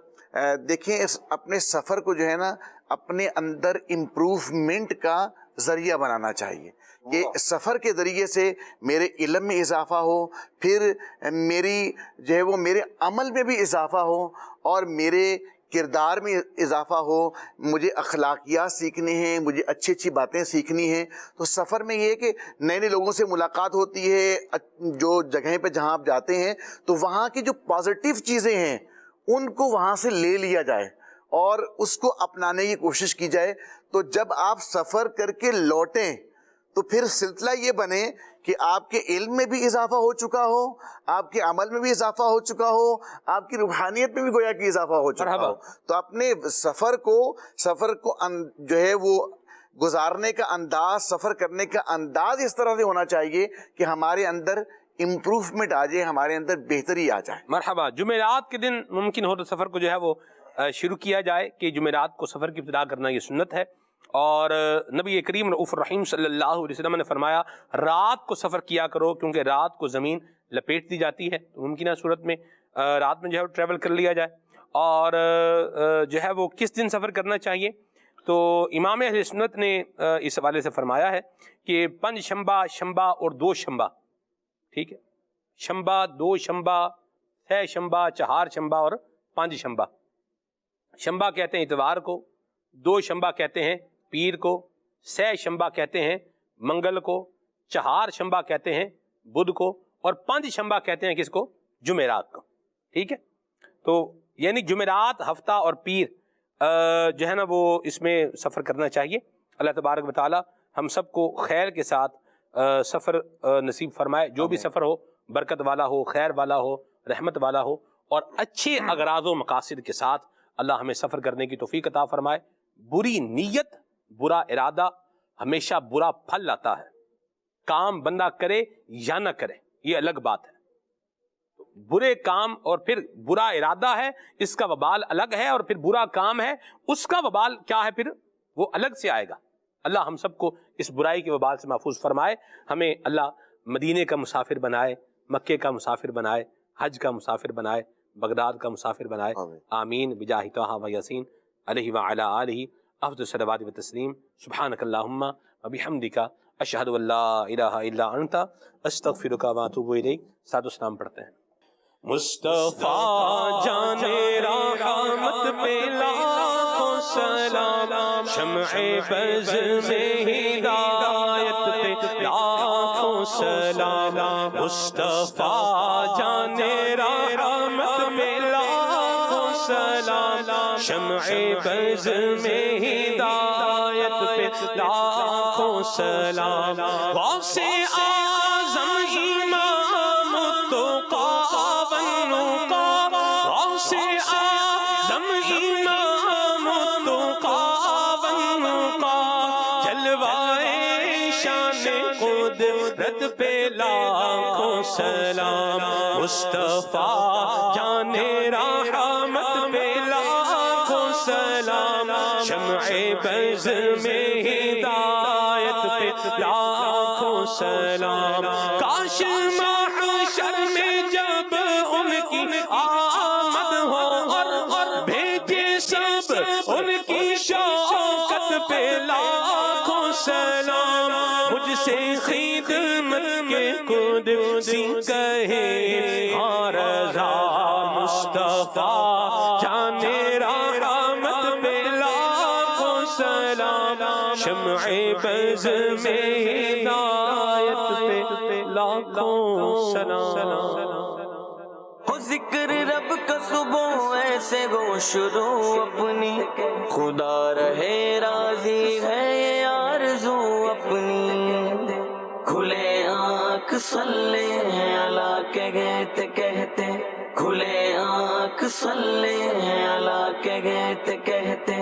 دیکھیں اپنے سفر کو جو ہے نا اپنے اندر امپروومنٹ کا ذریعہ بنانا چاہیے, کہ سفر کے ذریعے سے میرے علم میں اضافہ ہو, پھر میری جو ہے وہ میرے عمل میں بھی اضافہ ہو, اور میرے کردار میں اضافہ ہو. مجھے اخلاقیات سیکھنے ہیں, مجھے اچھی اچھی باتیں سیکھنی ہیں. تو سفر میں یہ ہے کہ نئے نئے لوگوں سے ملاقات ہوتی ہے, جو جگہیں پہ جہاں آپ جاتے ہیں تو وہاں کی جو پازیٹیو چیزیں ہیں ان کو وہاں سے لے لیا جائے اور اس کو اپنانے کی کوشش کی جائے. تو جب آپ سفر کر کے لوٹیں تو پھر سلسلہ یہ بنے کہ آپ کے علم میں بھی اضافہ ہو چکا ہو, آپ کے عمل میں بھی اضافہ ہو چکا ہو, آپ کی روحانیت میں بھی گویا کہ اضافہ ہو چکا ہو. تو اپنے سفر کو جو ہے وہ گزارنے کا انداز, سفر کرنے کا انداز اس طرح سے ہونا چاہیے کہ ہمارے اندر امپروومنٹ آ جائے, ہمارے اندر بہتری آ جائے. مرحبا. جمعرات کے دن ممکن ہو تو سفر کو جو ہے وہ شروع کیا جائے, کہ جمعرات کو سفر کی ابتدا کرنا یہ سنت ہے. اور نبی کریم رؤوف الرحیم صلی اللہ علیہ وسلم نے فرمایا رات کو سفر کیا کرو, کیونکہ رات کو زمین لپیٹ دی جاتی ہے, تو ممکنہ صورت میں رات میں جو ہے ٹریول کر لیا جائے. اور جو ہے وہ کس دن سفر کرنا چاہیے, تو امام اہل سنت نے اس حوالے سے فرمایا ہے کہ 5 شنبہ, شنبہ اور 2 شنبہ, ٹھیک ہے, شنبہ, 2 شنبہ, 6 شنبہ, 4 شنبہ اور 5 شنبہ. شنبہ کہتے ہیں اتوار کو, 2 شنبہ کہتے ہیں پیر کو, 6 شنبہ کہتے ہیں منگل کو, 4 شنبہ کہتے ہیں بدھ کو, اور 5 شنبہ کہتے ہیں کس کو, جمعرات کو. ٹھیک ہے, تو یعنی جمعرات, ہفتہ اور پیر جو ہے نا وہ اس میں سفر کرنا چاہیے. اللہ تبارک و تعالی ہم سب کو خیر کے ساتھ سفر نصیب فرمائے. جو بھی سفر ہو برکت والا ہو, خیر والا ہو, رحمت والا ہو, اور اچھے اغراض و مقاصد کے ساتھ اللہ ہمیں سفر کرنے کی توفیق عطا فرمائے. بری نیت, برا ارادہ ہمیشہ برا پھل لاتا ہے. کام بندہ کرے یا نہ کرے یہ الگ بات ہے, برے کام اور پھر برا ارادہ ہے, اس کا وبال الگ ہے, اور پھر برا کام ہے اس کا وبال کیا ہے, پھر وہ الگ سے آئے گا. اللہ ہم سب کو اس برائی کے وبال سے محفوظ فرمائے. ہمیں اللہ مدینے کا مسافر بنائے, مکے کا مسافر بنائے, حج کا مسافر بنائے, بغداد کا مسافر بنائے. آمین بجاہ طہ و یاسین علیہ وعلی آلہ افضل الصلوات و تسلیم. سبحانک اللہم و بحمدک اشہد ان لا الہ الا انت استغفرک و اتوب الیک. ساتھ اسلام پڑھتے ہیں. مصطفیٰ جان رحمت پہ لاکھوں سلام، شمع بز میں ہدایت پہ لاکھوں سلام. مصطفیٰ جان رحمت پہ لاکھوں سلام، شمع بز میں ہدایت پہ لاکھوں سلام. غوث اعظم امام التقیٰ قدرت پہ لاکھوں سلام. مصطفیٰ جان رحمت پہ لاکھوں سلام، شمع بز میں ہدایت پہ لاکھوں سلام. کاش محشر میں جب ان کی آمد ہو اور بھیجے سب ان کی شوکت پہ لاکھوں سلام. مجھ سے خدمت کے قدسی کہے ہاں رضا، مصطفیٰ جان رحمت پہ لاکھوں سلام، شمع بز میں ہدایت پہ لاکھوں سلام. ہو ذکر رب کا صبح ایسے گو شروع اپنی، خدا رہے راضی ہے یہ آرزو اپنی. کھلے آنکھ صلی اللہ کے گیت کہتے، کھلے آنکھ صلی اللہ کے گیت کہتے،